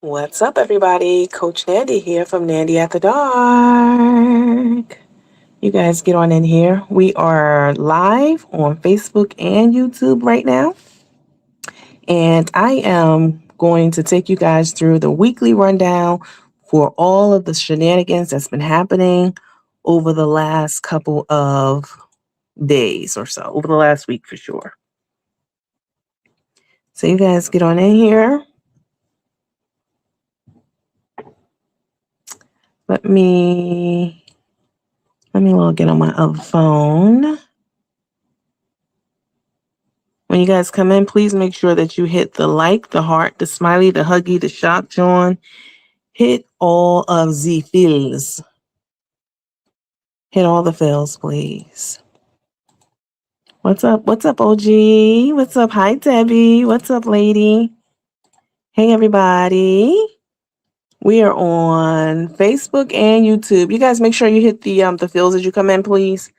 What's up, everybody? Coach Nandy here from Nandy at the Dark. You guys get on in here. We are live on Facebook and YouTube right now. And I am going to take you guys through the weekly rundown for all of the shenanigans that's been happening over the last couple of days or so, over the last week for sure. So you guys get on in here. Let me log in on my other phone. When you guys come in, please make sure that you hit the like, the heart, the smiley, the huggy, the shock, John. Hit all of the fills. Hit all the fills, please. What's up? What's up, OG? What's up? Hi, Debbie. What's up, lady? Hey, everybody. We are on Facebook and YouTube. You guys make sure you hit the fills as you come in, please.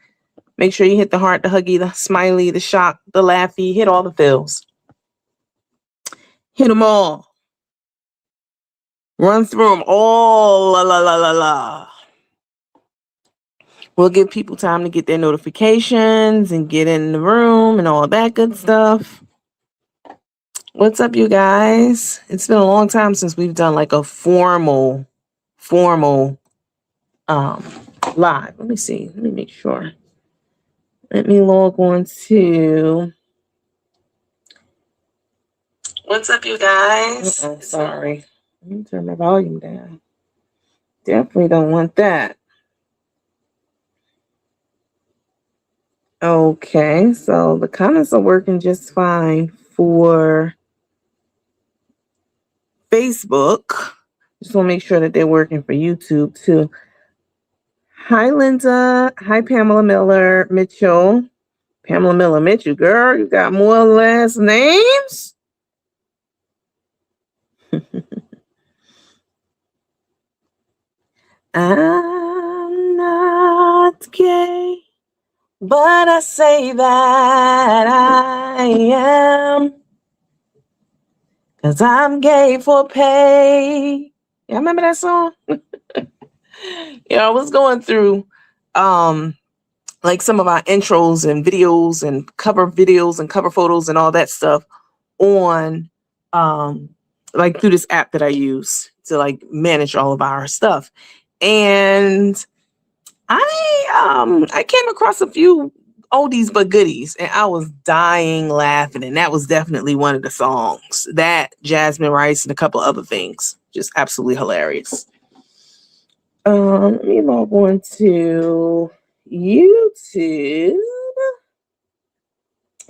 Make sure you hit the heart, the huggy, the smiley, the shock, the laughy. Hit all the fills. Hit them all. Run through them all. La la la la la. We'll give people time to get their notifications and get in the room and all that good stuff. What's up, you guys? It's been a long time since we've done like a formal live. Let me see. Let me make sure. Let me log on to. What's up, you guys? Sorry. Let me turn my volume down. Definitely don't want that. Okay, so the comments are working just fine for Facebook. Just want to make sure that they're working for YouTube too. Hi, Linda. Hi, Pamela Miller Mitchell. Pamela Miller Mitchell, girl, you got more last names? I'm not gay, but I say that I am. 'Cause I'm gay for pay. Y'all remember that song? I was going through like some of our intros and videos and cover photos and all that stuff on like through this app that I use to like manage all of our stuff. And I came across a few oldies but goodies and I was dying laughing, and that was definitely one of the songs. That Jasmine Rice and a couple other things. Just absolutely hilarious. Let me log on to YouTube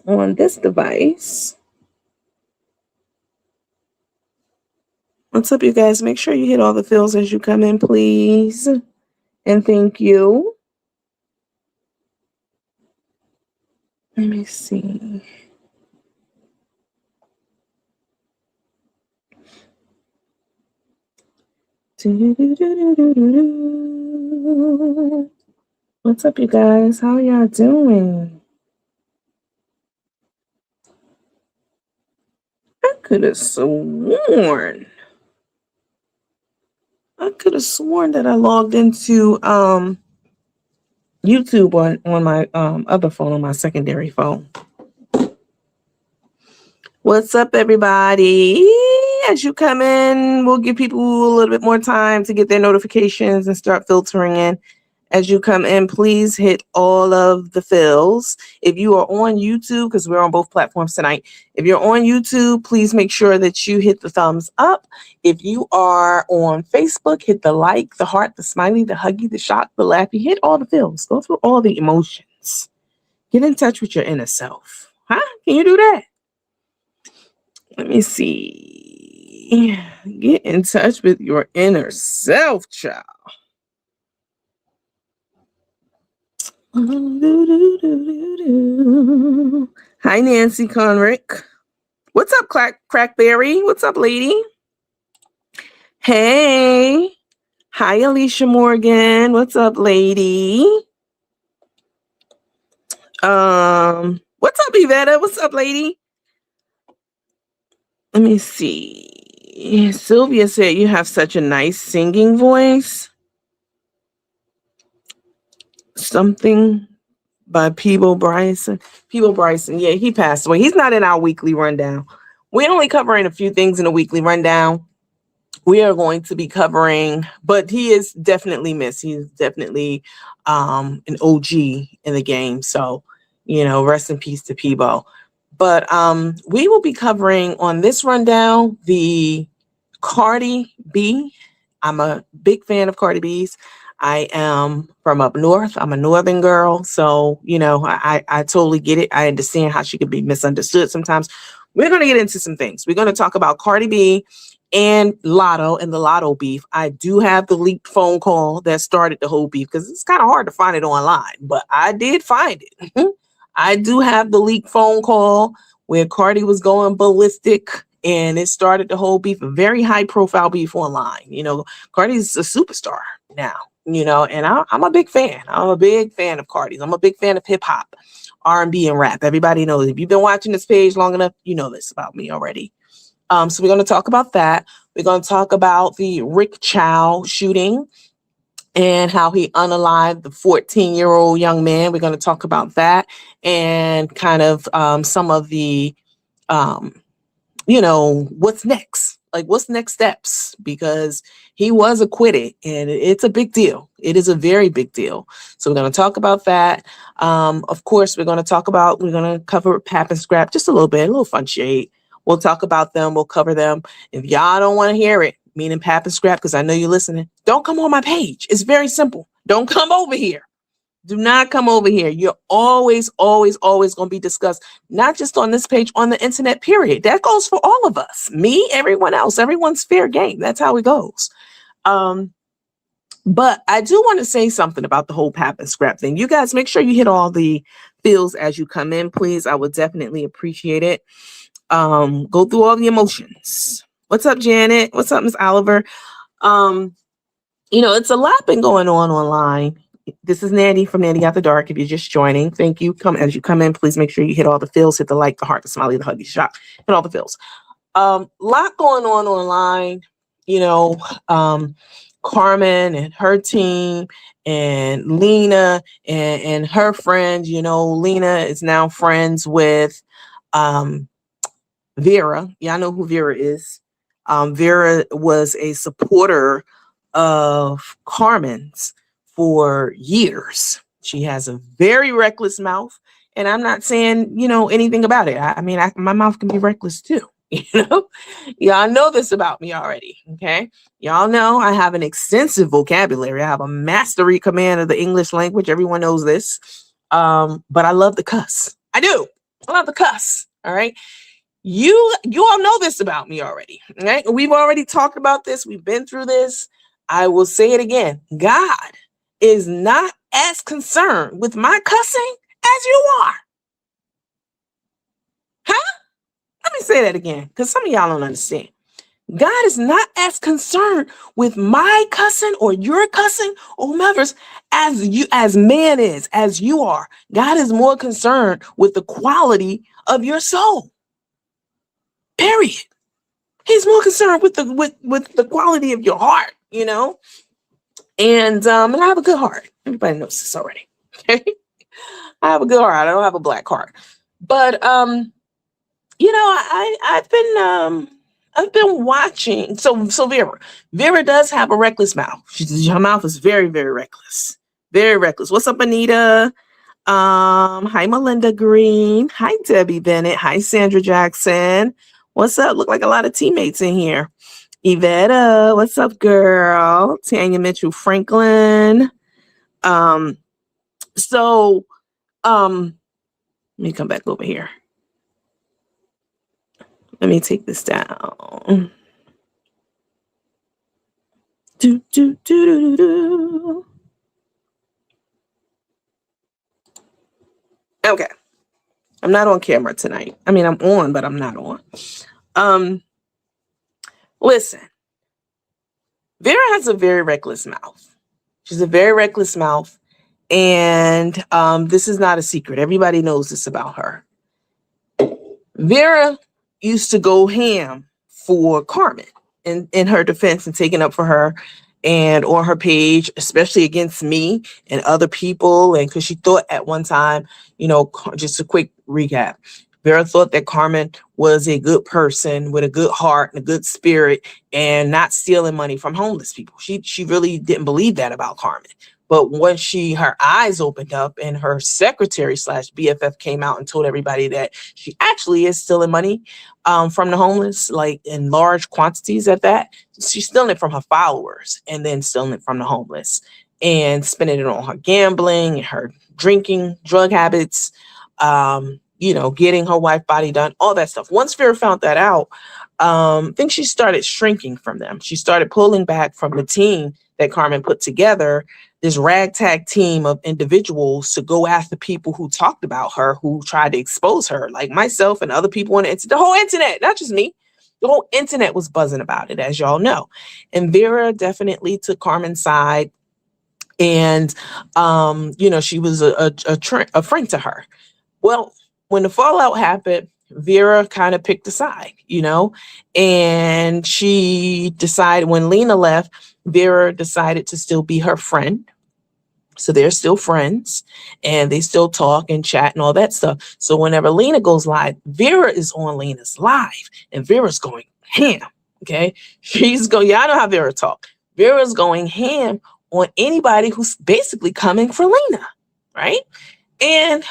on this device. What's up, you guys? Make sure you hit all the fills as you come in, please. And thank you. Let me see. What's up, you guys? How y'all doing? I could have sworn that I logged into YouTube on my other phone, on my secondary phone. What's up, everybody? As you come in, we'll give people a little bit more time to get their notifications and start filtering in. As you come in, please hit all of the fills. If you are on YouTube, because we're on both platforms tonight, if you're on YouTube, please make sure that you hit the thumbs up. If you are on Facebook, hit the like, the heart, the smiley, the huggy, the shock, the laughy. Hit all the fills. Go through all the emotions. Get in touch with your inner self. Huh? Can you do that? Let me see. Get in touch with your inner self, child. Hi, Nancy Conrick. What's up, Crackberry? What's up, lady? Hey. Hi, Alicia Morgan. What's up, lady? What's up, Yvetta? What's up, lady? Let me see. Sylvia said you have such a nice singing voice. Something by Peebo Bryson. Peebo Bryson, yeah, he passed away. He's not in our weekly rundown. We're only covering a few things in the weekly rundown. We are going to be covering, but he is definitely missed. He's definitely an OG in the game. So, rest in peace to Peebo. But we will be covering on this rundown the Cardi B. I'm a big fan of Cardi B's. I am from up north. I'm a northern girl. So, I totally get it. I understand how she could be misunderstood sometimes. We're going to get into some things. We're going to talk about Cardi B and Latto and the Latto beef. I do have the leaked phone call that started the whole beef because it's kind of hard to find it online, but I did find it. I do have the leaked phone call where Cardi was going ballistic and it started the whole beef, a very high profile beef online. Cardi's a superstar now, and I'm a big fan. I'm a big fan of Cardi's. I'm a big fan of hip hop, R&B, and rap. Everybody knows. If you've been watching this page long enough, you know this about me already. So we're going to talk about that. We're going to talk about the Rick Chow shooting and how he unalived the 14-year-old young man. We're going to talk about that and kind of some of the, what's next? Like, what's next steps? Because he was acquitted and it's a big deal. It is a very big deal. So we're going to talk about that. Of course, we're going to cover Pap and Scrap just a little bit, a little fun shade. We'll talk about them. We'll cover them. If y'all don't want to hear it, meaning Pap and Scrap, because I know you're listening, don't come on my page. It's very simple. Don't come over here. Do not come over here. You're always, always, always going to be discussed, not just on this page, on the internet, period. That goes for all of us. Me, everyone else. Everyone's fair game. That's how it goes. But I do want to say something about the whole Pap and Scrap thing. You guys, make sure you hit all the feels as you come in, please. I would definitely appreciate it. Go through all the emotions. What's up, Janet? What's up, Miss Oliver? It's a lot been going on online. This is Nandy from Nandy Got the Dark. If you're just joining, thank you. As you come in, please make sure you hit all the feels, hit the like, the heart, the smiley, the huggy, shot, hit all the feels. Lot going on online. Carmen and her team and Lena and her friends. Lena is now friends with Vera. Y'all know who Vera is. Vera was a supporter of Carmen's for years. She has a very reckless mouth, and I'm not saying, anything about it. My mouth can be reckless too. Y'all know this about me already. Okay. Y'all know I have an extensive vocabulary. I have a mastery command of the English language. Everyone knows this. But I love the cuss. I do. I love the cuss. All right. You all know this about me already. Right. We've already talked about this. We've been through this. I will say it again. God is not as concerned with my cussing as you are. Huh? Let me say that again, because some of y'all don't understand. God is not as concerned with my cussing or your cussing or whomever's as man is, as you are. God is more concerned with the quality of your soul. Period. He's more concerned with the quality of your heart, And I have a good heart. Everybody knows this already. Okay. I have a good heart. I don't have a black heart. But I've been watching. So Vera does have a reckless mouth. Her mouth is very, very reckless. Very reckless. What's up, Anita? Hi, Melinda Green. Hi, Debbie Bennett. Hi, Sandra Jackson. What's up? Look like a lot of teammates in here. Yvetta, what's up, girl? Tanya Mitchell Franklin. Let me come back over here. Let me take this down. Do, do, do, do, do. Okay. I'm not on camera tonight. I'm on, but I'm not on. Listen. Vera has a very reckless mouth. She's a very reckless mouth. And this is not a secret. Everybody knows this about her. Vera used to go ham for Carmen. in her defense and taking up for her and on her page, especially against me and other people. And because she thought at one time, just a quick recap, Vera thought that Carmen was a good person with a good heart and a good spirit and not stealing money from homeless people. She really didn't believe that about Carmen. But when her eyes opened up and her secretary slash BFF came out and told everybody that she actually is stealing money from the homeless, like in large quantities at that, she's stealing it from her followers and then stealing it from the homeless and spending it on her gambling, her drinking, drug habits, getting her wife body done, all that stuff. Once Vera found that out, I think she started shrinking from them. She started pulling back from the team that Carmen put together, this ragtag team of individuals to go after people who talked about her, who tried to expose her, like myself and other people on the whole internet, not just me. The whole internet was buzzing about it, as y'all know. And Vera definitely took Carmen's side. And, she was a friend to her. Well, when the fallout happened, Vera kind of picked a side, and she decided when Lena left, Vera decided to still be her friend. So they're still friends and they still talk and chat and all that stuff. So whenever Lena goes live, Vera is on Lena's live and Vera's going ham. Okay. Y'all know how Vera talk. Vera's going ham on anybody who's basically coming for Lena. Right. And,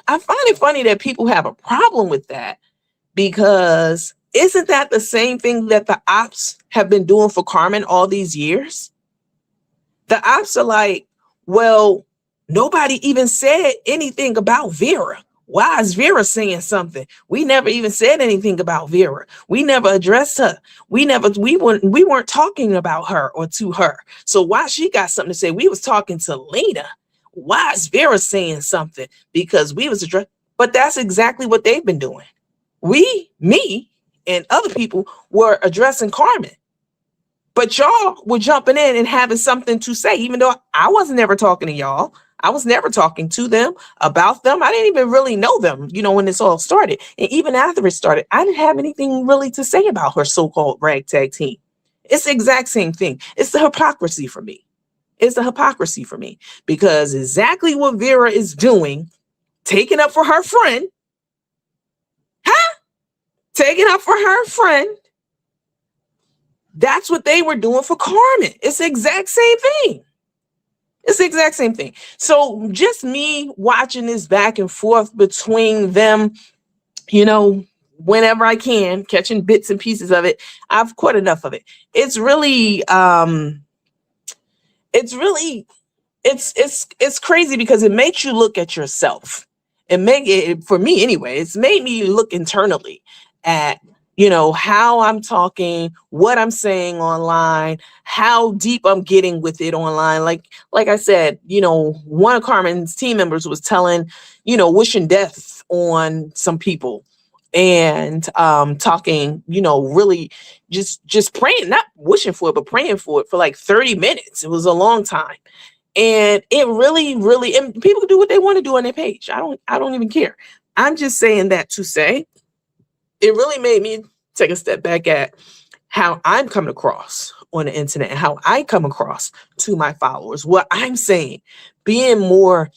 I find it funny that people have a problem with that, because isn't that the same thing that the ops have been doing for Carmen all these years? The ops are like, well, nobody even said anything about Vera. Why is Vera saying something? We never even said anything about Vera. We never addressed her. We weren't talking about her or to her. So why she got something to say? We was talking to Lena. Why is Vera saying something? Because we was addressed. But that's exactly what they've been doing. Me, and other people were addressing Carmen. But y'all were jumping in and having something to say, even though I wasn't ever talking to y'all. I was never talking to them, about them. I didn't even really know them, when this all started. And even after it started, I didn't have anything really to say about her so-called ragtag team. It's the exact same thing. It's the hypocrisy for me. Because exactly what Vera is doing, taking up for her friend, that's what they were doing for Carmen. It's the exact same thing. So just me watching this back and forth between them, whenever I can, catching bits and pieces of it, I've caught enough of it. It's crazy because it makes you look at yourself. For me anyway, it's made me look internally at how I'm talking, what I'm saying online, how deep I'm getting with it online. Like I said, one of Carmen's team members was telling, wishing death on some people and talking, really just praying, not wishing for it, but praying for it for like 30 minutes. It was a long time. And it really, and people can do what they want to do on their page. I don't even care. I'm just saying that to say it really made me take a step back at how I'm coming across on the internet and how I come across to my followers, what I'm saying, being more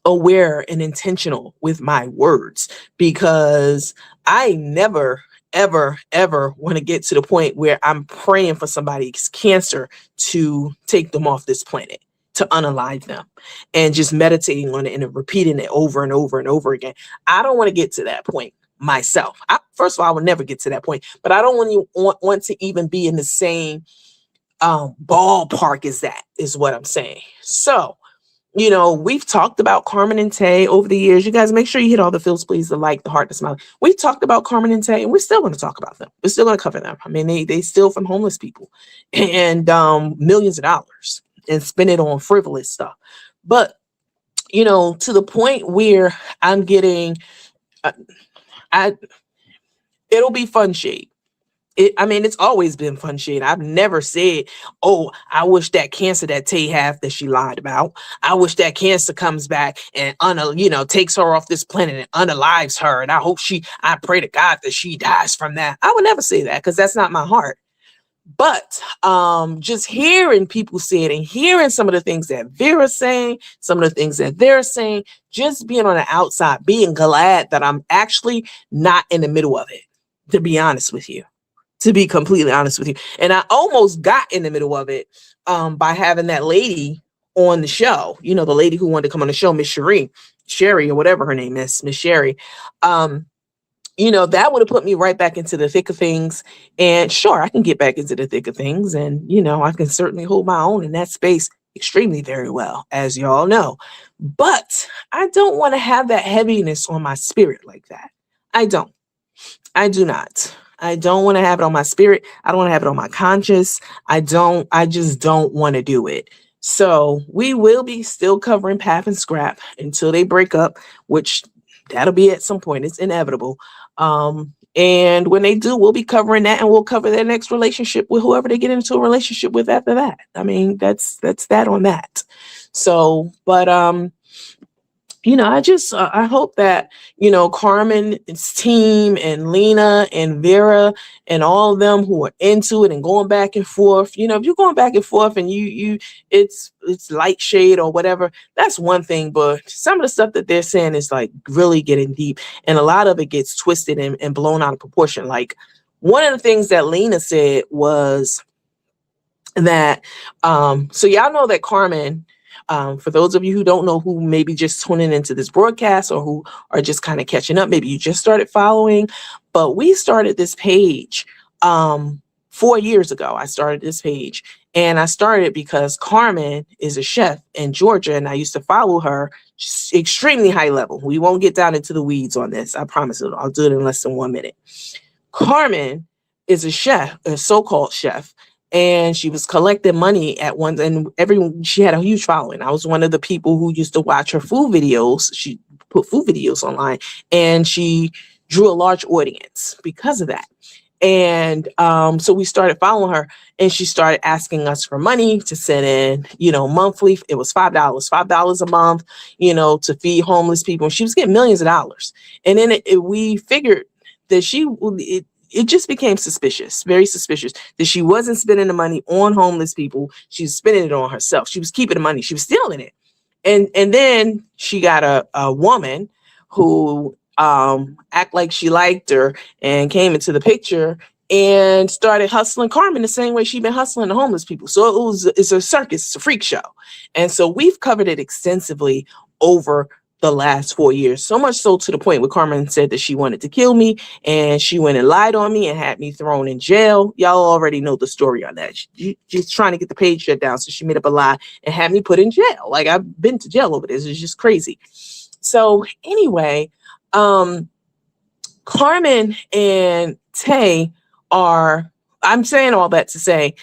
aware and intentional with my words, because I never, ever, ever want to get to the point where I'm praying for somebody's cancer to take them off this planet, to unalive them, and just meditating on it and repeating it over and over and over again. I don't want to get to that point myself. First of all, I would never get to that point, but I don't want to even be in the same ballpark as that, is what I'm saying. So, we've talked about Carmen and Tay over the years. You guys make sure you hit all the feels, please, the like, the heart, the smile. We've talked about Carmen and Tay, and we're still going to talk about them. We're still going to cover them. I mean, they steal from homeless people and millions of dollars and spend it on frivolous stuff. But, to the point where I'm getting, it'll be fun shade. I mean, it's always been fun shit. I've never said, "Oh, I wish that cancer that Tay have that she lied about. I wish that cancer comes back and takes her off this planet and unalives her. And I pray to God that she dies from that." I would never say that because that's not my heart. But just hearing people say it and hearing some of the things that Vera's saying, some of the things that they're saying, just being on the outside, being glad that I'm actually not in the middle of it, to be honest with you, to be completely honest with you. And I almost got in the middle of it by having that lady on the show, the lady who wanted to come on the show, Miss Sherry, or whatever her name is, Miss Sherry. That would have put me right back into the thick of things. And sure, I can get back into the thick of things. And, I can certainly hold my own in that space extremely very well, as you all know. But I don't want to have that heaviness on my spirit like that. I don't. I do not. I don't want to have it on my spirit. I don't want to have it on my conscience. I just don't want to do it. So we will be still covering Path and Scrap until they break up, which that'll be at some point. It's inevitable. And when they do, we'll be covering that, and we'll cover their next relationship with whoever they get into a relationship with after that. I mean, that's that on that. So, but I hope that, Carmen's team and Lena and Vera and all of them who are into it and going back and forth, if you're going back and forth and it's light shade or whatever, that's one thing. But some of the stuff that they're saying is like really getting deep, and a lot of it gets twisted and blown out of proportion. Like one of the things that Lena said was that, so y'all know that Carmen, for those of you who don't know, who may be just tuning into this broadcast or who are just kind of catching up, maybe you just started following, but we started this page 4 years ago. I started this page, and I started because Carmen is a chef in Georgia, and I used to follow her, just extremely high level. We won't get down into the weeds on this. I promise you, I'll do it in less than 1 minute. Carmen is a chef, a so-called chef, and she was collecting money at once, and she had a huge following. I was one of the people who used to watch her food videos. She put food videos online, and she drew a large audience because of that. And so we started following her, and she started asking us for money to send in, monthly. It was $5 a month, to feed homeless people. And she was getting millions of dollars. And then we figured that it just became suspicious, very suspicious, that she wasn't spending the money on homeless people. She was spending it on herself. She was keeping the money. She was stealing it. And then she got a woman who act like she liked her and came into the picture and started hustling Carmen the same way she'd been hustling the homeless people. So it's a circus, it's a freak show. And so we've covered it extensively over the last 4 years, so much so to the point where Carmen said that she wanted to kill me, and she went and lied on me and had me thrown in jail. Y'all already know the story on that. She's trying to get the page shut down, so she made up a lie and had me put in jail. Like, I've been to jail over this. It's just crazy. So anyway, Carmen and Tay I'm saying all that to say,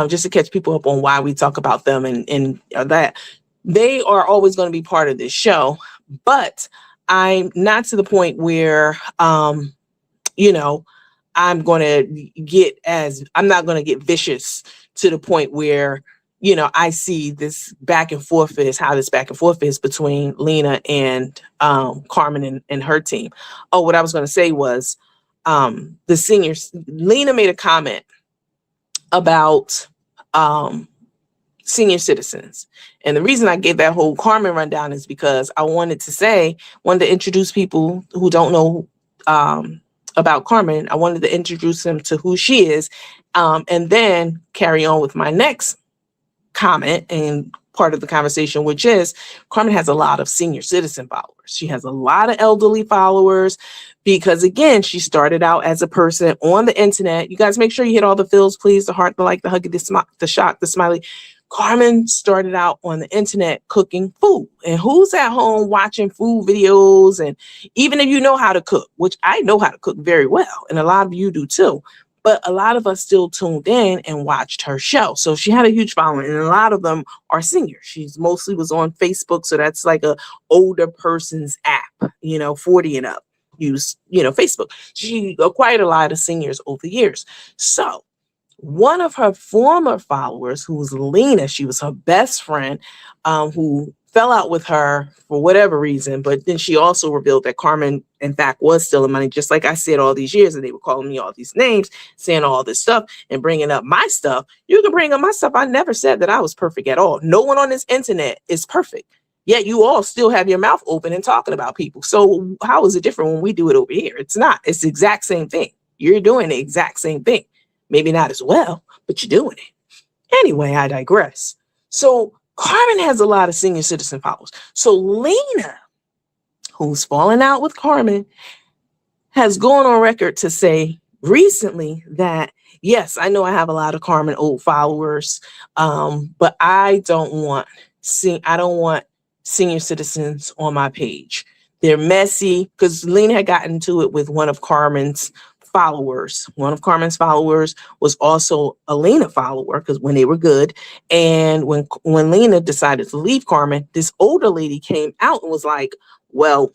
just to catch people up on why we talk about them and that they are always going to be part of this show. But I'm not to the point where, I'm not going to get vicious to the point where, I see this back and forth is between Lena and Carmen and her team. Oh, what I was going to say was the seniors. Lena made a comment about senior citizens. And the reason I gave that whole Carmen rundown is because I wanted to introduce people who don't know about Carmen. I wanted to introduce them to who she is, and then carry on with my next comment and part of the conversation, which is Carmen has a lot of senior citizen followers. She has a lot of elderly followers because, again, she started out as a person on the internet. You guys make sure you hit all the feels, please. The heart, the like, the hug, the shock, the smiley. Carmen started out on the internet cooking food. And who's at home watching food videos? And even if you know how to cook, which I know how to cook very well, and a lot of you do too, but a lot of us still tuned in and watched her show. So she had a huge following, and a lot of them are seniors. She's mostly was on Facebook. So that's like a older person's app, 40 and up. use, Facebook. She acquired a lot of seniors over the years. So one of her former followers, who was Lena, she was her best friend, who fell out with her for whatever reason. But then she also revealed that Carmen, in fact, was stealing money, just like I said all these years. And they were calling me all these names, saying all this stuff and bringing up my stuff. You can bring up my stuff. I never said that I was perfect at all. No one on this internet is perfect. Yet you all still have your mouth open and talking about people. So how is it different when we do it over here? It's not. It's the exact same thing. You're doing the exact same thing. Maybe not as well, but you're doing it. Anyway, I digress. So Carmen has a lot of senior citizen followers. So Lena, who's fallen out with Carmen, has gone on record to say recently that, yes, I know I have a lot of Carmen old followers, but I don't want senior citizens on my page. They're messy, because Lena had gotten into it with one of Carmen's followers. One of Carmen's followers was also a Lena follower, because when they were good. And when Lena decided to leave Carmen, this older lady came out and was like, well,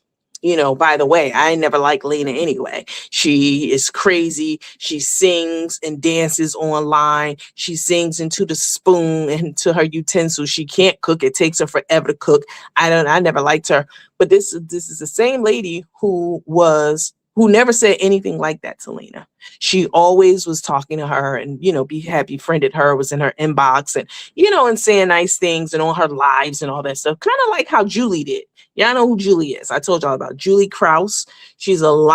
by the way, I never liked Lena anyway. She is crazy. She sings and dances online. She sings into the spoon and to her utensils. She can't cook. It takes her forever to cook. I never liked her. But this is the same lady who never said anything like that to Lena. She always was talking to her and, had befriended her, was in her inbox and, and saying nice things and on her lives and all that stuff. Kind of like how Julie did. Y'all know who Julie is. I told y'all about Julie Krause. She's a old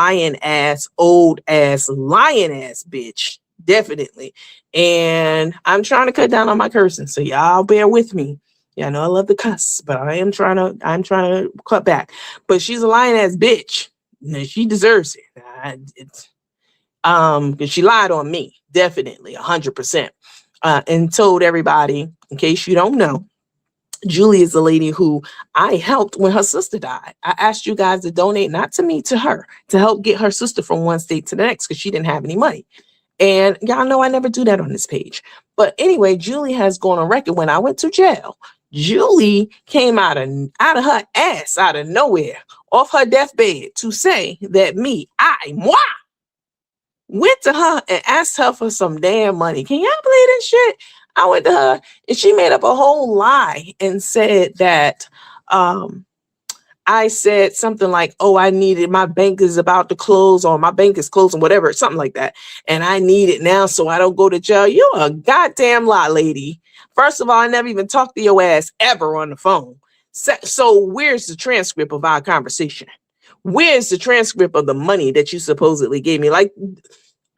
ass, lion ass bitch. Definitely. And I'm trying to cut down on my cursing. So y'all bear with me. Yeah, I know I love the cuss, but I'm trying to cut back. But she's a lion ass bitch. She deserves it. Because she lied on me, definitely, 100%. And told everybody, in case you don't know, Julie is the lady who I helped when her sister died. I asked you guys to donate, not to me, to her, to help get her sister from one state to the next, because she didn't have any money. And y'all know I never do that on this page. But anyway, Julie has gone on record. When I went to jail, Julie came out of her ass, out of nowhere, off her deathbed, to say that moi, went to her and asked her for some damn money. Can y'all believe this shit? I went to her and she made up a whole lie and said that I said something like, oh, my bank is about to close, or my bank is closing, whatever, something like that. And I need it now so I don't go to jail. You're a goddamn lie, lady. First of all, I never even talked to your ass ever on the phone. So where's the transcript of our conversation? Where's the transcript of the money that you supposedly gave me? Like,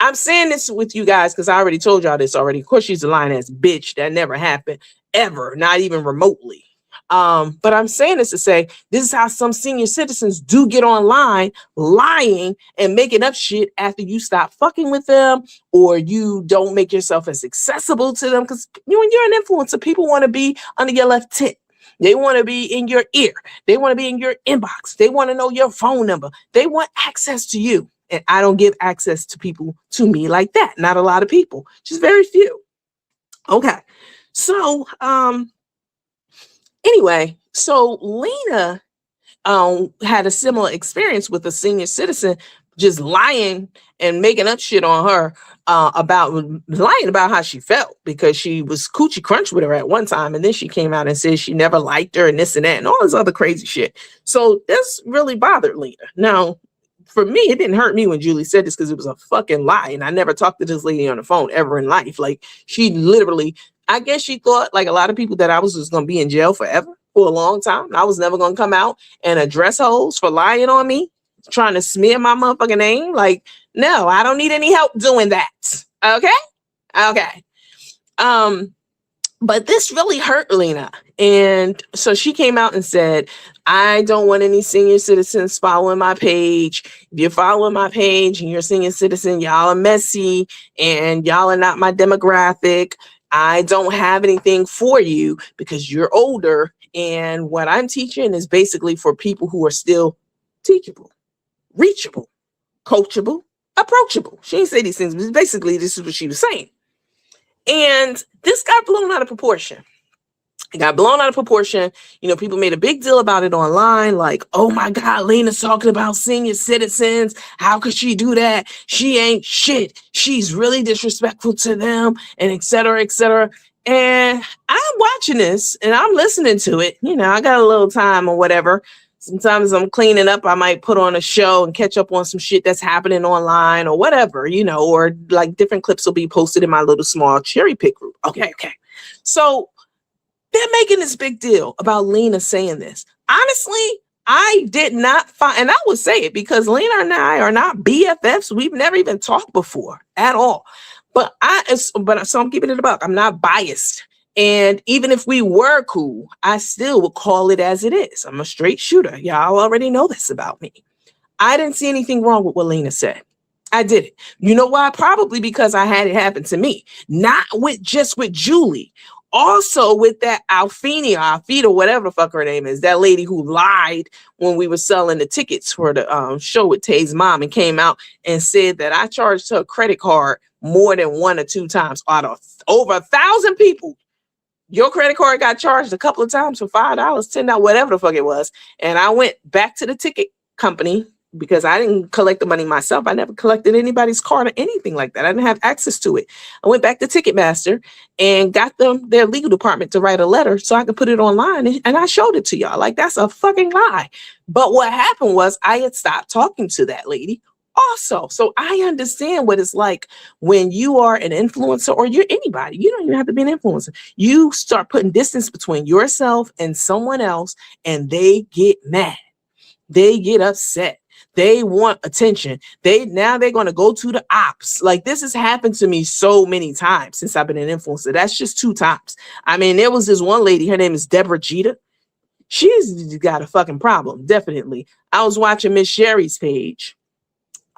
I'm saying this with you guys because I already told y'all this already. Of course, she's a lying ass bitch. That never happened, ever, not even remotely. But I'm saying this to say, this is how some senior citizens do get online lying and making up shit after you stop fucking with them, or you don't make yourself as accessible to them. Because when you're an influencer, people want to be under your left tit. They want to be in your ear. They want to be in your inbox. They want to know your phone number. They want access to you. And I don't give access to me like that. Not a lot of people, just very few. Okay. So, anyway, so Lena had a similar experience with a senior citizen just lying and making up shit on her lying about how she felt, because she was coochie crunch with her at one time, and then she came out and said she never liked her and this and that and all this other crazy shit. So this really bothered Lena. Now, for me, it didn't hurt me when Julie said this, because it was a fucking lie, and I never talked to this lady on the phone ever in life. Like, she literally, I guess she thought, like a lot of people, that I was just going to be in jail forever for a long time. I was never going to come out and address hoes for lying on me, trying to smear my motherfucking name. Like, no, I don't need any help doing that. Okay. But this really hurt Lena. And so she came out and said, I don't want any senior citizens following my page. If you're following my page and you're a senior citizen, y'all are messy and y'all are not my demographic. I don't have anything for you because you're older. And what I'm teaching is basically for people who are still teachable, reachable, coachable, approachable. She didn't say these things, but basically this is what she was saying. And this got blown out of proportion. It got blown out of proportion. People made a big deal about it online. Like, oh my God, Lena's talking about senior citizens. How could she do that? She ain't shit. She's really disrespectful to them, and et cetera, et cetera. And I'm watching this and I'm listening to it. I got a little time or whatever. Sometimes I'm cleaning up. I might put on a show and catch up on some shit that's happening online or whatever, or like different clips will be posted in my little small cherry pick group. Okay. So they're making this big deal about Lena saying this. Honestly, I did not find, and I would say it because Lena and I are not BFFs. We've never even talked before at all. So I'm keeping it a buck. I'm not biased. And even if we were cool, I still would call it as it is. I'm a straight shooter. Y'all already know this about me. I didn't see anything wrong with what Lena said. I did it. You know why? Probably because I had it happen to me. Not just with Julie. Also with that Alfina, whatever the fuck her name is, that lady who lied when we were selling the tickets for the show with Tay's mom and came out and said that I charged her credit card more than 1 or 2 times out of over 1,000 people. Your credit card got charged a couple of times for $5, $10, whatever the fuck it was. And I went back to the ticket company because I didn't collect the money myself. I never collected anybody's card or anything like that. I didn't have access to it. I went back to Ticketmaster and got their legal department to write a letter so I could put it online, and I showed it to y'all. Like, that's a fucking lie. But what happened was I had stopped talking to that lady also. So I understand what it's like when you are an influencer, or you're anybody. You don't even have to be an influencer. You start putting distance between yourself and someone else, and they get mad. They get upset. They want attention. They're going to go to the ops. Like, this has happened to me so many times since I've been an influencer. That's just 2 times. I mean, there was this one lady, her name is Deborah Jeter. She's got a fucking problem, definitely. I was watching Miss Sherry's page,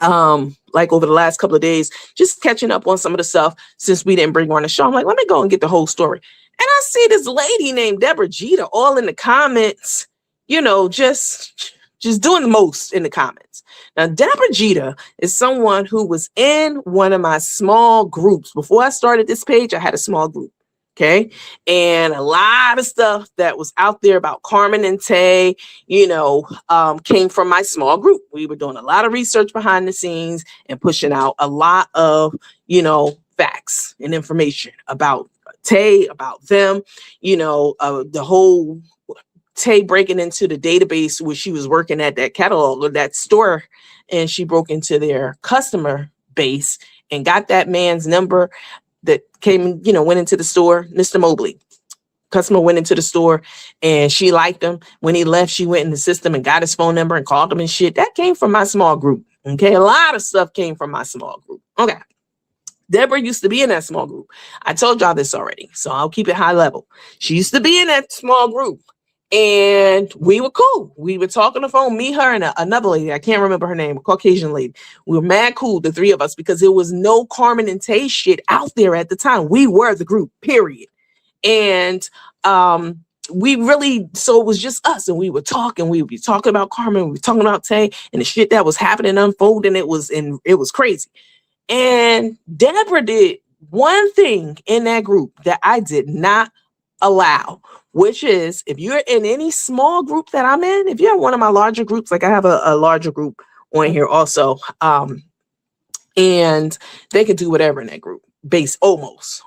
like over the last couple of days, just catching up on some of the stuff since we didn't bring her on the show. I'm like, let me go and get the whole story. And I see this lady named Deborah Jeter all in the comments, just doing the most in the comments. Now, Deborah Jeter is someone who was in one of my small groups. Before I started this page, I had a small group. Okay. And a lot of stuff that was out there about Carmen and Tay, came from my small group. We were doing a lot of research behind the scenes and pushing out a lot of, facts and information about Tay, about them, the whole Tay breaking into the database where she was working at that catalog or that store, and she broke into their customer base and got that man's number that came, went into the store, Mr. Mobley. Customer went into the store and she liked him. When he left, she went in the system and got his phone number and called him and shit. That came from my small group. Okay. A lot of stuff came from my small group. Okay. Deborah used to be in that small group. I told y'all this already, so I'll keep it high level. She used to be in that small group. And we were cool. We would talk on the phone, me, her, and another lady. I can't remember her name, a Caucasian lady. We were mad cool, the 3 of us, because there was no Carmen and Tay shit out there at the time. We were the group, period. And so it was just us, and we would talk, and we would be talking about Carmen, we were talking about Tay, and the shit that was happening, unfolding. It was crazy. And Deborah did one thing in that group that I did not allow, which is, if you're in any small group that I'm in, if you're in one of my larger groups, like I have a larger group on here also, and they can do whatever in that group, almost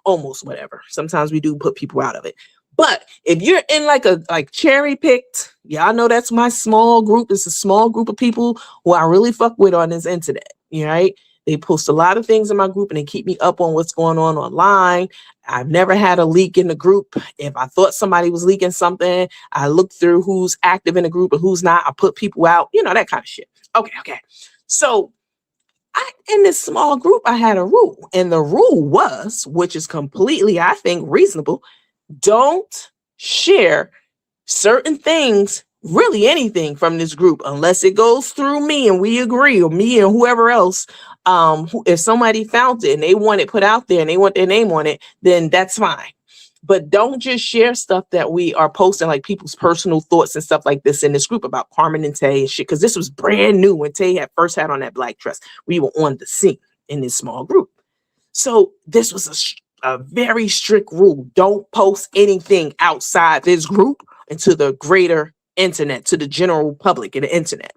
whatever. Sometimes we do put people out of it. But if you're in like cherry picked, y'all know that's my small group. It's a small group of people who I really fuck with on this internet, right? They post a lot of things in my group and they keep me up on what's going on online. I've never had a leak in the group. If I thought somebody was leaking something, I looked through who's active in the group and who's not. I put people out, that kind of shit. Okay. So in this small group, I had a rule. And the rule was, which is completely, I think, reasonable, don't share certain things, really anything from this group, unless it goes through me and we agree, or me and whoever else. If somebody found it and they want it put out there and they want their name on it, then that's fine. But don't just share stuff that we are posting, like people's personal thoughts and stuff like this in this group about Carmen and Tay and shit. Because this was brand new when Tay had first had on that black dress. We were on the scene in this small group. So this was a very strict rule. Don't post anything outside this group into the greater internet, to the general public in the internet.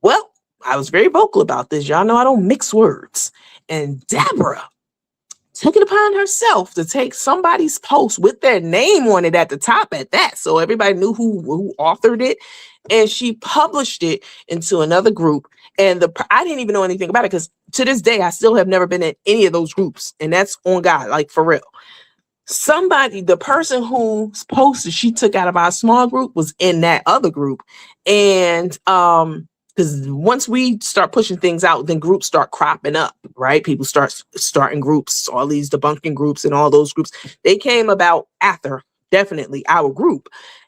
Well, I was very vocal about this. Y'all know I don't mix words. And Deborah took it upon herself to take somebody's post with their name on it at the top at that. So everybody knew who authored it. And she published it into another group. And I didn't even know anything about it because to this day, I still have never been in any of those groups. And that's on God, like for real. The person whose post she took out of our small group was in that other group. And because once we start pushing things out, then groups start cropping up, right? People starting groups, all these debunking groups and all those groups. They came about after definitely our group.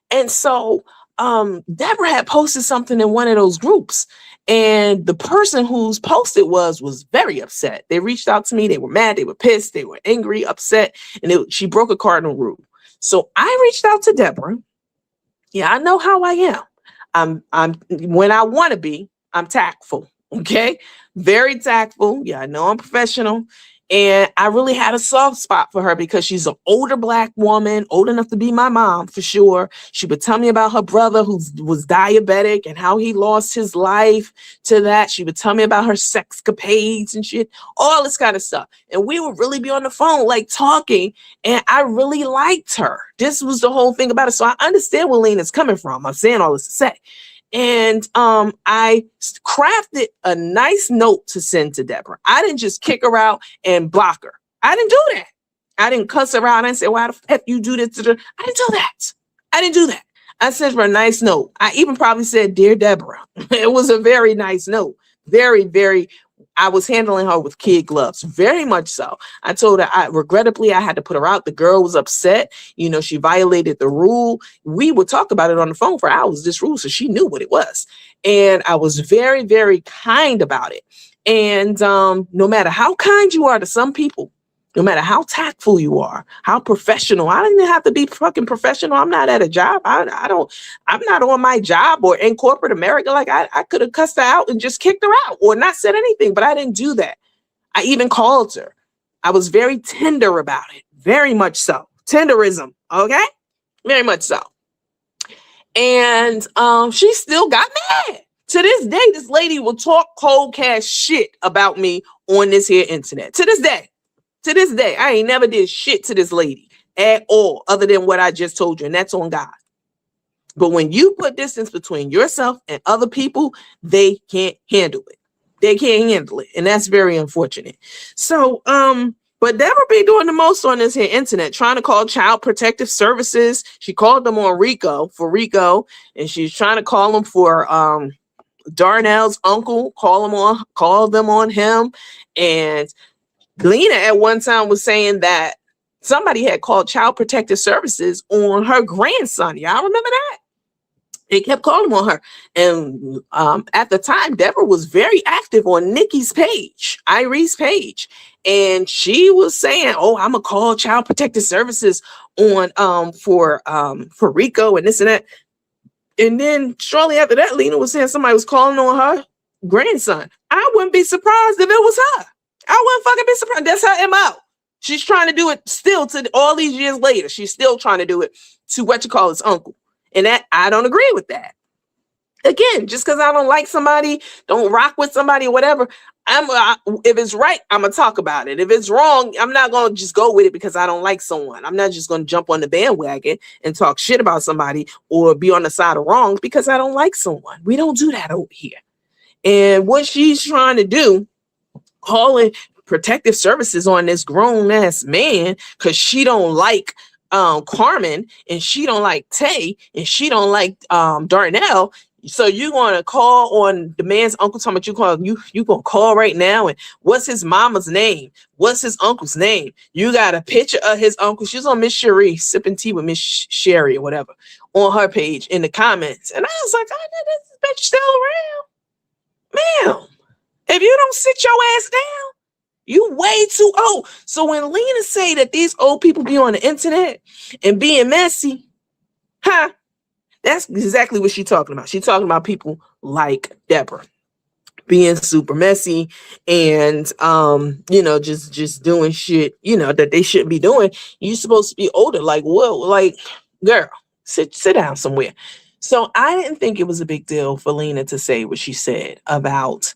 And so Deborah had posted something in one of those groups, and the person whose post it was very upset. They reached out to me. They were mad. They were pissed. They were angry, upset, and she broke a cardinal rule. So I reached out to Deborah. Yeah, I know how I am. I'm when I want to be, I'm tactful. Okay, very tactful. Yeah, I know I'm professional. And I really had a soft spot for her because she's an older Black woman, old enough to be my mom for sure. She would tell me about her brother who was diabetic and how he lost his life to that. She would tell me about her sexcapades and shit, all this kind of stuff. And we would really be on the phone, like talking. And I really liked her. This was the whole thing about it. So I understand where Lena's coming from. I'm saying all this to say. And I crafted a nice note to send to Deborah. I didn't just kick her out and block her. I didn't do that. I didn't cuss her out. I didn't say, why the heck you do this? I didn't do that. I didn't do that. I sent her a nice note. I even probably said, Dear Deborah. It was a very nice note. Very, very, I was handling her with kid gloves, very much so. I told her, regrettably, I had to put her out. The girl was upset. You know, she violated the rule. We would talk about it on the phone for hours, this rule, so she knew what it was. And I was very, very kind about it. And no matter how kind you are to some people, no matter how tactful you are, how professional, I didn't have to be fucking professional. I'm not at a job. I'm not on my job or in corporate America. Like I could have cussed her out and just kicked her out or not said anything, but I didn't do that. I even called her. I was very tender about it. Very much so. Tenderism. Okay. Very much so. And she still got mad. To this day, this lady will talk cold cash shit about me on this here internet. To this day. To this day, I ain't never did shit to this lady at all, other than what I just told you, and that's on God. But when you put distance between yourself and other people, they can't handle it. They can't handle it, and that's very unfortunate. So, but Deborah be doing the most on this here internet, trying to call Child Protective Services. She called them on Rico, and she's trying to call them for Darnell's uncle. Call them on him, and Lena at one time was saying that somebody had called Child Protective Services on her grandson. Y'all remember that? They kept calling on her. And at the time, Deborah was very active on Nikki's page, Irie's page. And she was saying, oh, I'm going to call Child Protective Services on for Rico and this and that. And then shortly after that, Lena was saying somebody was calling on her grandson. I wouldn't be surprised if it was her. I wouldn't fucking be surprised. That's her MO. She's trying to do it still to all these years later. She's still trying to do it to his uncle. And that I don't agree with that. Again, just because I don't like somebody, don't rock with somebody or whatever, if it's right, I'm going to talk about it. If it's wrong, I'm not going to just go with it because I don't like someone. I'm not just going to jump on the bandwagon and talk shit about somebody or be on the side of wrong because I don't like someone. We don't do that over here. And what she's trying to do, calling protective services on this grown ass man because she don't like Carmen and she don't like Tay and she don't like Darnell. So you going to call on the man's uncle talking about you going to call right now and what's his mama's name? What's his uncle's name? You got a picture of his uncle. She's on Miss Cherie sipping tea with Miss Sherry or whatever on her page in the comments. And I was like, oh, this bitch still around. Ma'am, if you don't sit your ass down, you way too old. So when Lena say that these old people be on the internet and being messy, that's exactly what she's talking about. She's talking about people like Deborah. being super messy and just doing shit that they shouldn't be doing. You're supposed to be older. Like, whoa, like, girl, sit down somewhere. So I didn't think it was a big deal for Lena to say what she said about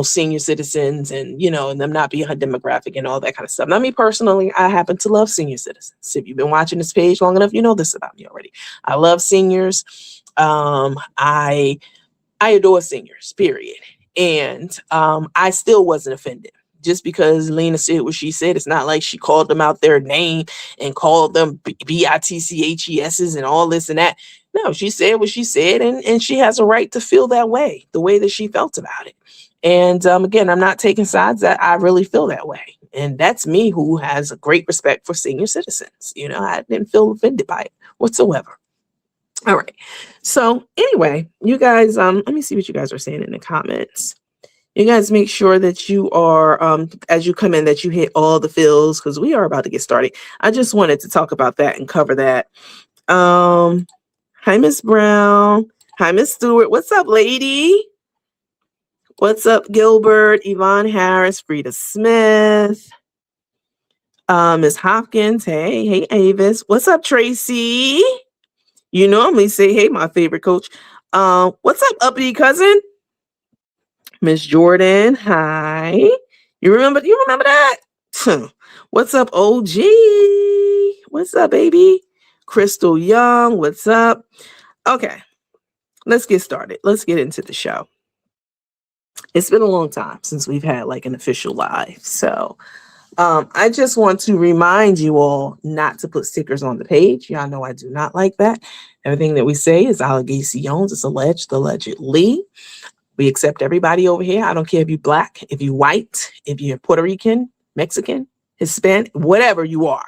senior citizens and them not being her demographic and all that kind of stuff. Now, me personally, I happen to love senior citizens. If you've been watching this page long enough, you know this about me already. I love seniors. I adore seniors, period. And I still wasn't offended. Just because Lena said what she said, it's not like she called them out their name and called them bitches and all this and that. No, she said what she said, and she has a right to feel that way, the way that she felt about it. And again, I'm not taking sides. I really feel that way. And that's me, who has a great respect for senior citizens. I didn't feel offended by it whatsoever. All right. So anyway, you guys, let me see what you guys are saying in the comments. You guys make sure that you are, as you come in, that you hit all the fills, because we are about to get started. I just wanted to talk about that and cover that. Hi, Miss Brown. Hi, Miss Stewart. What's up, lady? What's up, Gilbert, Yvonne Harris, Frida Smith, Miss Hopkins. Hey, Avis. What's up, Tracy? You normally say, hey, my favorite coach. What's up, uppity cousin? Miss Jordan, hi. You remember that? What's up, OG? What's up, baby? Crystal Young, what's up? Okay, let's get started. Let's get into the show. It's been a long time since we've had like an official live. So I just want to remind you all not to put stickers on the page. Y'all know I do not like that. Everything that we say is allegations. It's alleged, allegedly. We accept everybody over here. I don't care if you're Black, if you're white, if you're Puerto Rican, Mexican, Hispanic, whatever you are.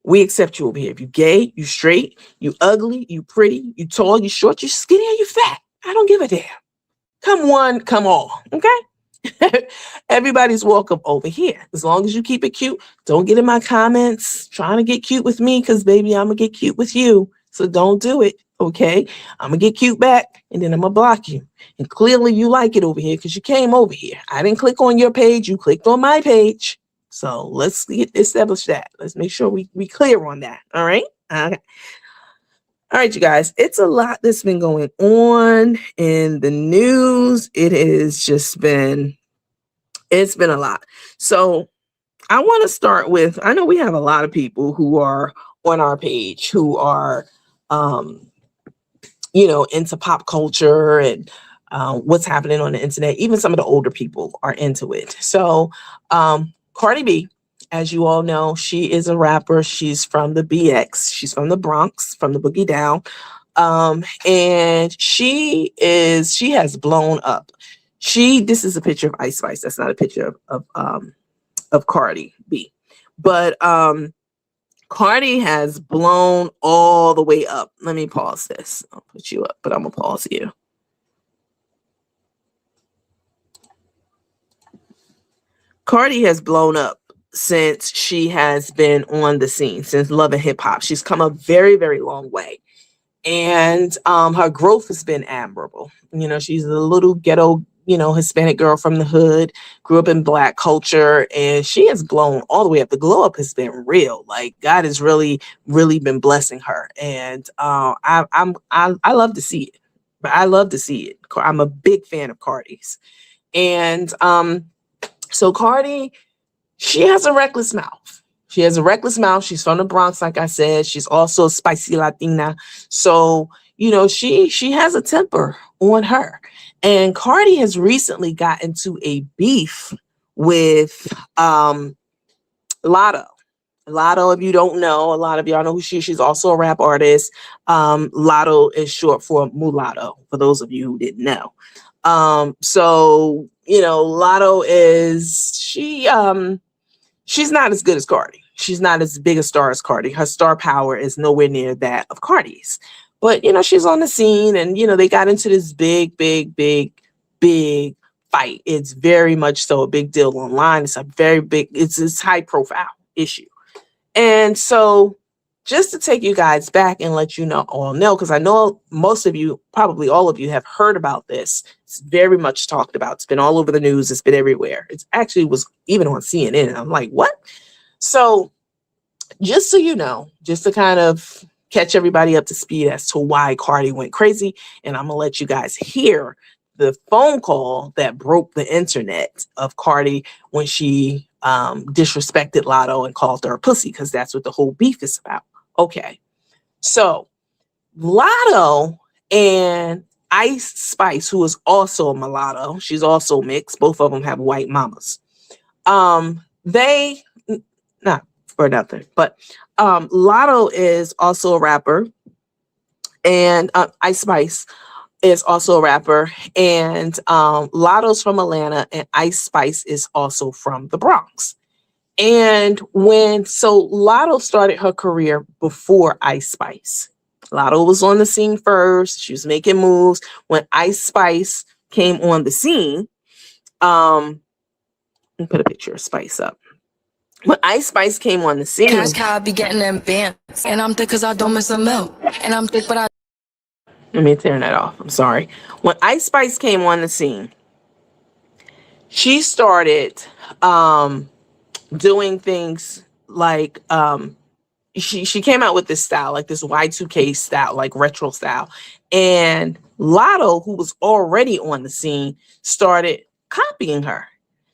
We accept you over here. If you're gay, you straight, you ugly, you pretty, you tall, you short, you skinny, or you fat. I don't give a damn. Come one, come all. Okay? Everybody's welcome over here. As long as you keep it cute. Don't get in my comments trying to get cute with me, because baby, I'm going to get cute with you. So don't do it. Okay? I'm going to get cute back, and then I'm going to block you. And clearly you like it over here because you came over here. I didn't click on your page. You clicked on my page. So let's establish that. Let's make sure we clear on that. All right? Okay. All right, you guys. It's a lot that's been going on in the news. It's been a lot. So I want to start with, I know we have a lot of people who are on our page who are, into pop culture and what's happening on the internet. Even some of the older people are into it. So Cardi B, as you all know, she is a rapper. She's from the BX. She's from the Bronx, from the Boogie Down. And she has blown up. This is a picture of Ice Spice. That's not a picture of Cardi B. But Cardi has blown all the way up. Let me pause this. I'll put you up, but I'm gonna pause you. Cardi has blown up since she has been on the scene, since Love and Hip Hop. She's come a very, very long way. And her growth has been admirable. She's a little ghetto, Hispanic girl from the hood, grew up in Black culture, and she has blown all the way up. The glow up has been real. Like, God has really, really been blessing her. And I love to see it. But I love to see it. I'm a big fan of Cardi's. And so Cardi, she has a reckless mouth. She has a reckless mouth. She's from the Bronx, like I said. She's also a spicy Latina. So, she has a temper on her. And Cardi has recently got into a beef with Latto. Latto, if you don't know, a lot of y'all know who she's also a rap artist. Latto is short for mulatto, for those of you who didn't know. So, Latto she's not as good as Cardi. She's not as big a star as Cardi. Her star power is nowhere near that of Cardi's. But, she's on the scene, and, they got into this big fight. It's very much so a big deal online. It's a very big, it's high profile issue. And so just to take you guys back and let you know, all know, because I know most of you, probably all of you, have heard about this. It's very much talked about. It's been all over the news. It's been everywhere. It's actually was even on CNN. I'm like, what? So just so you know, just to kind of catch everybody up to speed as to why Cardi went crazy, and I'm gonna let you guys hear the phone call that broke the internet of Cardi when she disrespected Latto and called her a pussy, because that's what the whole beef is about. Okay, so Latto and Ice Spice, who is also a mulatto, she's also mixed. Both of them have white mamas. They not for nothing, but Latto is also a rapper, and Ice Spice is also a rapper, and Latto's from Atlanta, and Ice Spice is also from the Bronx. And so Latto started her career before Ice Spice. Latto was on the scene first. She was making moves. When Ice Spice came on the scene, let me put a picture of Spice up. When Ice Spice came on the scene, Cash cow be getting them bands, and I'm thick 'cause I don't miss a meal, and I'm thick but I. Let me turn that off. I'm sorry. When Ice Spice came on the scene, she started doing things like she came out with this style, like this Y2K style, like retro style. And Latto, who was already on the scene, started copying her.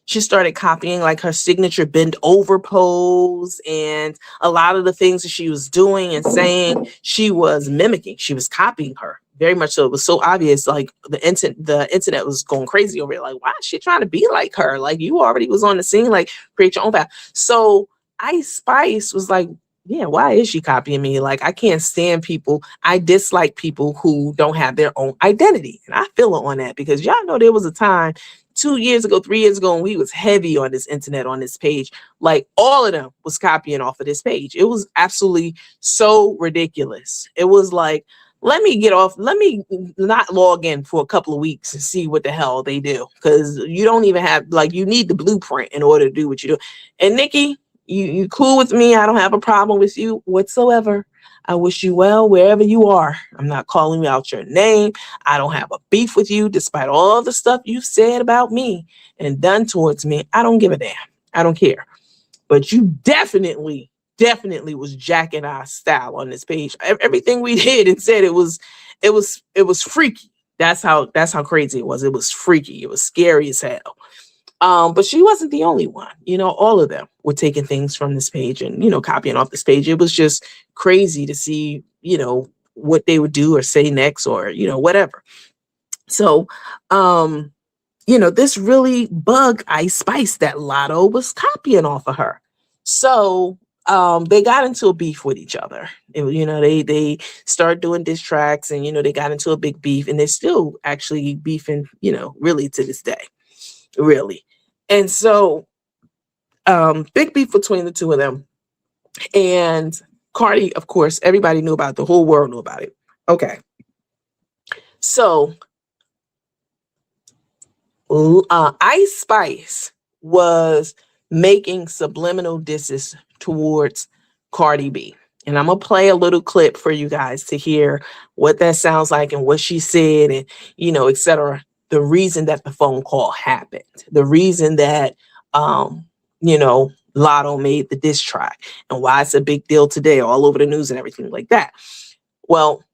She started copying like her signature bend over pose, and a lot of the things that she was doing and saying, she was mimicking. She was copying her very much so. It was so obvious, like the internet was going crazy over it. Like, why is she trying to be like her? Like, you already was on the scene, like create your own path. So Ice Spice was like, yeah, why is she copying me? Like, I can't stand people. I dislike people who don't have their own identity. And I feel it on that, because y'all know there was a time 2 years ago, 3 years ago, and we was heavy on this internet, on this page. Like, all of them was copying off of this page. It was absolutely so ridiculous. It was like, let me get off, let me not log in for a couple of weeks and see what the hell they do. Because you don't even have, like, you need the blueprint in order to do what you do. And Nikki, you cool with me. I don't have a problem with you whatsoever. I wish you well wherever you are. I'm not calling out your name. I don't have a beef with you, despite all the stuff you've said about me and done towards me. I don't give a damn. I don't care. But you definitely was jacking our style on this page. Everything we did and said, it was freaky. That's how crazy it was. It was freaky. It was scary as hell. But she wasn't the only one. You know, all of them were taking things from this page and, you know, copying off this page. It was just crazy to see, you know, what they would do or say next, or, you know, whatever. So, you know, this really bugged Ice Spice that Latto was copying off of her. So they got into a beef with each other. You know, they started doing diss tracks, and, you know, they got into a big beef, and they're still actually beefing, you know, really to this day. Really. And so big beef between the two of them. And Cardi, of course, everybody knew about it. The whole world knew about it. Okay. So Ice Spice was making subliminal disses towards Cardi B. And I'm going to play a little clip for you guys to hear what that sounds like and what she said, and, you know, etc. The reason that the phone call happened, the reason that, you know, Latto made the diss track, and why it's a big deal today, all over the news and everything like that. Well,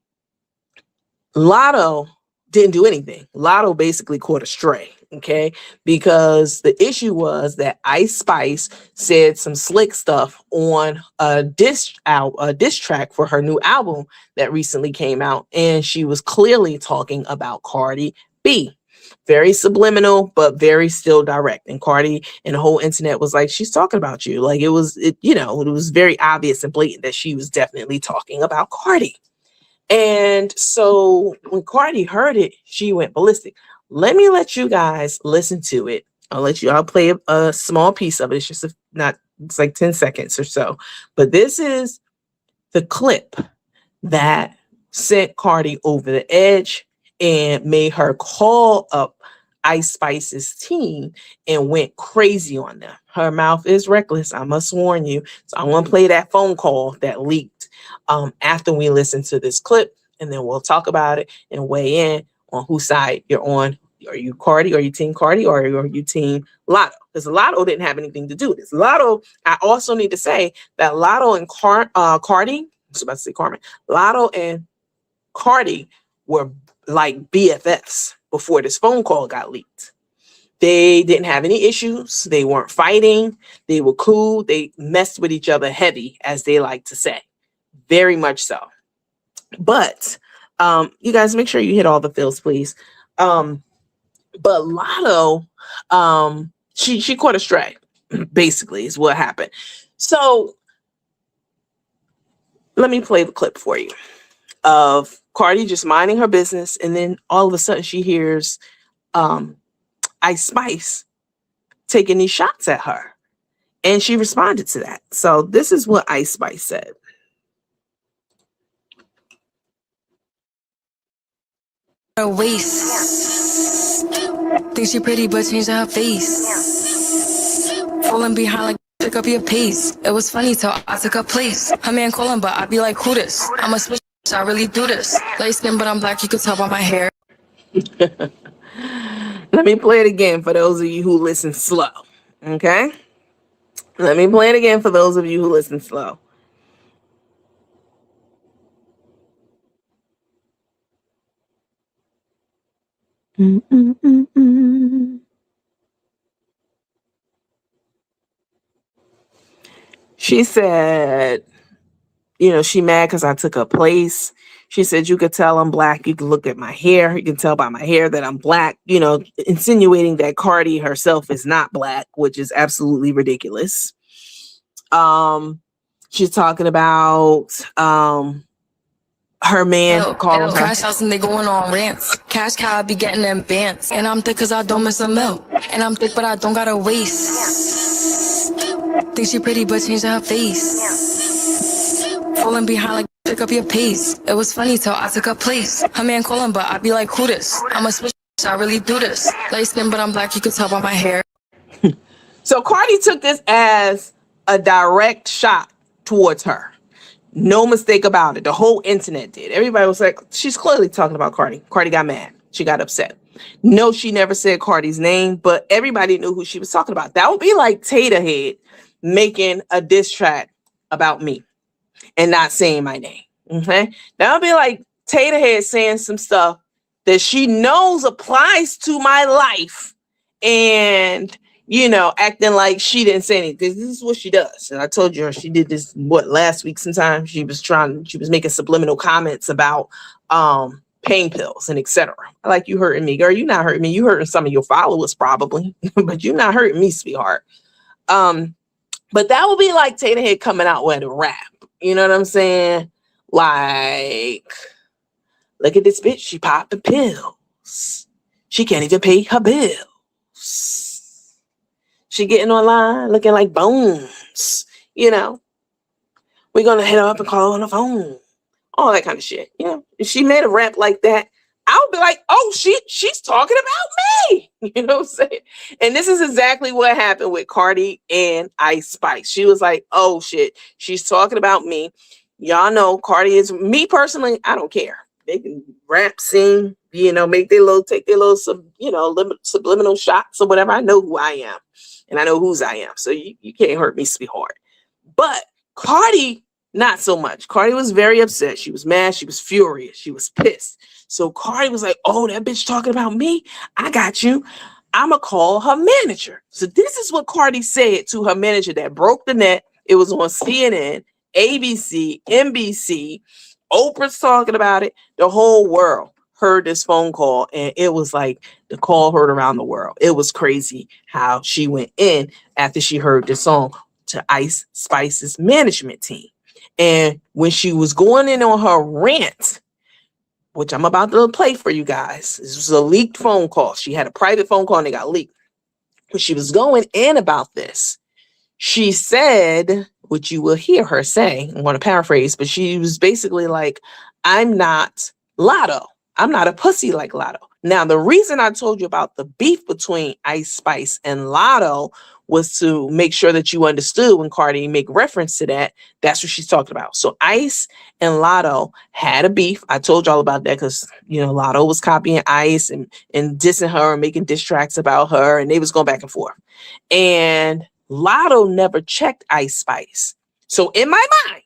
Latto didn't do anything. Latto basically caught a stray, okay? Because the issue was that Ice Spice said some slick stuff on a diss track for her new album that recently came out, and she was clearly talking about Cardi B. Very subliminal, but very still direct. And Cardi and the whole internet was like, she's talking about you. Like, it was very obvious and blatant that she was definitely talking about Cardi. And so when Cardi heard it, she went ballistic. Let me let you guys listen to it. I'll play a small piece of it. It's just it's like 10 seconds or so. But this is the clip that sent Cardi over the edge and made her call up Ice Spice's team and went crazy on them. Her mouth is reckless, I must warn you. So I want to play that phone call that leaked after we listen to this clip, and then we'll talk about it and weigh in on whose side you're on. Are you Cardi? Are you team Cardi? Or are you team Latto? Because Latto didn't have anything to do with this. Latto, I also need to say that Latto and Cardi, I was about to say Carmen, Latto and Cardi were like BFFs before this phone call got leaked. They didn't have any issues. They weren't fighting. They were cool. They messed with each other heavy, as they like to say. Very much so. But you guys make sure you hit all the fills, please. But Latto, she caught a stray, basically, is what happened. So let me play the clip for you of Cardi just minding her business, and then all of a sudden she hears Ice Spice taking these shots at her, and she responded to that. So this is what Ice Spice said. Her waist. Think she pretty, but changing her face. Falling behind like pick up your pace. It was funny till I took her place. Her man calling, but I be like, who this? I'm a switch, I really do this. Light skin, but I'm black, you could tell by my hair. Let me play it again for those of you who listen slow. Okay? Let me play it again for those of you who listen slow. She said, you know, she mad because I took her place. She said, you could tell I'm black. You can look at my hair. You can tell by my hair that I'm black, you know, insinuating that Cardi herself is not black, which is absolutely ridiculous. She's talking about her man calling her. Cash house and they going on rants. Cash cow, I be getting them bands. And I'm thick cause I don't miss a meal. And I'm thick but I don't got a waist. Think she pretty but changing her face. Falling behind like pick up your pace. It was funny till I took her place. Her man calling but I be like, who this? I'm a switch, I really do this. Light skin but I'm black, you can tell by my hair. So Cardi took this as a direct shot towards her. No mistake about it. The whole internet did. Everybody was like, she's clearly talking about Cardi. Cardi got mad. She got upset. No, she never said Cardi's name, but everybody knew who she was talking about. That would be like Taterhead making a diss track about me and not saying my name. Okay? That would be like Taterhead saying some stuff that she knows applies to my life and, you know, acting like she didn't say anything. This is what she does. And I told you she did this, last week sometime. She was making subliminal comments about pain pills and etc. Like, you hurting me, girl. You not hurting me. You hurting some of your followers probably, but you not hurting me, sweetheart. But that would be like Taterhead coming out with a rap. You know what I'm saying? Like, look at this bitch. She popping pills. She can't even pay her bills. She getting online looking like bones. You know, we're going to hit her up and call her on the phone. All that kind of shit. You know, if she made a rap like that, I would be like, oh, she's talking about me. You know what I'm saying? And this is exactly what happened with Cardi and Ice Spice. She was like, oh, shit, she's talking about me. Y'all know Cardi is, me personally, I don't care. They can rap, sing, you know, take their little, subliminal shots or whatever. I know who I am and I know whose I am. So you can't hurt me, sweetheart. But Cardi, not so much. Cardi was very upset. She was mad. She was furious. She was pissed. So Cardi was like, oh, that bitch talking about me? I got you. I'm going to call her manager. So this is what Cardi said to her manager that broke the net. It was on CNN, ABC, NBC. Oprah's talking about it. The whole world heard this phone call, and it was like the call heard around the world. It was crazy how she went in after she heard the song to Ice Spice's management team. And when she was going in on her rant, which I'm about to play for you guys, this was a leaked phone call. She had a private phone call and it got leaked. When she was going in about this, she said, which you will hear her say, I'm going to paraphrase, but she was basically like, I'm not Latto. I'm not a pussy like Latto. Now, the reason I told you about the beef between Ice Spice and Latto was to make sure that you understood when Cardi make reference to that. That's what she's talking about. So Ice and Latto had a beef. I told y'all about that because, you know, Latto was copying Ice and dissing her and making diss tracks about her, and they was going back and forth. And Latto never checked Ice Spice. So in my mind,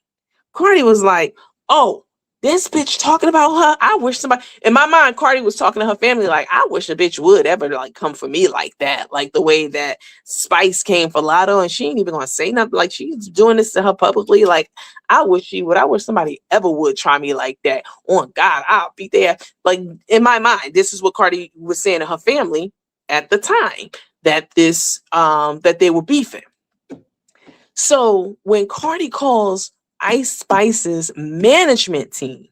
Cardi was like, oh, this bitch talking about her. I wish somebody, in my mind, Cardi was talking to her family like, I wish a bitch would ever like come for me like that. Like the way that Spice came for Latto, and she ain't even gonna say nothing. Like she's doing this to her publicly. Like, I wish she would. I wish somebody ever would try me like that. On God, I'll be there. Like in my mind, this is what Cardi was saying to her family at the time that that they were beefing. So when Cardi calls Ice Spice's management team,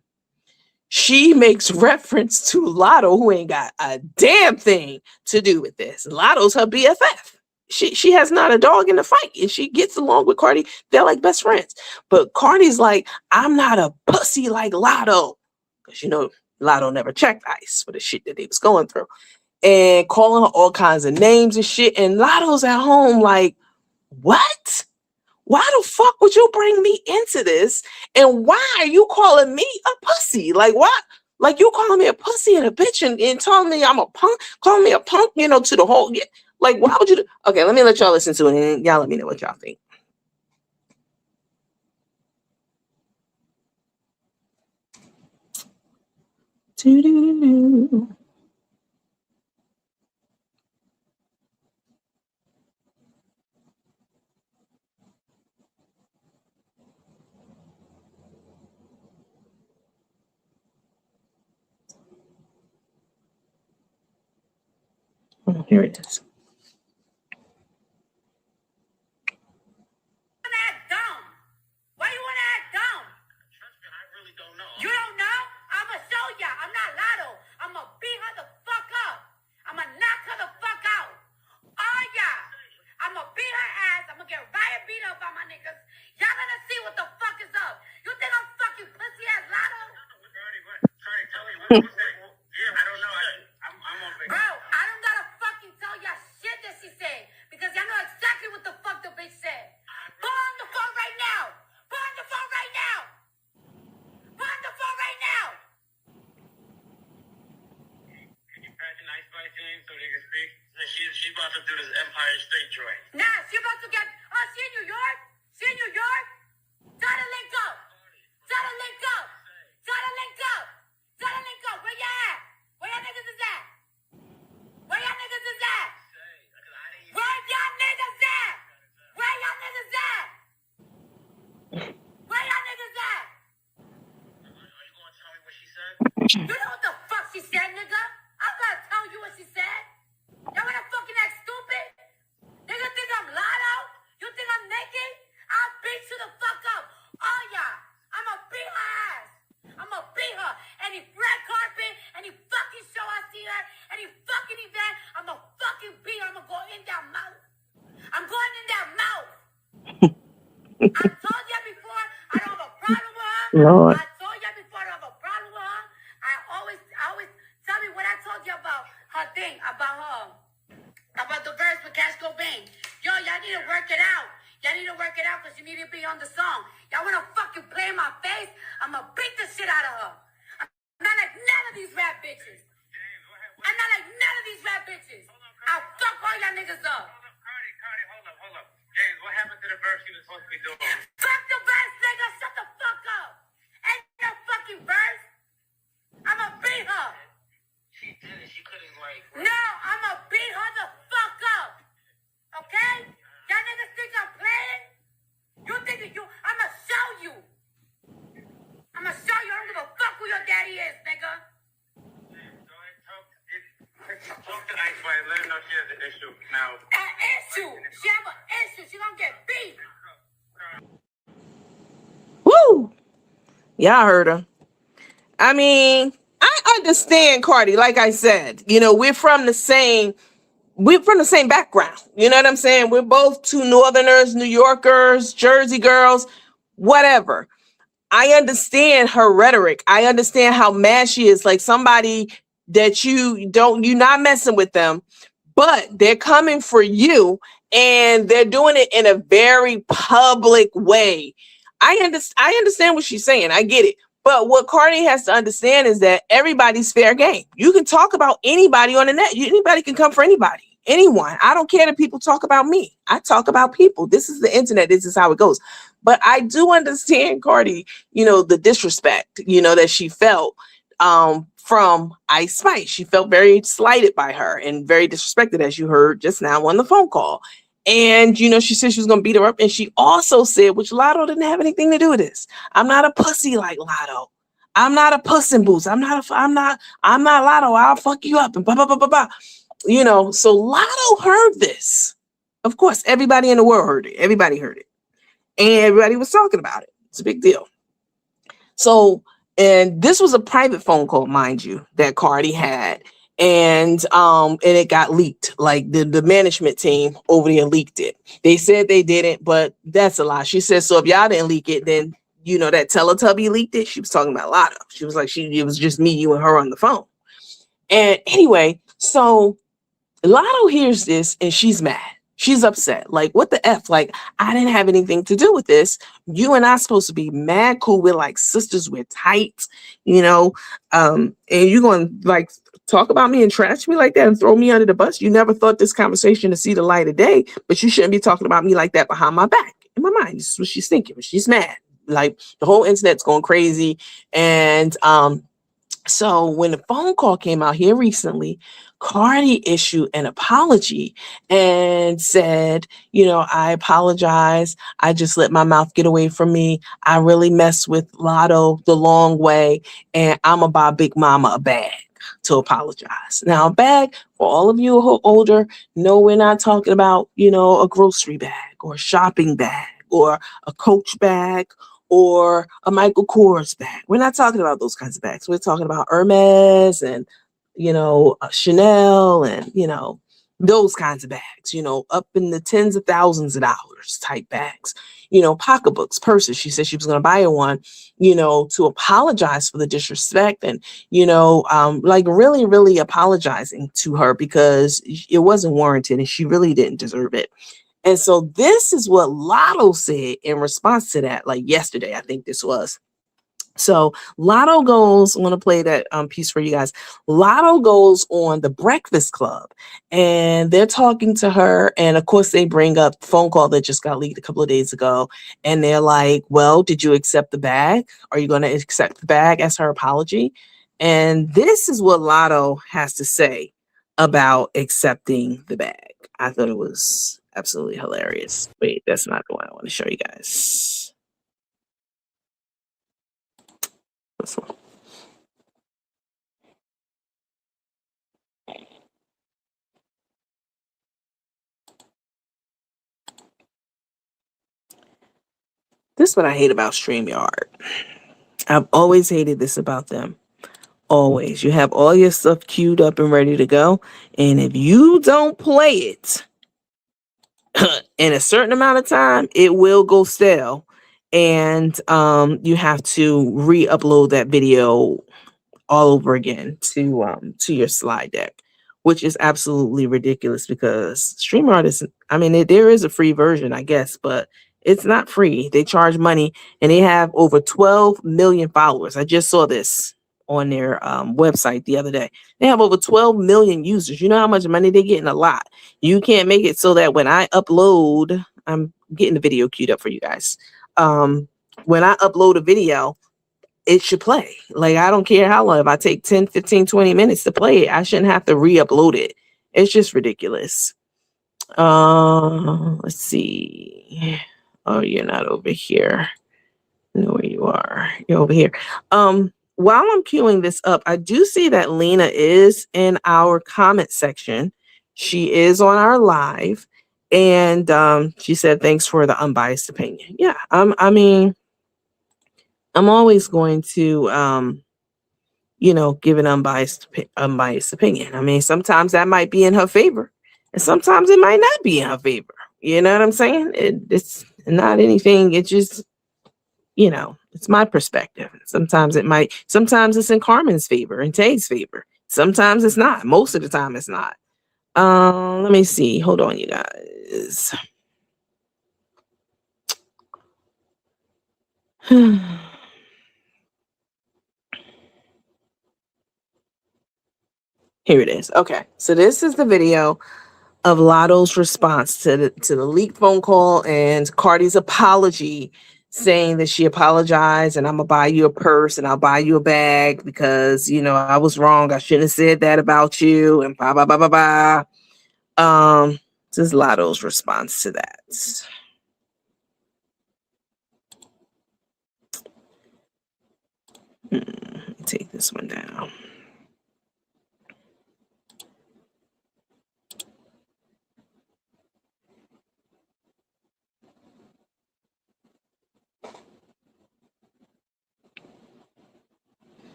she makes reference to Latto, who ain't got a damn thing to do with this. Latto's her BFF. She has not a dog in the fight, and she gets along with Cardi. They're like best friends. But Cardi's like, I'm not a pussy like Latto. Because, you know, Latto never checked Ice for the shit that they was going through. And calling her all kinds of names and shit. And Latto's at home like, what? Why the fuck would you bring me into this? And why are you calling me a pussy? Like what? Like you calling me a pussy and a bitch and telling me I'm a punk, calling me a punk, you know, to the whole, yeah. Like why would you do? Okay, let me let y'all listen to it and y'all let me know what y'all think. Oh, here it is. Why you want to act dumb? Trust me, I really don't know. You don't know? I'ma show ya. I'm not Latto. I'ma beat her the fuck up. I'ma knock her the fuck out. Oh yeah. I'ma beat her ass. I'ma get riot beat up by my niggas. Y'all gonna see what the fuck is up. You think I'm fucking pussy ass Latto? Sorry, tell me what you say. Yeah, I don't know. I'm on vacation. Bro, I don't gotta fucking tell y'all shit that she said because y'all know exactly what the fuck the bitch said. Go on the phone right now. Go on the phone right now. Go on the phone right now. Can you patch an Ice Spice name so they can speak? She's about to do this Empire State joint. Nah, she about to get. Oh, she in New York? She in New York? Try to link up. Try to link up. Try to link up. Try to link up. Where you at? Where y'all niggas is at? Where y'all niggas is at? Where y'all niggas at? Where y'all niggas at? Where y'all niggas at? Are you gonna tell me what she said? You know what the fuck she said, nigga? I'm gonna tell you what she said. Y'all wanna fucking act stupid? Nigga think I'm Latto? You think I'm naked? I'll beat you the fuck up. Oh yeah, I'ma beat her ass. I'ma beat her. Any red carpet, any fucking show I see her, any fucking event, I'ma fucking beat her. I'ma go in that mouth. I'm going in that mouth. I told you before, I don't have a problem with her. Lord. I told you before, I don't have a problem with her. I always tell me what I told you about her thing, about the verse with Cash Go Bang. Yo, y'all need to work it out. Y'all need to work it out because you need to be on the song. Y'all want to fucking play in my face? I'ma beat the shit out of her. I'm not like none of these rap bitches. I'm not like none of these rap bitches. I'll fuck all y'all niggas up. Cardi, hold up. James, what happened to the verse you was supposed to be doing? Fuck the verse, nigga. Shut the fuck up. Ain't no fucking verse. I'ma beat her. She did it. She couldn't like. No, I'ma beat her the fuck up. Okay? Y'all niggas think I'm playing? You think you? I'ma show you. I'ma show you. I don't give a fuck who your daddy is, nigga. Talk to Ice Spice. Let her know she has an issue now. An issue? She have an issue. She gonna get beat. Woo! Y'all heard her. I mean, I understand Cardi. Like I said, you know, we're from the same background. You know what I'm saying? We're both two Northerners, New Yorkers, Jersey girls, whatever. I understand her rhetoric. I understand how mad she is. Like somebody that you're not messing with them, but they're coming for you and they're doing it in a very public way. I understand what she's saying. I get it. But what Cardi has to understand is that everybody's fair game. You can talk about anybody on the net. Anybody can come for anybody, anyone. I don't care that people talk about me. I talk about people. This is the internet. This is how it goes. But I do understand Cardi, the disrespect, that she felt from Ice Spice. She felt very slighted by her and very disrespected, as you heard just now on the phone call. And, she said she was going to beat her up. And she also said, which Latto didn't have anything to do with this. I'm not a pussy like Latto. I'm not a puss in boots. I'm not Latto. I'll fuck you up and blah, blah, blah, blah, blah. So Latto heard this. Of course, everybody in the world heard it. Everybody heard it. And everybody was talking about it. It's a big deal. So, and this was a private phone call, mind you, that Cardi had. And it got leaked. Like the management team over there leaked it. They said they didn't, but that's a lie. She said, so if y'all didn't leak it, then that Teletubby leaked it. She was talking about Latto. She was like, it was just me, you, and her on the phone. And anyway, so Latto hears this and she's mad. She's upset. Like, what the F? Like, I didn't have anything to do with this. You and I supposed to be mad cool. We're like sisters. We're tight, and you're going to like talk about me and trash me like that and throw me under the bus. You never thought this conversation to see the light of day, but you shouldn't be talking about me like that behind my back. In my mind, this is what she's thinking. But she's mad. Like, the whole internet's going crazy. And so when the phone call came out here recently, Cardi issued an apology and said, I apologize. I just let my mouth get away from me. I really messed with Latto the long way, and I'm going to buy Big Mama a bag to apologize. Now, a bag, for all of you who are older, no, we're not talking about, a grocery bag or a shopping bag or a Coach bag or a Michael Kors bag. We're not talking about those kinds of bags. We're talking about Hermes and, Chanel and, those kinds of bags, up in the tens of thousands of dollars type bags, pocketbooks, purses. She said she was going to buy her one, to apologize for the disrespect and, like really, really apologizing to her because it wasn't warranted and she really didn't deserve it. And so this is what Latto said in response to that, like yesterday, I think this was. So Latto goes, I want to play that piece for you guys. Latto goes on the Breakfast Club and they're talking to her. And of course, they bring up the phone call that just got leaked a couple of days ago. And they're like, well, did you accept the bag? Are you going to accept the bag as her apology? And this is what Latto has to say about accepting the bag. I thought it was absolutely hilarious. Wait, that's not the one I want to show you guys. This one. This is what I hate about StreamYard. I've always hated this about them. Always. You have all your stuff queued up and ready to go. And if you don't play it in a certain amount of time, it will go stale. And you have to re-upload that video all over again to your slide deck, which is absolutely ridiculous because StreamYard is, there is a free version, I guess, but it's not free. They charge money and they have over 12 million followers. I just saw this on their website the other day. They have over 12 million users. You know how much money they're getting? A lot. You can't make it so that when I upload, I'm getting the video queued up for you guys. When I upload a video, it should play. Like, I don't care how long. If I take 10, 15, 20 minutes to play it, I shouldn't have to re-upload it. It's just ridiculous. Let's see. Oh, you're not over here. I know where you are. You're over here. While I'm queuing this up, I do see that Lena is in our comment section. She is on our live. And she said, thanks for the unbiased opinion. Yeah, I'm always going to, give an unbiased opinion. Sometimes that might be in her favor and sometimes it might not be in her favor. You know what I'm saying? It's not anything. It just, it's my perspective. Sometimes it's in Carmen's favor and Tay's favor. Sometimes it's not. Most of the time it's not. Let me see. Hold on, you guys. is. Here it is. Okay, so this is the video of Latto's response to the leaked phone call and Cardi's apology, saying that she apologized and I'm gonna buy you a purse and I'll buy you a bag because I was wrong. I shouldn't have said that about you and blah blah blah blah blah. This is Latto's response to that. Let me take this one down.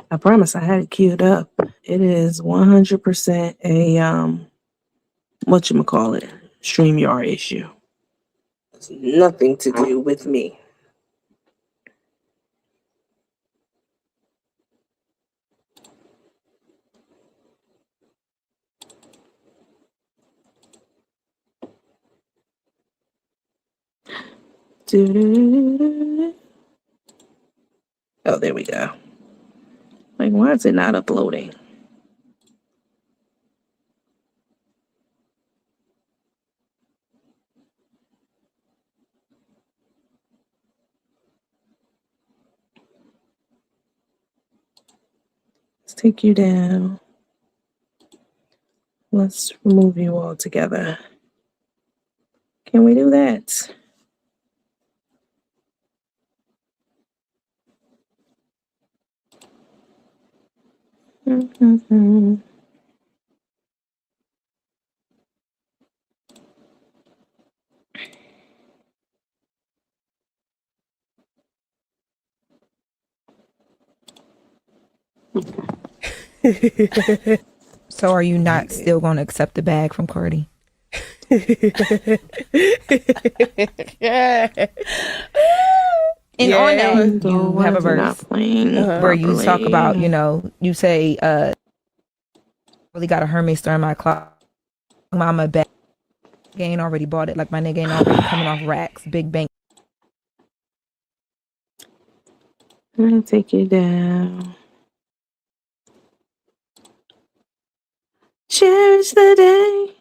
I promise I had it queued up. It is 100% a whatchamacallit, StreamYard issue. It's nothing to do with me. Oh, there we go. Like, why is it not uploading? Let's take you down. Let's remove you all together. Can we do that? So are you not still going to accept the bag from Cardi? And on that, you have a verse where you talk about, you say, really got a Hermes store in my closet. Mama bag ain't already bought it. Like my nigga ain't already coming off racks. Big bank. Let me take you down. Cherish the day.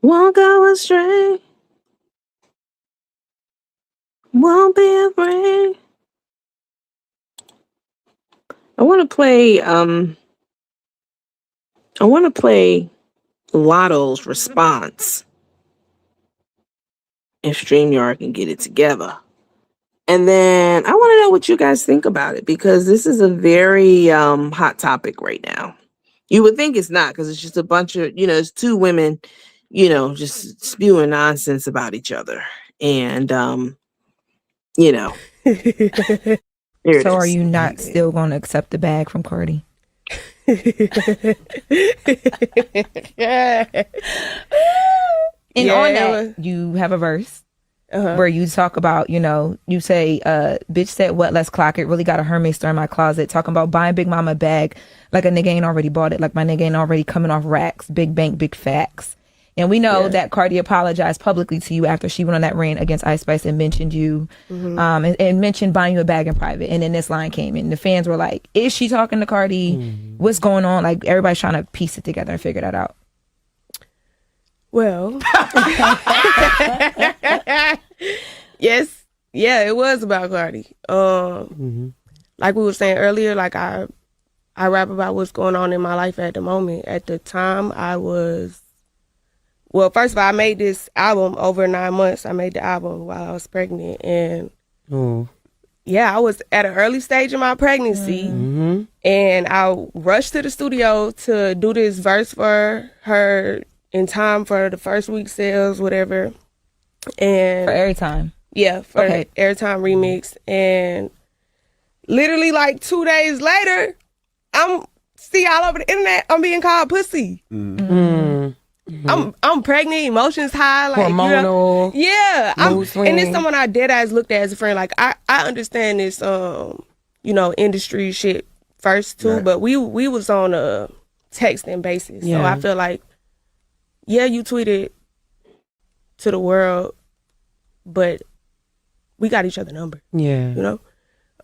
Won't go astray. Won't be afraid. I want to play Latto's response if StreamYard can get it together. And then I want to know what you guys think about it, because this is a very hot topic right now. You would think it's not, because it's just a bunch of, it's two women, just spewing nonsense about each other. And, here it So are is. you not still going to accept the bag from Cardi? And on that, you have a verse where you talk about, you say, bitch said what, let's clock it. Really got a Hermes store in my closet. Talking about buying Big Mama bag like a nigga ain't already bought it. Like my nigga ain't already coming off racks. Big bank, big facts. And we know that Cardi apologized publicly to you after she went on that rant against Ice Spice and mentioned you, and mentioned buying you a bag in private. And then this line came in. The fans were like, is she talking to Cardi? What's going on? Like, everybody's trying to piece it together and figure that out. Well, yes. Yeah, it was about Cardi. Like we were saying earlier, like I rap about what's going on in my life at the moment. At the time, first of all, I made this album over 9 months. I made the album while I was pregnant. And I was at an early stage in my pregnancy. And I rushed to the studio to do this verse for her in time for the first week sales, whatever. And For airtime. Yeah, for airtime remix. And literally like 2 days later, I'm all over the internet, I'm being called pussy. I'm pregnant, emotions high, like hormonal. And it's someone I dead eyes looked at as a friend. Like I understand this industry shit first two, Right. but we was on a texting basis. So I feel like, yeah, you tweeted to the world, but we got each other number. Yeah. You know?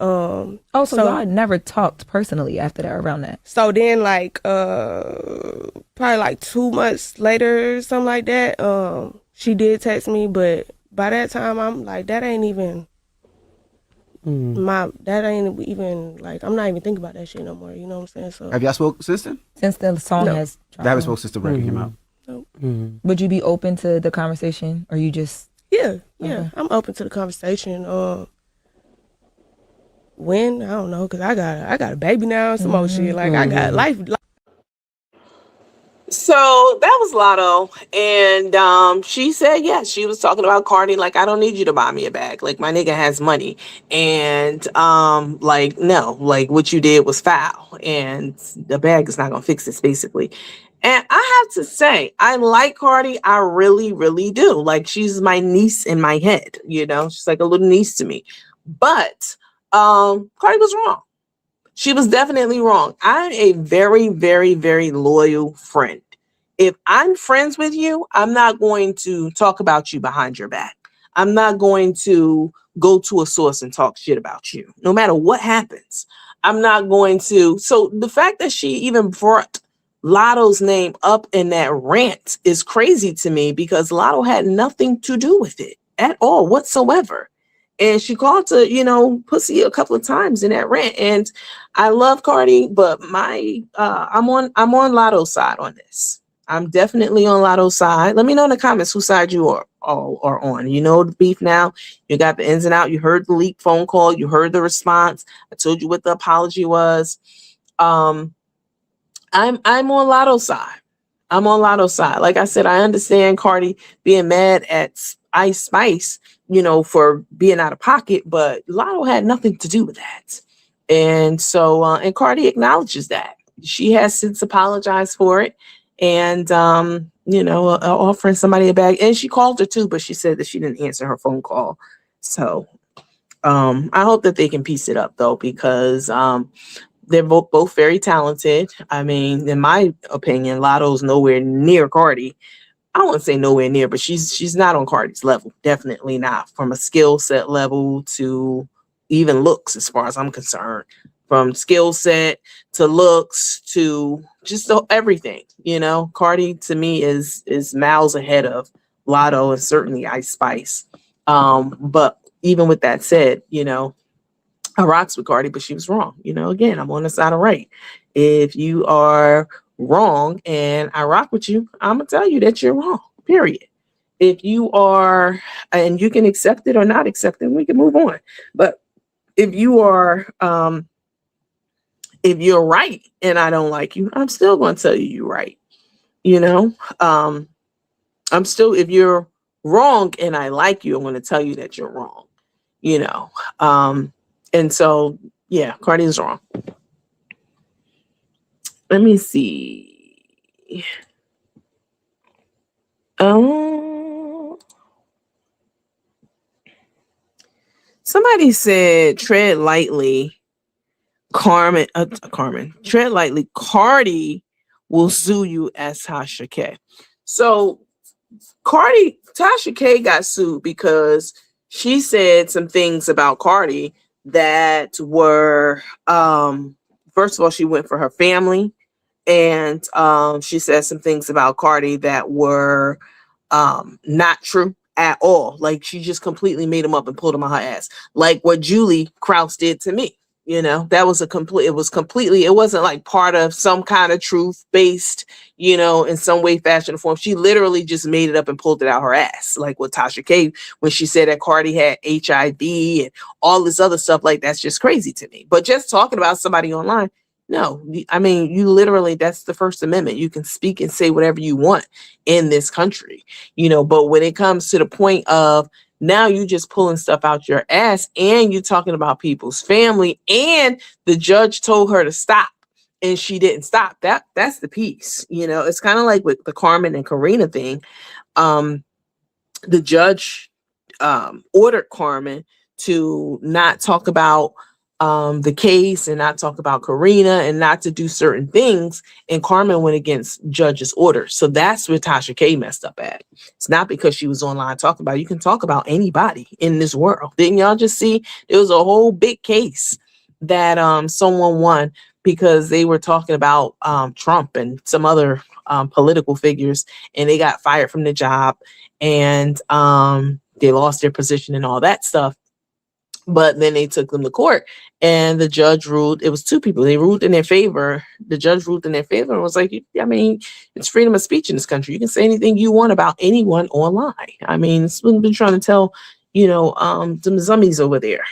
So y'all had never talked personally after that, around that? So then, like, probably like 2 months later, something like that, she did text me, but by that time, I'm like, that ain't even like, I'm not even thinking about that shit no more. You know what I'm saying? So Have y'all spoke since then? Since the song has dropped. They haven't spoke since the record came out. Nope. Would you be open to the conversation, or you just? Yeah, Okay. I'm open to the conversation. When I don't know, cause I got a baby now and some more shit. Like I got life. So that was Latto, and she said yes. She was talking about Cardi, like, I don't need you to buy me a bag. Like, my nigga has money, and like, no, like, what you did was foul, and the bag is not gonna fix this, basically. And I have to say, I like Cardi. I really, really do. Like, she's my niece in my head. You know, she's like a little niece to me. But Cardi was wrong. She was definitely wrong. I'm a very, very, very loyal friend. If I'm friends with you, I'm not going to talk about you behind your back. I'm not going to go to a source and talk shit about you, no matter what happens. I'm not going to. So the fact that she even brought Latto's name up in that rant is crazy to me, because Latto had nothing to do with it at all whatsoever. And she called to, you know, pussy a couple of times in that rant. And I love Cardi, but I'm on Latto's side on this. I'm definitely on Latto's side. Let me know in the comments whose side you are on. You know the beef now. You got the ins and out. You heard the leaked phone call. You heard the response. I told you what the apology was. I'm on Latto's side. I'm on Latto's side. Like I said, I understand Cardi being mad at Ice Spice, you know, for being out of pocket, but Latto had nothing to do with that. And so, and Cardi acknowledges that. She has since apologized for it, and, you know, offering somebody a bag. And she called her too, but she said that she didn't answer her phone call. So I hope that they can piece it up, though, because they're both very talented. I mean, in my opinion, Latto's nowhere near Cardi. I wouldn't say nowhere near, but she's not on Cardi's level. Definitely not, from a skill set level to even looks, as far as I'm concerned. From skill set to looks to just everything, you know. Cardi to me is miles ahead of Latto and certainly Ice Spice. But even with that said, you know, I rocks with Cardi, but she was wrong. You know, again, I'm on the side of right. If you are wrong and I rock with you, I'm gonna tell you that you're wrong, period. If you are, and you can accept it or not accept it, we can move on. But if you are, if you're right and I don't like you, I'm still going to tell you you're right. You know, I'm still, if you're wrong and I like you, I'm going to tell you that you're wrong, you know. And so, yeah, Cardi is wrong. Let me see. Somebody said, tread lightly. Carmen, tread lightly. Cardi will sue you as Tasha K. So Tasha K got sued because she said some things about Cardi that were, first of all, she went for her family, and she said some things about Cardi that were not true at all. Like, she just completely made them up and pulled them on her ass, like what Julie Krause did to me. You know, that was it wasn't like part of some kind of truth based, you know, in some way, fashion, or form. She literally just made it up and pulled it out her ass. Like with Tasha K, when she said that Cardi had HIV and all this other stuff, like, that's just crazy to me. But just talking about somebody online, no, I mean, you literally, that's the First Amendment. You can speak and say whatever you want in this country, you know, but when it comes to the point of, now you just pulling stuff out your ass and you talking about people's family, and the judge told her to stop and she didn't stop. That's the piece. You know, it's kind of like with the Carmen and Karina thing. The judge ordered Carmen to not talk about the case and not talk about Karina and not to do certain things. And Carmen went against judge's orders. So that's where Tasha K messed up at. It's not because she was online talking about it. You can talk about anybody in this world. Didn't y'all just see there was a whole big case that someone won because they were talking about Trump and some other political figures, and they got fired from the job, and they lost their position and all that stuff. But then they took them to court, and the judge ruled. It was two people. They ruled in their favor. The judge ruled in their favor and was like, I mean, it's freedom of speech in this country. You can say anything you want about anyone online. I mean, it's been trying to tell, some zombies over there,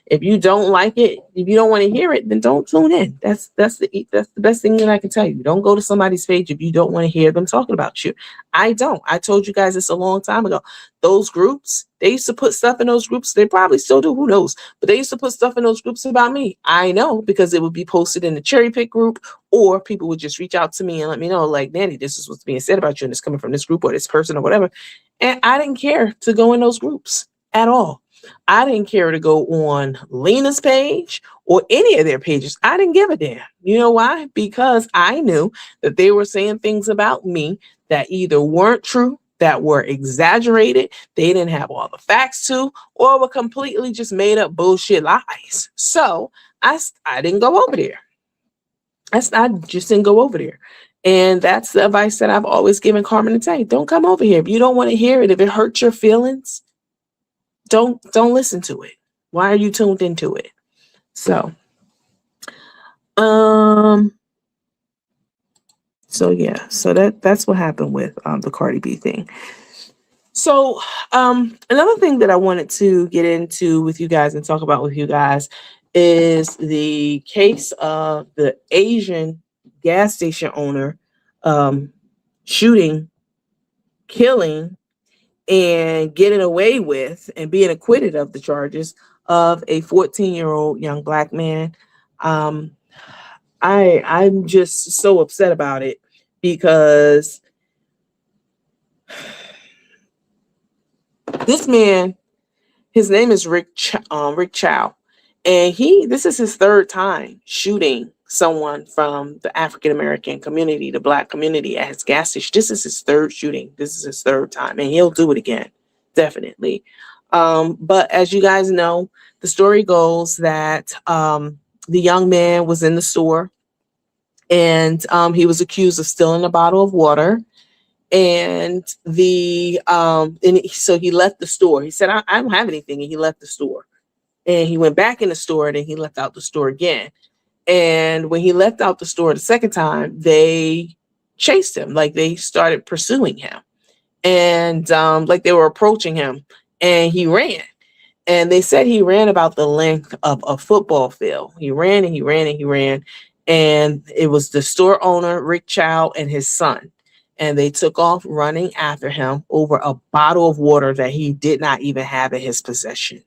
if you don't like it, if you don't want to hear it, then don't tune in. That's the best thing that I can tell you. Don't go to somebody's page if you don't want to hear them talking about you. I told you guys this a long time ago. Those groups, they used to put stuff in those groups. They probably still do. Who knows? But they used to put stuff in those groups about me. I know, because it would be posted in the cherry pick group, or people would just reach out to me and let me know, like, Nanny, this is what's being said about you, and it's coming from this group or this person or whatever. And I didn't care to go in those groups at all. I didn't care to go on Lena's page or any of their pages. I didn't give a damn. You know why? Because I knew that they were saying things about me that either weren't true, that were exaggerated, they didn't have all the facts to, or were completely just made up bullshit lies. So I didn't go over there. I just didn't go over there. And that's the advice that I've always given Carmen and Tay. Don't come over here. If you don't want to hear it, if it hurts your feelings, don't listen to it. Why are you tuned into it? So that's what happened with the Cardi B thing. So another thing that I wanted to get into with you guys and talk about with you guys is the case of the Asian gas station owner shooting, killing, and getting away with and being acquitted of the charges of a 14-year-old young Black man. I'm just so upset about it because this man, his name is Rick Chow, and this is his third time shooting someone from the African American community, the Black community, at his gas station. This is his third shooting. This is his third time, and he'll do it again, definitely. But as you guys know, the story goes that the young man was in the store, and he was accused of stealing a bottle of water. And so he left the store. He said, I don't have anything, and he left the store. And he went back in the store, and then he left out the store again. And when he left out the store the second time, they chased him. Like, they started pursuing him, and like they were approaching him, and he ran. And they said he ran about the length of a football field. He ran and he ran and he ran. And it was the store owner, Rick Chow, and his son. And they took off running after him over a bottle of water that he did not even have in his possession.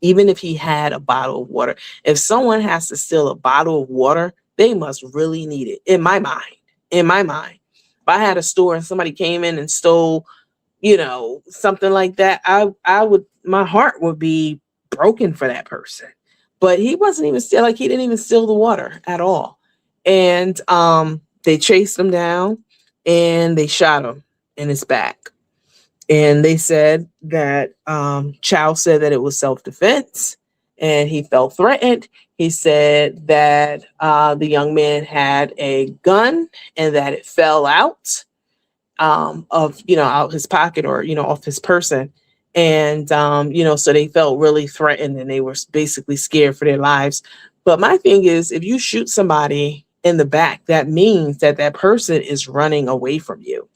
Even if he had a bottle of water, if someone has to steal a bottle of water, they must really need it. In my mind, if I had a store and somebody came in and stole, something like that, my heart would be broken for that person. But he wasn't even he didn't even steal the water at all. And they chased him down and they shot him in his back. And they said that Chow said that it was self-defense and he felt threatened. He said that the young man had a gun and that it fell out out his pocket or, off his person. And, so they felt really threatened and they were basically scared for their lives. But my thing is, if you shoot somebody in the back, that means that that person is running away from you.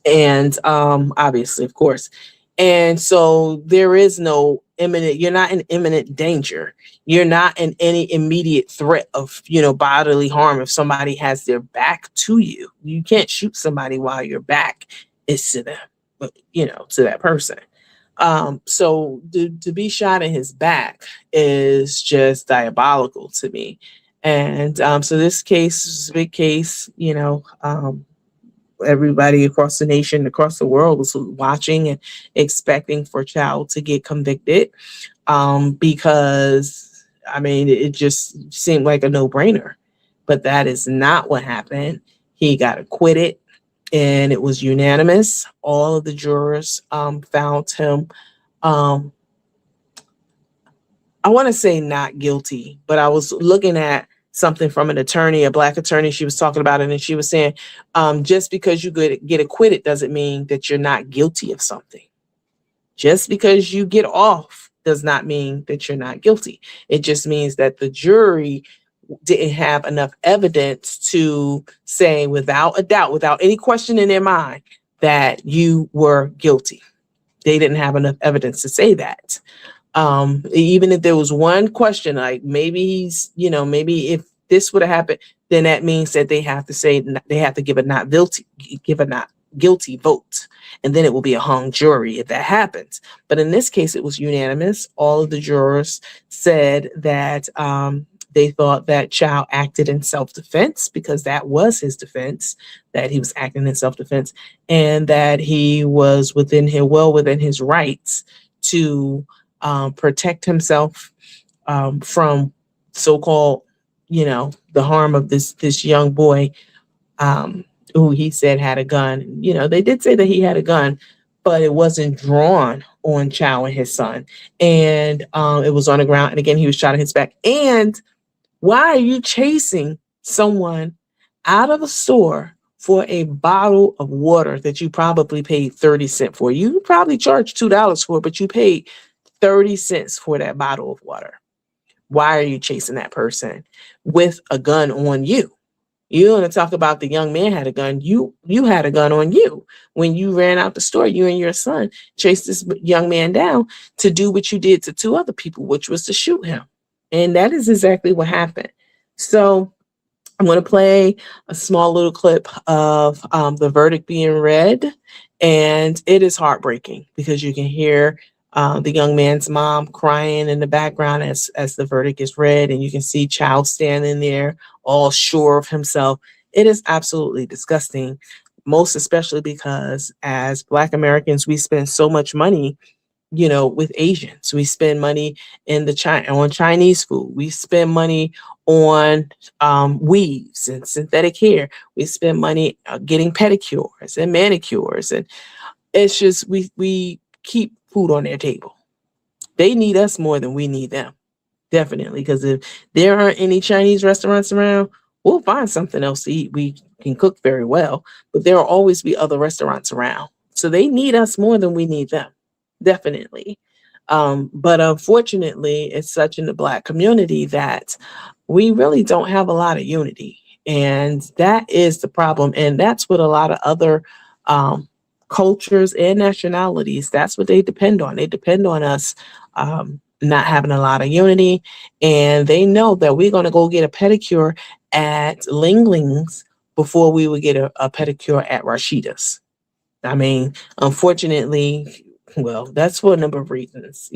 And obviously, of course. And so there is no you're not in imminent danger. You're not in any immediate threat of, bodily harm if somebody has their back to you. You can't shoot somebody while your back is to them, to that person. So to be shot in his back is just diabolical to me. And so this case is a big case, everybody across the nation, across the world was watching and expecting for Chow to get convicted, because I mean, it just seemed like a no-brainer. But that is not what happened. He got acquitted, and it was unanimous. All of the jurors found him, um, I want to say not guilty, but I was looking at something from an attorney, a black attorney. She was talking about it, and she was saying, just because you get acquitted doesn't mean that you're not guilty of something. Just because you get off does not mean that you're not guilty. It just means that the jury didn't have enough evidence to say without a doubt, without any question in their mind, that you were guilty. They didn't have enough evidence to say that. Even if there was one question, like maybe he's, maybe if this would have happened, then that means that they have to say, they have to give a not guilty vote, and then it will be a hung jury if that happens. But in this case, it was unanimous. All of the jurors said that they thought that Chow acted in self-defense, because that was his defense, that he was acting in self-defense, and that he was within his rights to protect himself from so-called, the harm of this young boy, who he said had a gun. They did say that he had a gun, but it wasn't drawn on Chow and his son, and it was on the ground. And again, he was shot in his back. And why are you chasing someone out of a store for a bottle of water that you probably paid 30 cents for? You probably charged $2 for it, but you paid 30 cents for that bottle of water. Why are you chasing that person with a gun on you? You want to talk about the young man had a gun. You had a gun on you when you ran out the store. You and your son chased this young man down to do what you did to two other people, which was to shoot him. And that is exactly what happened. So I'm going to play a small little clip of the verdict being read. And it is heartbreaking, because you can hear the young man's mom crying in the background as the verdict is read. And you can see Chow standing there all sure of himself. It is absolutely disgusting, most especially because as Black Americans, we spend so much money, with Asians. We spend money on Chinese food. We spend money on weaves and synthetic hair. We spend money getting pedicures and manicures, and it's just we keep food on their table. They need us more than we need them, definitely. Because if there aren't any Chinese restaurants around, we'll find something else to eat. We can cook very well, but there will always be other restaurants around. So they need us more than we need them. Definitely. But unfortunately, it's such in the Black community that we really don't have a lot of unity. And that is the problem. And that's what a lot of other cultures and nationalities, that's what they depend on. They depend on us not having a lot of unity. And they know that we're going to go get a pedicure at Ling Ling's before we would get a pedicure at Rashida's. I mean, unfortunately, well, that's for a number of reasons.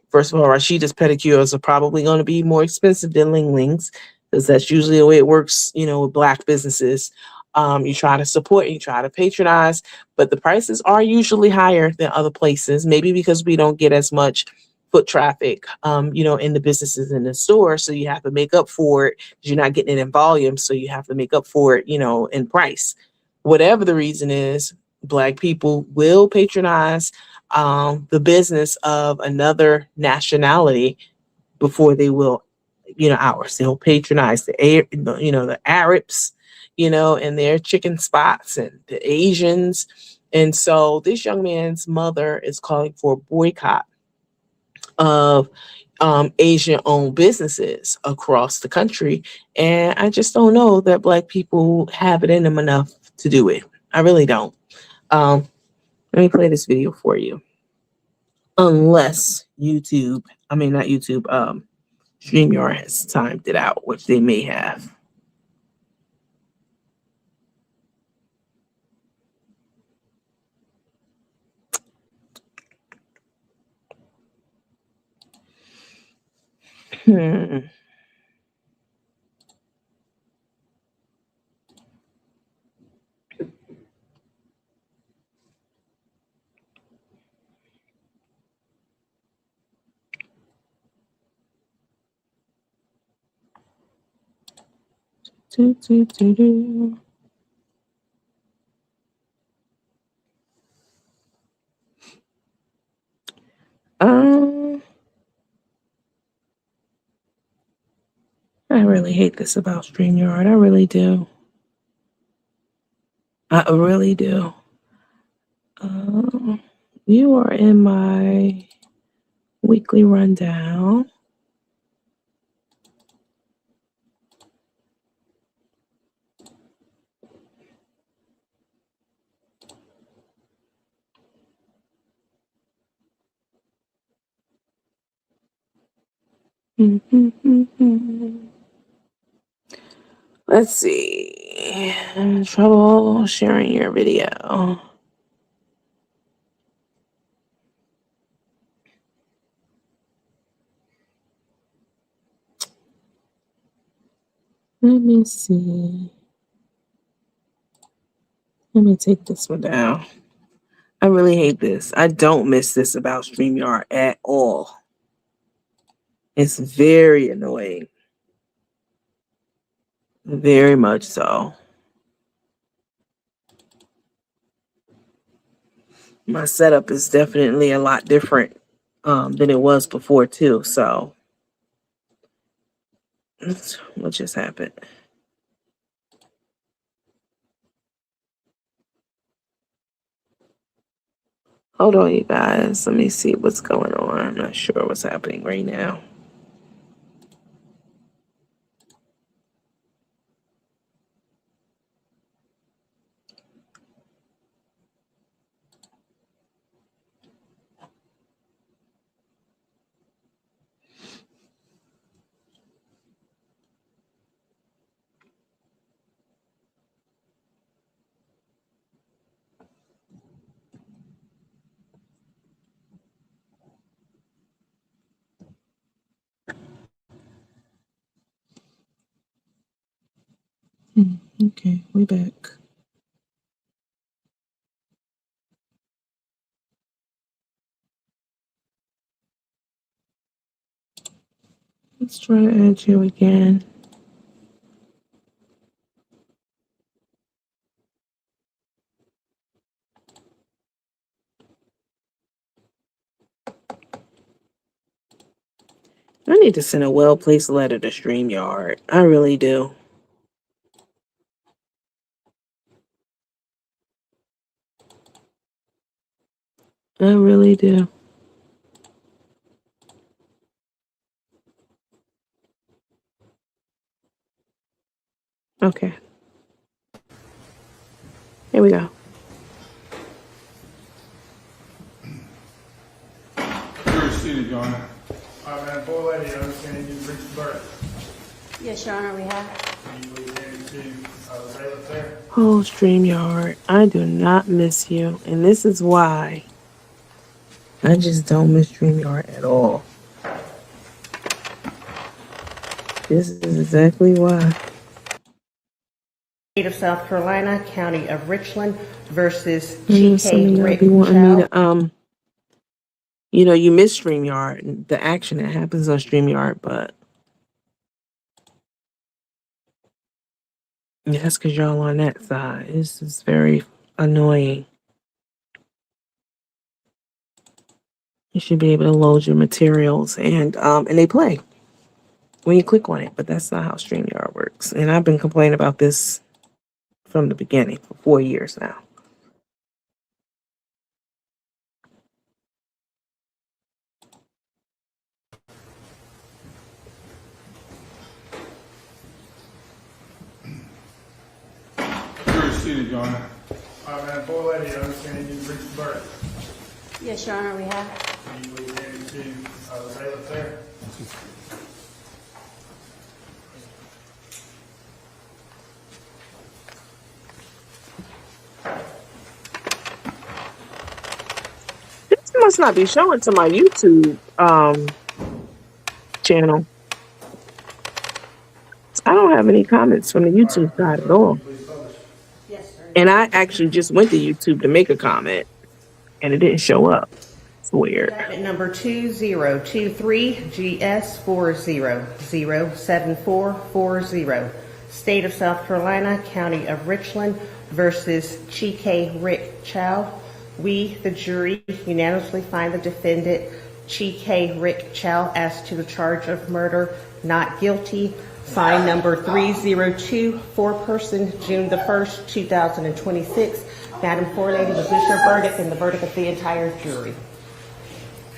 First of all, Rashida's pedicures are probably going to be more expensive than Ling Ling's, because that's usually the way it works, with Black businesses. You try to support, you try to patronize, but the prices are usually higher than other places, maybe because we don't get as much foot traffic, in the businesses in the store. So you have to make up for it, because you're not getting it in volume. So you have to make up for it, in price. Whatever the reason is, Black people will patronize the business of another nationality before they will, ours. They'll patronize the Arabs, and their chicken spots, and the Asians. And so this young man's mother is calling for a boycott of Asian-owned businesses across the country. And I just don't know that Black people have it in them enough to do it. I really don't. Let me play this video for you. Unless not YouTube, StreamYard has timed it out, which they may have. Do, do, do, do. I really hate this about StreamYard. I really do. I really do. You are in my weekly rundown. Let's see. Trouble sharing your video. Let me see. Let me take this one down. I really hate this. I don't miss this about StreamYard at all. It's very annoying. Very much so. My setup is definitely a lot different than it was before too. So what just happened? Hold on, you guys. Let me see what's going on. I'm not sure what's happening right now. Okay, we back. Let's try to add you again. I need to send a well-placed letter to StreamYard. I really do. I really do. Okay. Here we go. You're seated, Your Honor. Man, poor lady, I understand you've reached birth. Yes, Your Honor, we have. Can you please hand it to the bailiff there? Oh, StreamYard, I do not miss you. And this is why. I just don't miss StreamYard at all. This is exactly why. State of South Carolina, County of Richland versus Some of GK y'all Rick be wanting me Chow. to, you miss StreamYard and the action that happens on StreamYard, but yeah, that's because y'all on that side. This is very annoying. You should be able to load your materials and they play when you click on it, but that's not how StreamYard works. And I've been complaining about this from the beginning for 4 years now. You're seated, Your Honor. Man, poor lady, I understand you've reached birth. Yes, Your Honor, we have. Can you please hand it to the bailiff there? This must not be showing to my YouTube channel. I don't have any comments from the YouTube side at all. Yes, sir. And I actually just went to YouTube to make a comment and it didn't show up. It's weird. Indictment number 2023 GS 40074440. State of South Carolina, County of Richland versus Chike Rick Chow. We, the jury, unanimously find the defendant, Chike Rick Chow, as to the charge of murder, not guilty. Signed number 302, foreperson, June the 1st, 2026. Madam Forelady, was this your verdict and the verdict of the entire jury?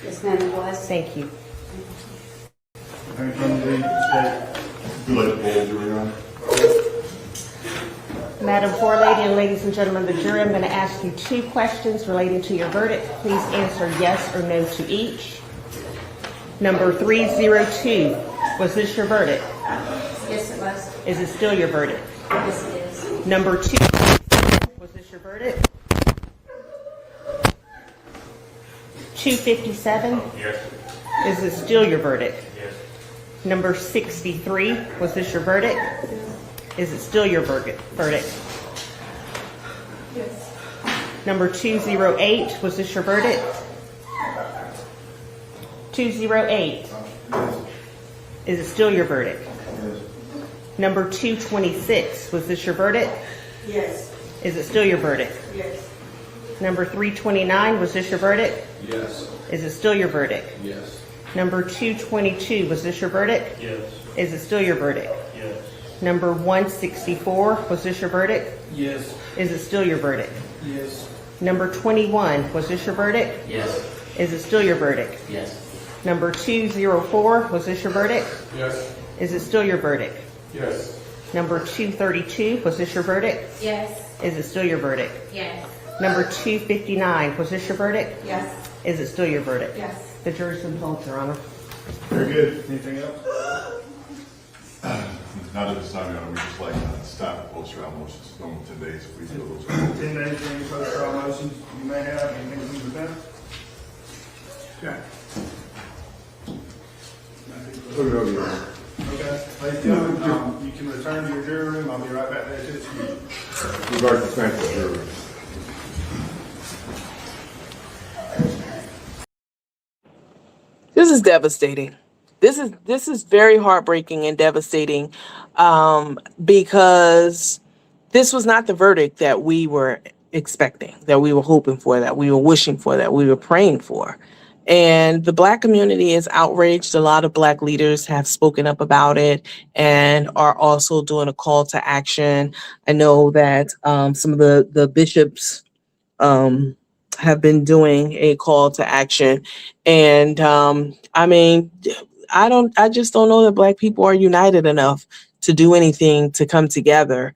Yes, ma'am, it was. Thank you. And from the state. Would you like to poll the jury on? Madam Forelady and ladies and gentlemen of the jury, I'm going to ask you 2 questions relating to your verdict. Please answer yes or no to each. Number 302, was this your verdict? Yes, it was. Is it still your verdict? Yes, it is. Number 2, was this your verdict? 257, Yes. is it still your verdict? Yes. Number 63, was this your verdict? Is it still your verdict? Yes. Number 208, was this your verdict? 208, is it still your verdict? Number 226, was this your verdict? Yes. Is it still your verdict? Yes. Number 329, was this your verdict? Yes. Is it still your verdict? Yes. Number 222, was this your verdict? Yes. Is it still your verdict? Yes. Number 164, was this your verdict? Yes. Is it still your verdict? Yes. Number 21, was this your verdict? Yes. Is it still your verdict? Yes. Number 204, was this your verdict? Yes. Is it still your verdict? Yes. Number 232, was this your verdict? Yes. Is it still your verdict? Yes. Number 259, was this your verdict? Yes. Is it still your verdict? Yes. The jury's been told, Your Honor. Very good. Anything else? Not at this time, Your Honor. We just like to stop the post-trial motions. Going 10 days if we feel those. 10 days for any post-trial motions you may have, anything to do with them? Okay. Okay, ladies and gentlemen, you can return to your jury room. I'll be right back there to excuse you. We'd like to thank the jury. This is devastating. This is very heartbreaking and devastating, because this was not the verdict that we were expecting, that we were hoping for, that we were wishing for, that we were praying for. And the Black community is outraged. A lot of Black leaders have spoken up about it and are also doing a call to action. I know that some of the bishops have been doing a call to action. And I mean, I just don't know that Black people are united enough to do anything to come together.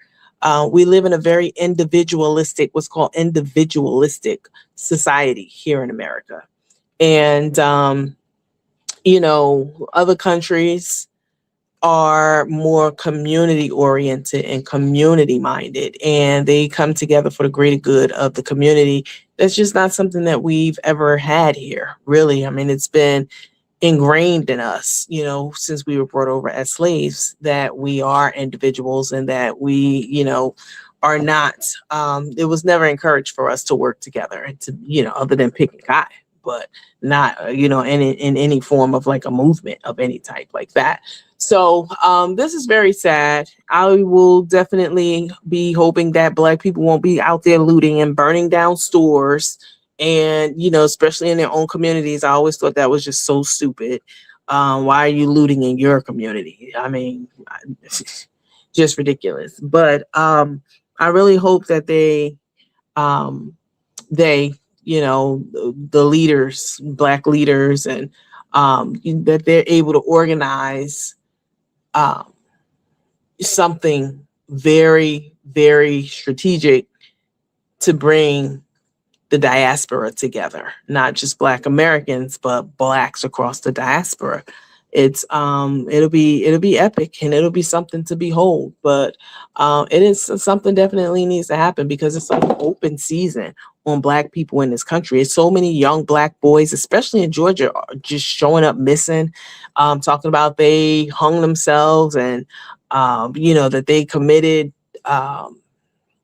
We live in a very individualistic, what's called individualistic society here in America. And, you know, other countries are more community oriented and community minded, and they come together for the greater good of the community. That's just not something that we've ever had here, really. I mean, it's been ingrained in us, you know, since we were brought over as slaves, that we are individuals and that we, you know, are not, it was never encouraged for us to work together and to, you know, other than pick and cotton, but not, you know, in any form of like a movement of any type like that. So this is very sad. I will definitely be hoping that Black people won't be out there looting and burning down stores, and, you know, especially in their own communities. I always thought that was just so stupid. Why are you looting in your community? I mean, just ridiculous. But I really hope that they, you know, the leaders, Black leaders, and that they're able to organize something very, very strategic to bring the diaspora together, not just Black Americans, but Blacks across the diaspora. It's it'll be epic, and it'll be something to behold. But it is something definitely needs to happen, because it's like an open season on Black people in this country. It's so many young Black boys, especially in Georgia, are just showing up missing, talking about they hung themselves, and you know, that they committed,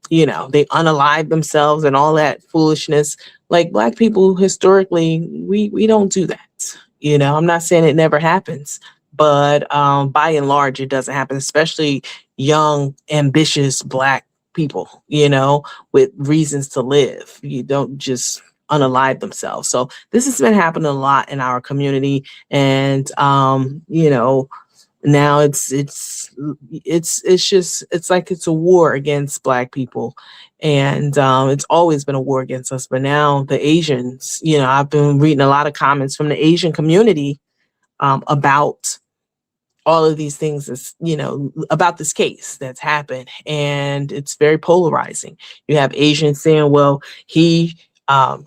you know, they unalived themselves and all that foolishness. Like, Black people historically, we don't do that. You know, I'm not saying it never happens, but by and large, it doesn't happen, especially young, ambitious Black people, you know, with reasons to live. You don't just unalive themselves. So this has been happening a lot in our community. And, you know, now it's just, it's like it's a war against Black people. And it's always been a war against us. But now the Asians, you know, I've been reading a lot of comments from the Asian community about all of these things, is, you know, about this case that's happened. And it's very polarizing. You have Asians saying, well, he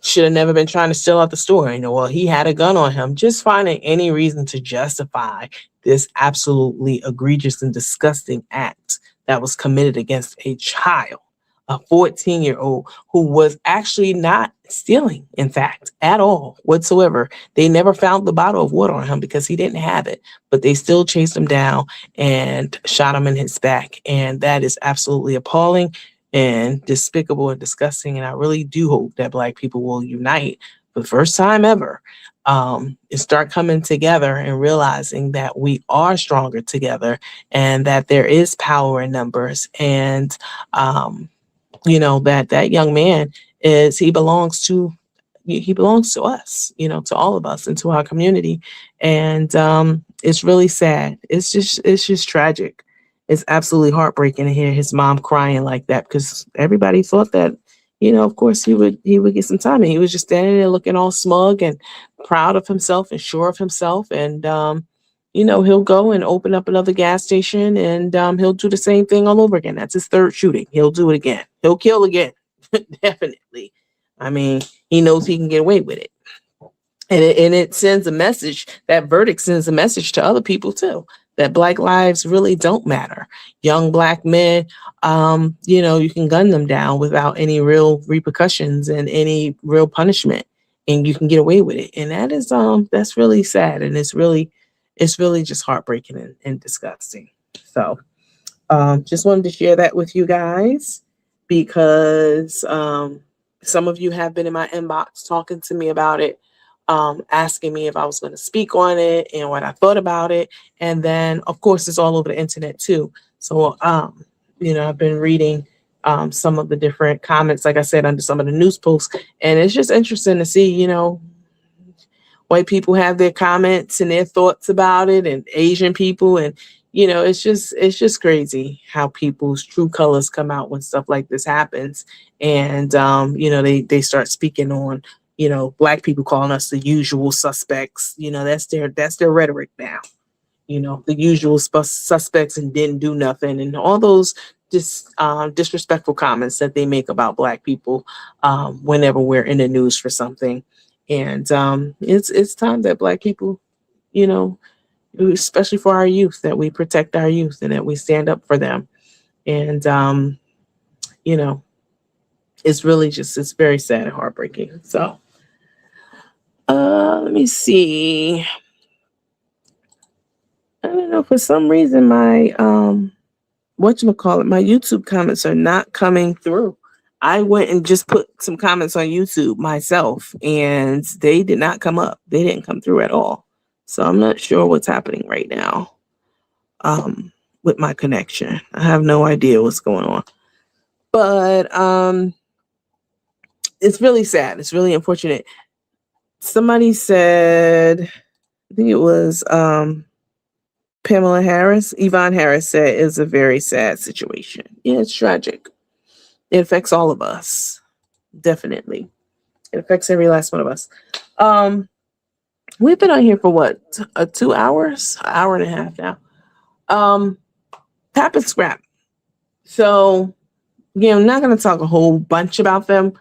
should have never been trying to steal out the store. You know, well, he had a gun on him. Just finding any reason to justify this absolutely egregious and disgusting act that was committed against a child, a 14-year-old who was actually not stealing, in fact, at all whatsoever. They never found the bottle of water on him because he didn't have it, but they still chased him down and shot him in his back. And that is absolutely appalling and despicable and disgusting. And I really do hope that Black people will unite for the first time ever, and start coming together and realizing that we are stronger together and that there is power in numbers. And, you know, that young man he belongs to us, you know, to all of us and to our community. And it's really sad. It's just tragic. It's absolutely heartbreaking to hear his mom crying like that, because everybody thought that, you know, of course he would get some time, and he was just standing there looking all smug and proud of himself and sure of himself. And you know, he'll go and open up another gas station, and he'll do the same thing all over again. That's his third shooting. He'll do it again. He'll kill again. Definitely. I mean, he knows he can get away with it. And it sends a message, that verdict sends a message to other people too, that Black lives really don't matter. Young Black men, you know, you can gun them down without any real repercussions and any real punishment, and you can get away with it. And that is, that's really sad. And it's really just heartbreaking and disgusting. So, just wanted to share that with you guys, because some of you have been in my inbox talking to me about it, asking me if I was going to speak on it and what I thought about it. And then, of course, it's all over the internet too. So, you know, I've been reading some of the different comments, like I said, under some of the news posts. And it's just interesting to see, you know, white people have their comments and their thoughts about it, and Asian people. And, you know, it's just crazy how people's true colors come out when stuff like this happens. And, you know, they start speaking on, you know, Black people calling us the usual suspects. You know, that's their rhetoric now. You know, the usual suspects and didn't do nothing, and all those disrespectful comments that they make about Black people whenever we're in the news for something. And it's time that Black people, you know, especially for our youth, that we protect our youth and that we stand up for them. And you know, it's really just, it's very sad and heartbreaking. So let me see. I don't know, for some reason my whatchamacallit, my YouTube comments are not coming through. I went and just put some comments on YouTube myself, and they did not come up. They didn't come through at all. So I'm not sure what's happening right now with my connection. I have no idea what's going on. But it's really sad. It's really unfortunate. Somebody said, I think it was Pamela Harris, Yvonne Harris said, it's a very sad situation. Yeah, it's tragic. It affects all of us. Definitely. It affects every last one of us. We've been on here for what? 2 hours? An hour and a half now. Tap and scrap. So, yeah, I'm not going to talk a whole bunch about them,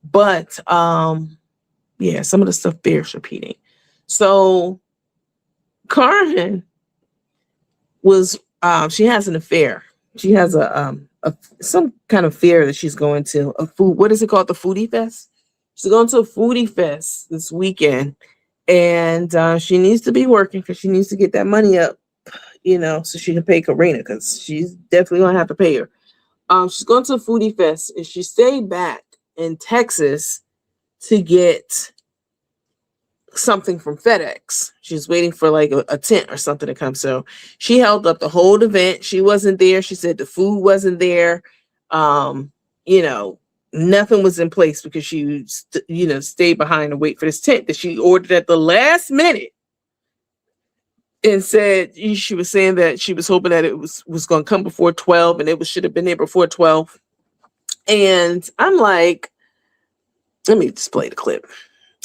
but yeah, some of the stuff bears repeating. So, Carmen was, she has an affair. She has a some kind of fair that she's going to, a food, what is it called? The Foodie Fest? She's going to a Foodie Fest this weekend, and she needs to be working because she needs to get that money up, you know, so she can pay Karina, because she's definitely going to have to pay her. She's going to a Foodie Fest, and she stayed back in Texas to get something from FedEx. She was waiting for like a tent or something to come. So she held up the whole event. She wasn't there. She said the food wasn't there. You know, nothing was in place because she, stayed behind to wait for this tent that she ordered at the last minute. And said she was saying that she was hoping that it was going to come before 12, and it should have been there before 12. And I'm like, let me just play the clip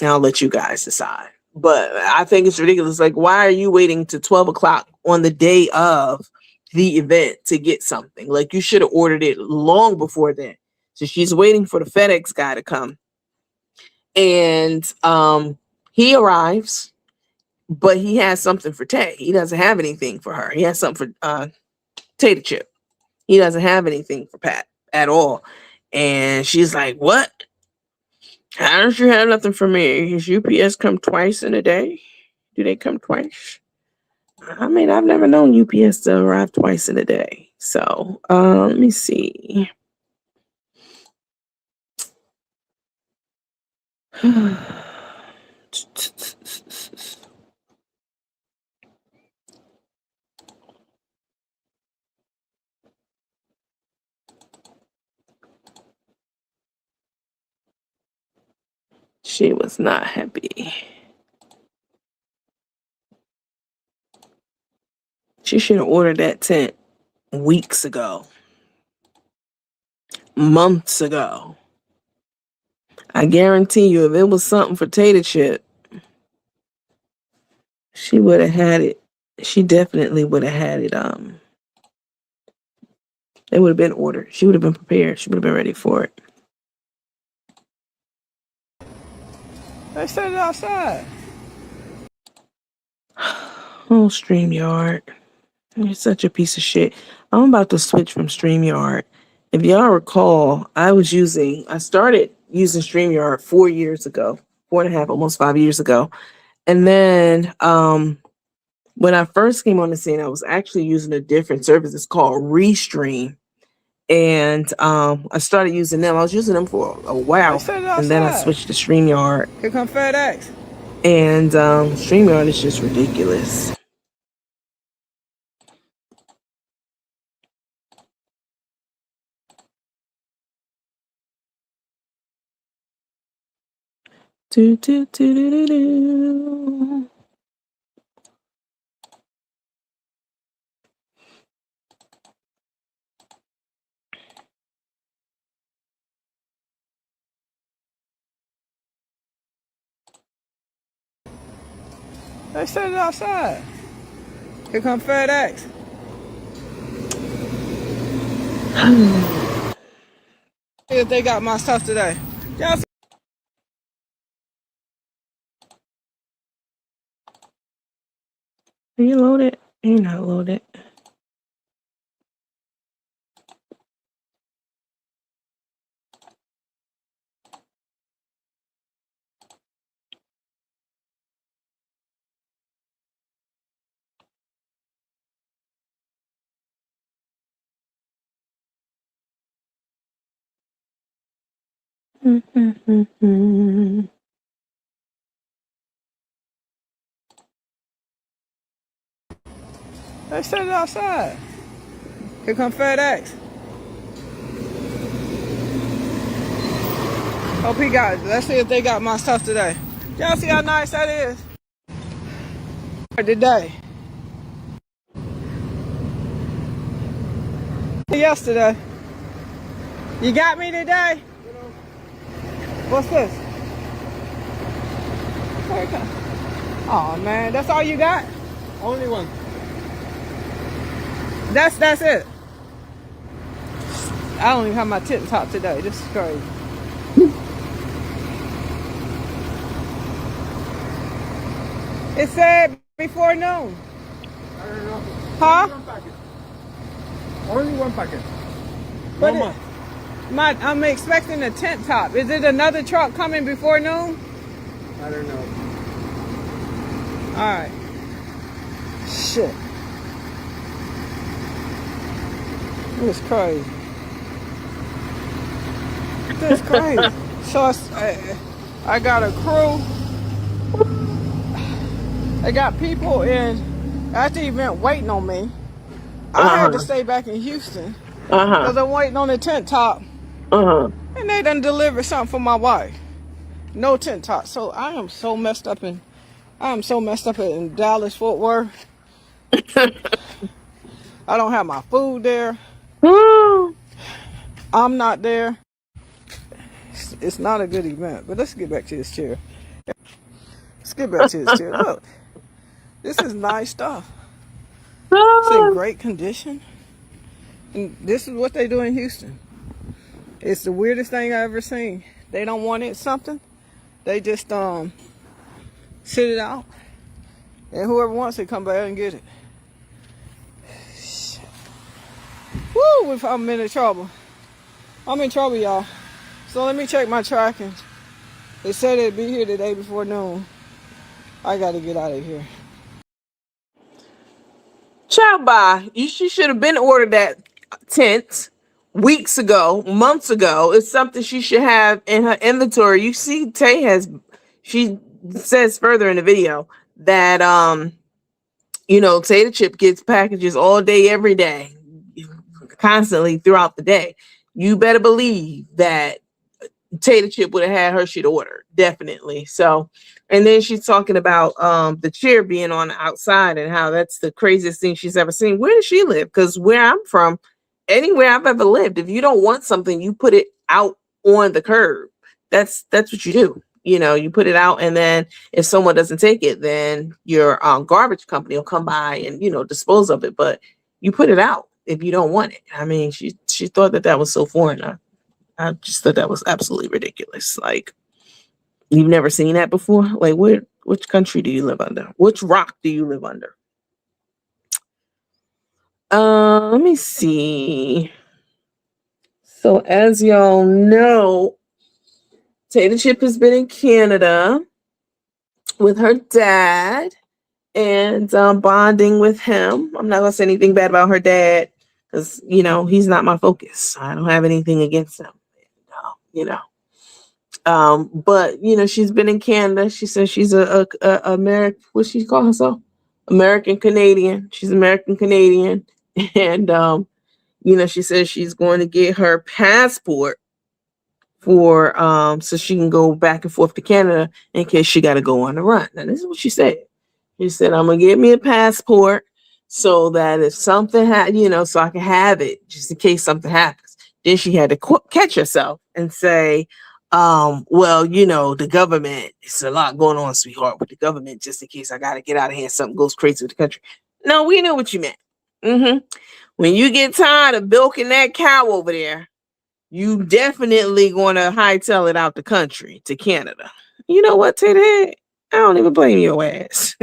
and I'll let you guys decide. But I think it's ridiculous. Like, why are you waiting to 12 o'clock on the day of the event to get something? Like, you should have ordered it long before then. So she's waiting for the FedEx guy to come. And he arrives, but he has something for Tay. He doesn't have anything for her. He has something for Tater Chip. He doesn't have anything for Pat at all. And she's like, what? How don't you have nothing for me? Does UPS come twice in a day? Do they come twice? I mean, I've never known UPS to arrive twice in a day. So, let me see. She was not happy. She should have ordered that tent weeks ago, months ago. I guarantee you, if it was something for Tater Chip, she would have had it. She definitely would have had it. It would have been ordered. She would have been prepared. She would have been ready for it. They set it outside. Oh, StreamYard. You're such a piece of shit. I'm about to switch from StreamYard. If y'all recall, I started using StreamYard 4 years ago, 4.5, almost 5 years ago. And then when I first came on the scene, I was actually using a different service. It's called Restream. And I started using them. I was using them for a while. And then I switched to StreamYard. Here come FedEx. And StreamYard is just ridiculous. Do, do, do, do, do, do. They set it outside. Here come FedEx. See if they got my stuff today. Y'all see? Are you loaded? You're not loaded. They set it outside. Here come FedEx. Hope he got it. Let's see if they got my stuff today. Y'all see how nice that is? Today. Yesterday. You got me today? What's this? Oh man, that's all you got? Only one. That's it. I don't even have my tip top today. This is crazy. It said before noon. I don't know. Huh? Only one packet. But No more. I'm expecting a tent top. Is it another truck coming before noon? I don't know. Alright. Shit. This is crazy. This is crazy. So I got a crew. They got people at the event waiting on me. I had to stay back in Houston because I'm waiting on the tent top. And they done delivered something for my wife. No tent top. So I am so messed up in Dallas, Fort Worth. I don't have my food there. I'm not there. It's not a good event. But let's get back to this chair. Look, this is nice stuff. It's in great condition. And this is what they do in Houston. It's the weirdest thing I ever seen. They don't want it something. They just sit it out. And whoever wants it, come back and get it. Woo, if I'm in trouble. I'm in trouble, y'all. So let me check my tracking. They said it'd be here today before noon. I gotta get out of here. Chow bye. She should have been ordered that tent weeks ago, months ago. It's something she should have in her inventory. You see, she says further in the video that Tay the Chip gets packages all day, every day, constantly throughout the day. You better believe that Tay the Chip would have had her shit ordered, definitely. So, and then she's talking about the chair being on the outside and how that's the craziest thing she's ever seen. Where does she live? Because where I'm from, anywhere I've ever lived, if you don't want something, you put it out on the curb. That's what you do. You put it out, and then if someone doesn't take it, then your garbage company will come by and dispose of it. But you put it out if you don't want it. I mean, she thought that was so foreign. I just thought that was absolutely ridiculous. Like, you've never seen that before? Like, which country do you live under? Which rock do you live under? Let me see. So, as y'all know, Tay the Chip has been in Canada with her dad and bonding with him. I'm not going to say anything bad about her dad because, he's not my focus. I don't have anything against him. But she's been in Canada. She says she's a American. What she call herself? American Canadian. She's American Canadian, and she says she's going to get her passport for so she can go back and forth to Canada in case she got to go on the run. Now this is what she said. She said, "I'm gonna get me a passport so that if something so I can have it just in case something happens." Then she had to catch herself and say, well, the government, it's a lot going on, sweetheart, with the government, just in case I got to get out of here. Something goes crazy with the country. No, we know what you meant. When you get tired of bilking that cow over there, you definitely going to hightail it out the country to Canada. You know what, Tay the Head? I don't even blame your ass.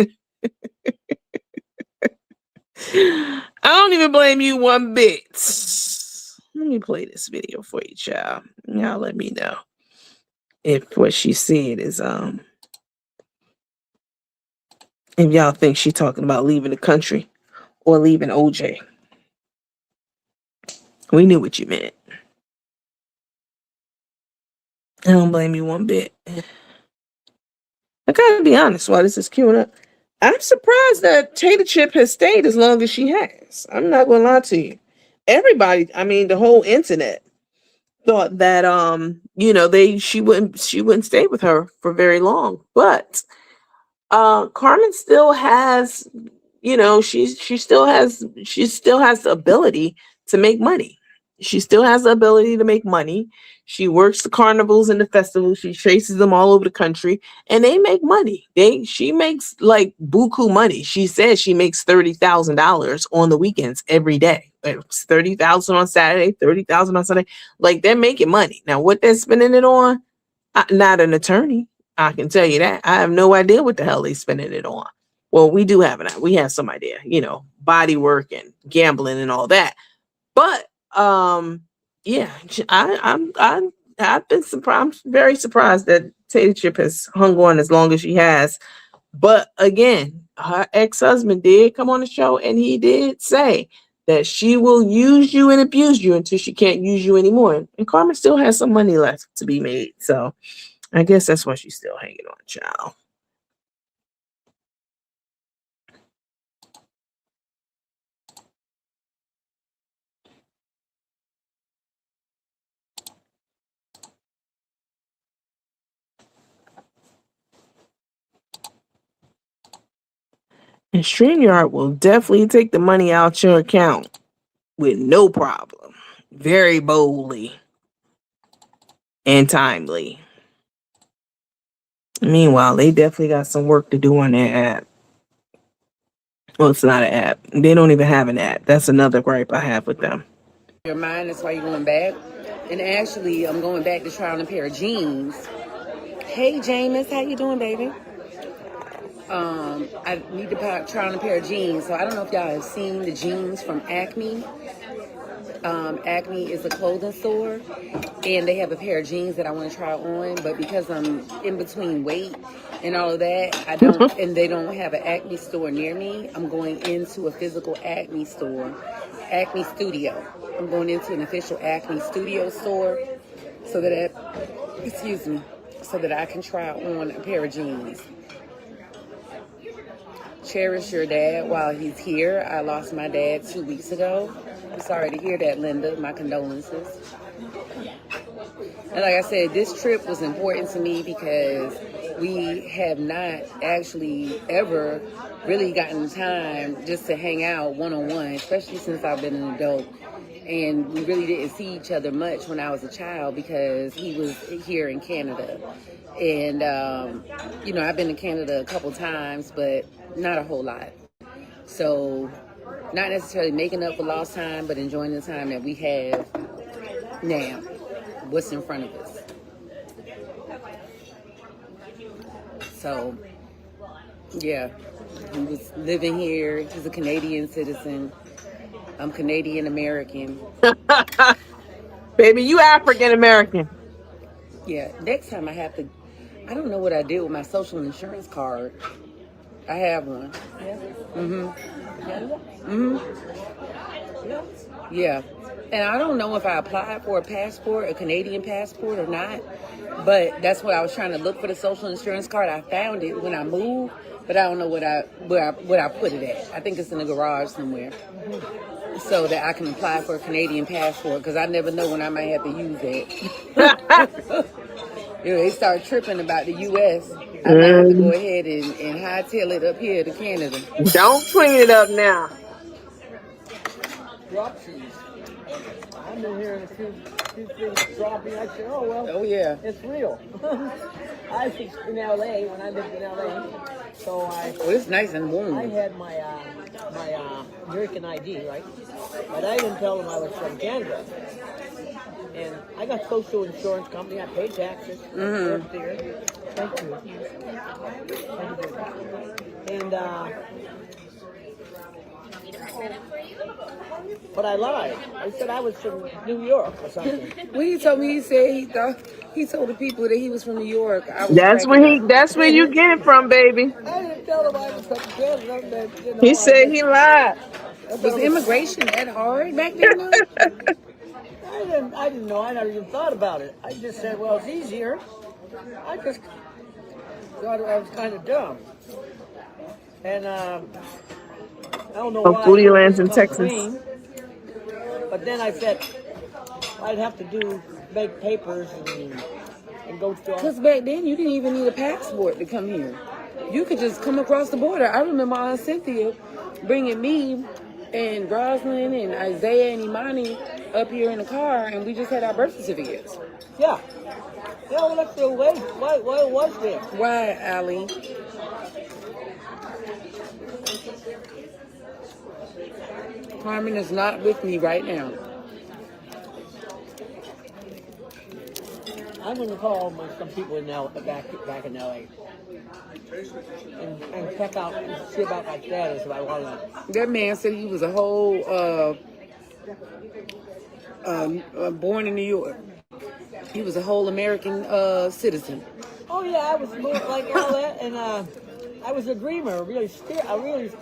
I don't even blame you one bit. Let me play this video for you, child. Y'all let me know if what she said is if y'all think she talking about leaving the country or leaving OJ. We knew what you meant. I don't blame you one bit. I gotta be honest while this is queuing up. I'm surprised that Tay the Chip has stayed as long as she has. I'm not gonna lie to you. Everybody, I mean the whole internet thought that she wouldn't stay with her for very long. But Carmen still has, she still has the ability to make money. She still has the ability to make money. She works the carnivals and the festivals. She chases them all over the country, and they make money. She makes like buku money. She says she makes $30,000 on the weekends every day. It's 30,000 on Saturday, 30,000 on Sunday. Like, they're making money. Now, what they're spending it on, not an attorney. I can tell you that. I have no idea what the hell they're spending it on. Well, we do have we have some idea, body work and gambling and all that. But yeah, I've been surprised. I'm very surprised that Tay the Chip has hung on as long as she has. But again, her ex-husband did come on the show, and he did say that she will use you and abuse you until she can't use you anymore. And Carmen still has some money left to be made. So I guess that's why she's still hanging on, child. And StreamYard will definitely take the money out your account with no problem. Very boldly and timely. Meanwhile, they definitely got some work to do on their app. Well, it's not an app. They don't even have an app. That's another gripe I have with them. Your mind, that's why you're going back. And actually, I'm going back to try on a pair of jeans. Hey, Jameis, how you doing, baby? I need to try on a pair of jeans. So I don't know if y'all have seen the jeans from Acme. Acme is a clothing store, and they have a pair of jeans that I want to try on. But because I'm in between weight and all of that, I don't, and they don't have an Acme store near me. I'm going into a physical Acme store, Acme Studio. I'm going into an official Acme Studio store so that so that I can try on a pair of jeans. Cherish your dad while he's here. I lost my dad 2 weeks ago. I'm sorry to hear that, Linda. My condolences. And like I said, this trip was important to me because we have not actually ever really gotten time just to hang out one-on-one, especially since I've been an adult. And we really didn't see each other much when I was a child because he was here in Canada. And, I've been to Canada a couple times, but not a whole lot. So not necessarily making up for lost time, but enjoying the time that we have now, what's in front of us. So, yeah, he was living here. He's a Canadian citizen. I'm Canadian American. Baby, you African American. Yeah, next time I don't know what I did with my social insurance card. I have one. Yeah. And I don't know if I applied for a passport, a Canadian passport or not. But that's what I was trying to look for, the social insurance card. I found it when I moved, but I don't know where I put it at. I think it's in the garage somewhere. So that I can apply for a Canadian passport, because I never know when I might have to use it. They start tripping about the U.S. I might have to go ahead and hightail it up here to Canada. Don't clean it up now. Drop shoes. I've been hearing a few things dropping. I said, oh, well. Oh, yeah. It's real. I was in L.A. when I lived in L.A. So it's nice and warm. I had my American ID, right? But I didn't tell them I was from Canada. And I got social insurance company. I paid taxes. Worked there. Thank you. And but I lied. I said I was from New York or something. When he told me, he told the people that he was from New York. That's where you get it from, baby. I didn't tell him I was from Canada. He said he lied. Was immigration that hard back then? I didn't know. I never even thought about it. I just said, well, it's easier. I just thought I was kind of dumb. And I don't know why. Foodie lands in Texas. Clean. But then I said I'd have to make papers and go through. Because back then you didn't even need a passport to come here. You could just come across the border. I remember Aunt Cynthia bringing me and Roslyn and Isaiah and Imani up here in the car, and we just had our birth certificates. Yeah. Yeah, well, that's the way. Why was there? Why, Allie? Carmen is not with me right now. I'm going to call some people in back in L.A. and check out and see about my status if I want to. That man said he was a whole born in New York. He was a whole American citizen. Oh yeah, I was like all that, and I was a dreamer, a really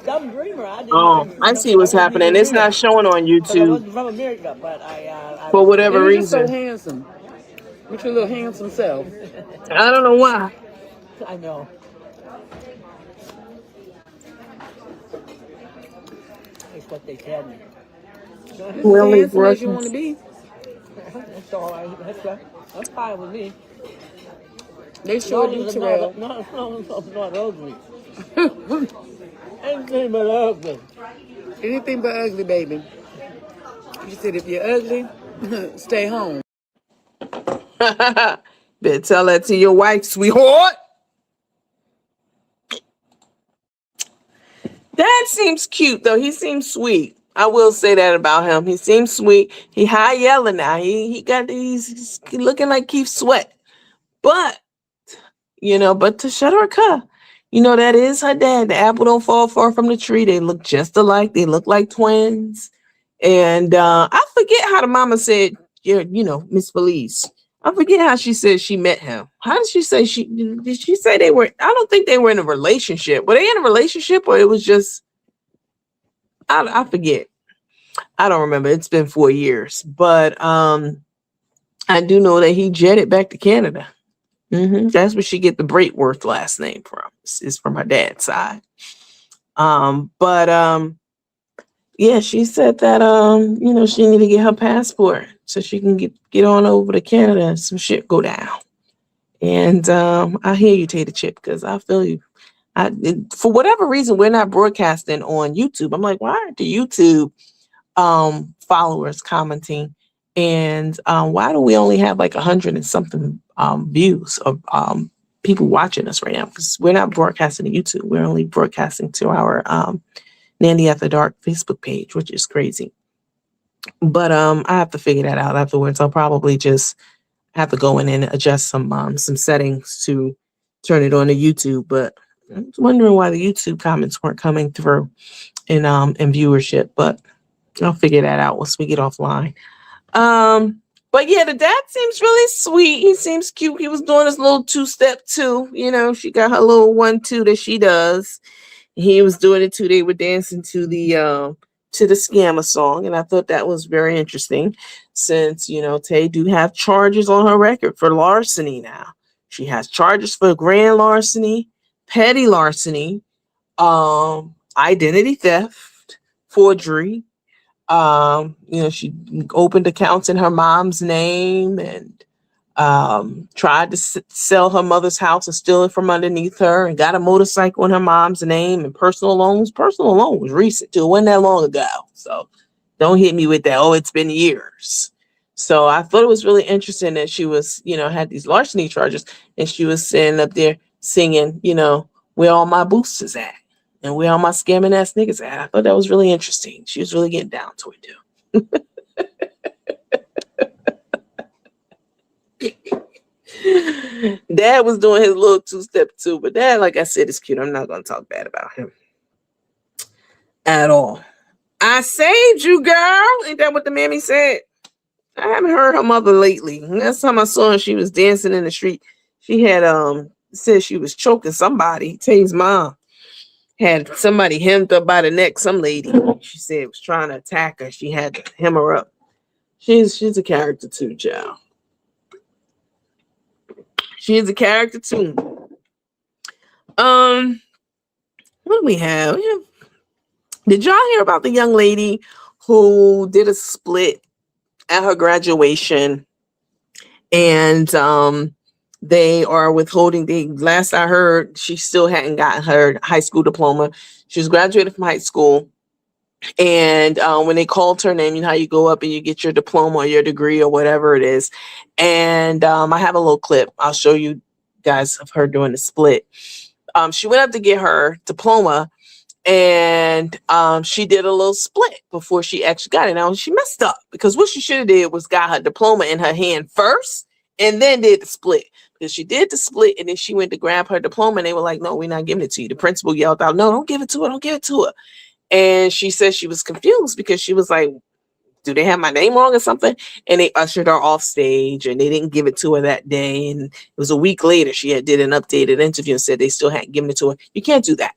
dumb dreamer. I see what's happening. It's not showing on YouTube. I wasn't from America, but I for whatever You're reason. Just so handsome. With your little handsome self. I don't know why. I know. That's what they tell me. Well, handsome as you want to be. That's all right. That's fine with me. They sure do, Terrell. Not ugly. Anything but ugly. Anything but ugly, baby. You said if you're ugly, stay home. Better tell that to your wife, sweetheart. Dad seems cute though. He seems sweet. I will say that about him. He seems sweet. He high yelling now. He's looking like Keith Sweat. But but to shut her cup. That is her dad. The apple don't fall far from the tree. They look just alike. They look like twins. And I forget how the mama said, Miss Felice. I forget how she said she met him. How did she say did she say they were? I don't think they were in a relationship. Were they in a relationship or it was just, I forget. I don't remember. It's been 4 years. But I do know that he jetted back to Canada. That's where she get the Braitworth last name from. It's from her dad's side. Yeah, she said that she need to get her passport so she can get on over to Canada and some shit go down. And I hear you, Tater Chip, because I feel you. For whatever reason, we're not broadcasting on YouTube. I'm like, why aren't the YouTube followers commenting? And why do we only have like 100 and something views of people watching us right now? Because we're not broadcasting to YouTube. We're only broadcasting to our Nandy After Dark Facebook page, which is crazy. But I have to figure that out afterwards. I'll probably just have to go in and adjust some settings to turn it on to YouTube. But I'm wondering why the YouTube comments weren't coming through in viewership. But I'll figure that out once we get offline. But yeah, the dad seems really sweet. He seems cute. He was doing his little 2-step too. She got her little 1-2 that she does. He was doing it too. They were dancing to the Scammer song, and I thought that was very interesting. Since Tay do have charges on her record for larceny now. She has charges for grand larceny, petty larceny, identity theft, forgery. She opened accounts in her mom's name and tried to sell her mother's house and steal it from underneath her, and got a motorcycle in her mom's name and personal loans. Personal loan was recent too. It wasn't that long ago. So don't hit me with that. Oh, it's been years. So I thought it was really interesting that she was, had these larceny charges, and she was sitting up there singing, where all my boosters at and where all my scamming ass niggas at. I thought that was really interesting. She was really getting down to it too. Dad was doing his little 2-step too, but Dad, like I said, is cute. I'm not gonna talk bad about him at all. I saved you, girl. Ain't that what the mammy said? I haven't heard her mother lately. Last time I saw her, she was dancing in the street. She had said she was choking somebody. Tay's mom had somebody hemmed up by the neck. Some lady, she said, was trying to attack her. She had to hem her up. She's a character too, child. She is a character too. What do we have? Did y'all hear about the young lady who did a split at her graduation? And they are withholding the last I heard, she still hadn't gotten her high school diploma. She was graduated from high school. And when they called her name, how you go up and you get your diploma or your degree or whatever it is. And I have a little clip. I'll show you guys of her doing the split. She went up to get her diploma, and she did a little split before she actually got it. Now, she messed up because what she should have did was got her diploma in her hand first and then did the split. Because she did the split and then she went to grab her diploma and they were like, no, we're not giving it to you. The principal yelled out, no, don't give it to her. Don't give it to her. And she said she was confused because she was like, do they have my name wrong or something? And they ushered her off stage and they didn't give it to her that day. And it was a week later, she did an updated interview and said they still hadn't given it to her. You can't do that.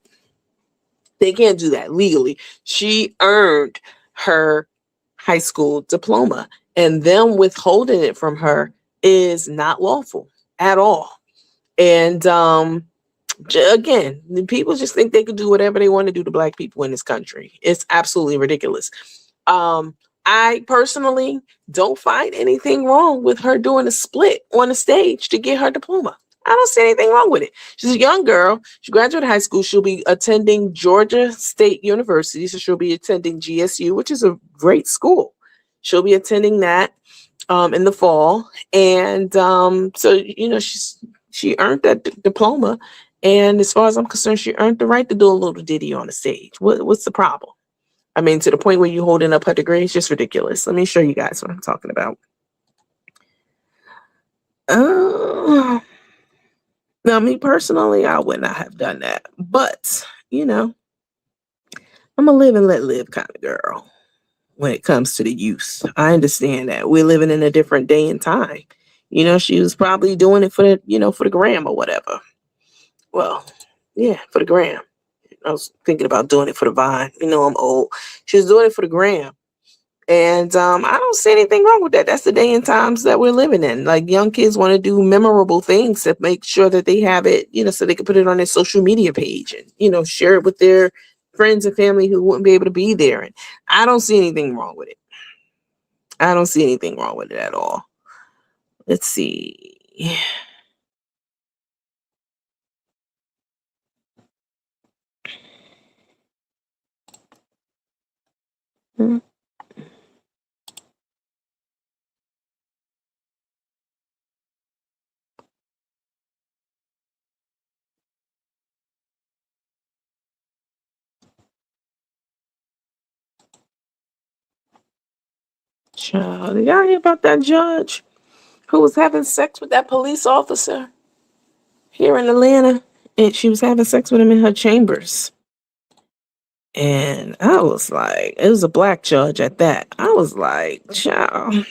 They can't do that legally. She earned her high school diploma, and them withholding it from her is not lawful at all. And again, people just think they could do whatever they want to do to Black people in this country. It's absolutely ridiculous. I personally don't find anything wrong with her doing a split on a stage to get her diploma. I don't see anything wrong with it. She's a young girl. She graduated high school. She'll be attending Georgia State University. So she'll be attending GSU, which is a great school. She'll be attending that in the fall. And so, you know, she earned that diploma. And as far as I'm concerned, she earned the right to do a little ditty on the stage. What's the problem? I mean, to the point where you're holding up her degree, it's just ridiculous. Let me show you guys what I'm talking about. Now, me personally, I would not have done that. But, you know, I'm a live and let live kind of girl when it comes to the youth. I understand that we're living in a different day and time. You know, she was probably doing it for the, you know, for the gram or whatever. Well, yeah, for the gram. I was thinking about doing it for the Vine. You know, I'm old. She was doing it for the gram. And I don't see anything wrong with that. That's the day and times that we're living in. Like, young kids want to do memorable things to make sure that they have it, you know, so they can put it on their social media page and, you know, share it with their friends and family who wouldn't be able to be there. And I don't see anything wrong with it. I don't see anything wrong with it at all. Let's see. Hmm. Child, did y'all hear about that judge who was having sex with that police officer here in Atlanta? And she was having sex with him in her chambers. And I was like, it was a black judge at that. I was like, child,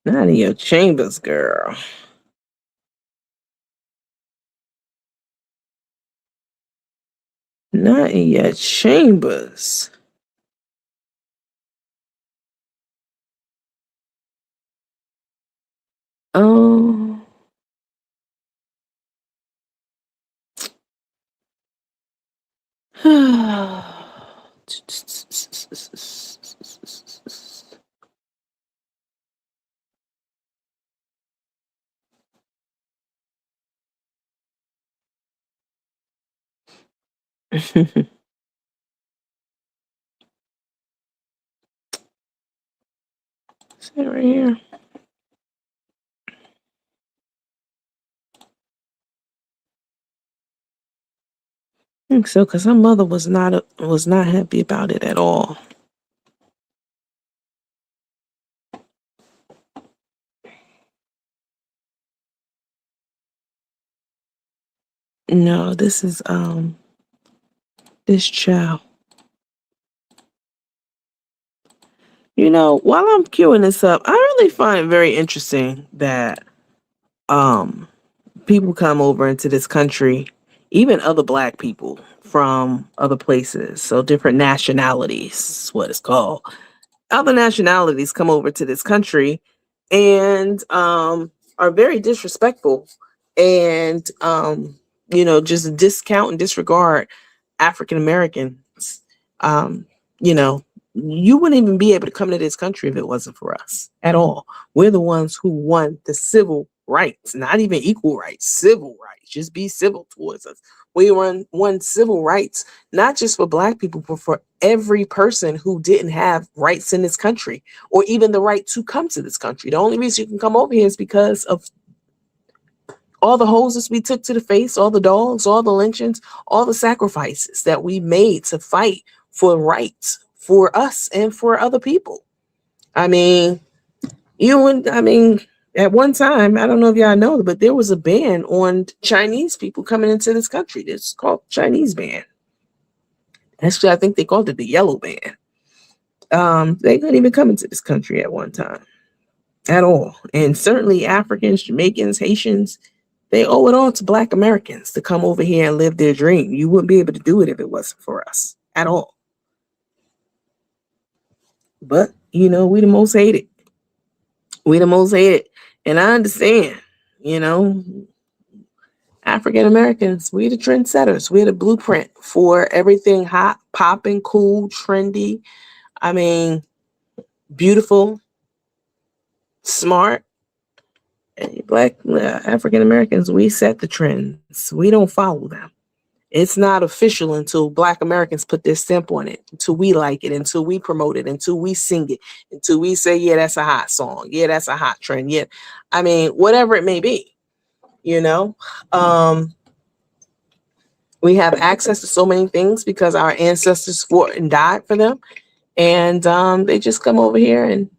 not in your chambers, girl. Not in your chambers. Oh. See right here. I think so, because her mother was not happy about it at all. No, this is this Chow. You know, while I'm queuing this up, I really find it very interesting that people come over into this country, even other black people from other places, so different nationalities is what it's called. Other nationalities come over to this country and are very disrespectful and you know, just discount and disregard African Americans. Um, you know, you wouldn't even be able to come to this country if it wasn't for us at all. We're the ones who won the civil rights, not even equal rights, civil rights. Just be civil towards us. We won civil rights, not just for black people, but for every person who didn't have rights in this country or even the right to come to this country. The only reason you can come over here is because of all the hoses we took to the face, all the dogs, all the lynchings, all the sacrifices that we made to fight for rights for us and for other people. I mean, at one time, I don't know if y'all know, but there was a ban on Chinese people coming into this country. It's called Chinese ban. Actually, I think they called it the yellow ban. They couldn't even come into this country at one time at all. And certainly Africans, Jamaicans, Haitians, they owe it all to Black Americans to come over here and live their dream. You wouldn't be able to do it if it wasn't for us at all. But, you know, we the most hated. We the most hated. And I understand, you know, African Americans, we're the trendsetters. We're the blueprint for everything hot, popping, cool, trendy. I mean, beautiful, smart, Black African Americans, we set the trends. We don't follow them. It's not official until Black Americans put their stamp on it, until we like it, until we promote it, until we sing it, until we say, yeah, that's a hot song. Yeah, that's a hot trend. Yeah. I mean, whatever it may be, you know. We have access to so many things because our ancestors fought and died for them. And they just come over here and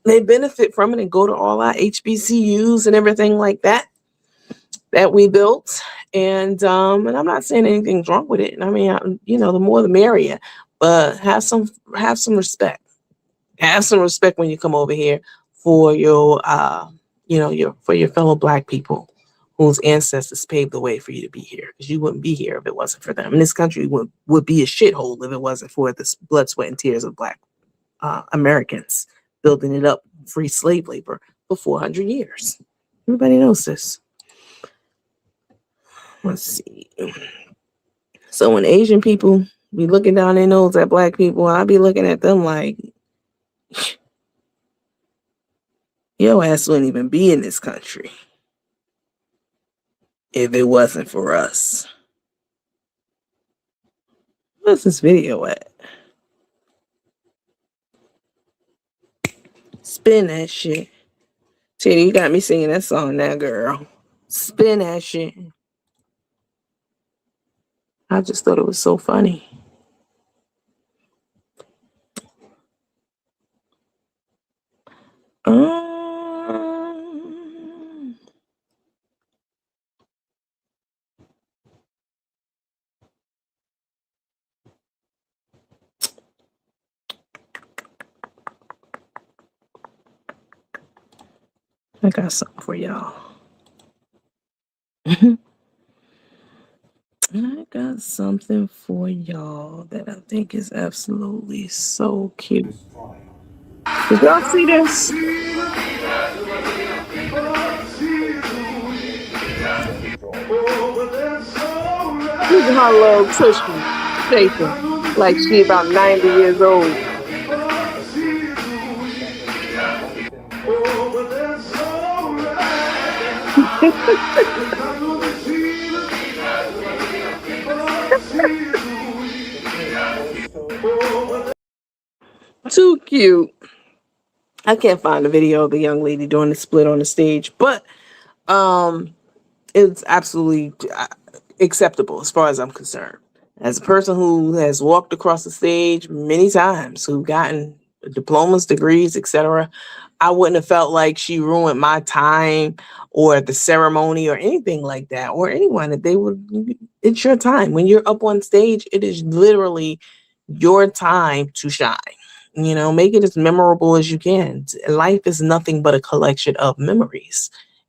they benefit from it and go to all our HBCUs and everything like that we built. And I'm not saying anything's wrong with it. I mean, you know, the more the merrier, but have some respect. Have some respect when you come over here for your, you know, for your fellow Black people whose ancestors paved the way for you to be here, because you wouldn't be here if it wasn't for them. And this country would be a shithole if it wasn't for the blood, sweat, and tears of Black Americans building it up, free slave labor for 400 years. Everybody knows this. Let's see. So when Asian people be looking down their nose at Black people, I be looking at them like, your ass wouldn't even be in this country if it wasn't for us. What's this video at? Spin that shit. Titty, you got me singing that song now, girl. Spin that shit. I just thought it was so funny. I got something for y'all. I got something for y'all that I think is absolutely so cute. Did y'all see this? Look at her little tushy shaking like she about 90 years old. Too cute. I can't find the video of the young lady doing the split on the stage, but it's absolutely acceptable as far as I'm concerned. As a person who has walked across the stage many times, who've gotten diplomas, degrees, etc., I wouldn't have felt like she ruined my time or the ceremony or anything like that, or anyone. That they would. It's your time. When you're up on stage, it is literally your time to shine. You know, make it as memorable as you can. Life is nothing but a collection of memories.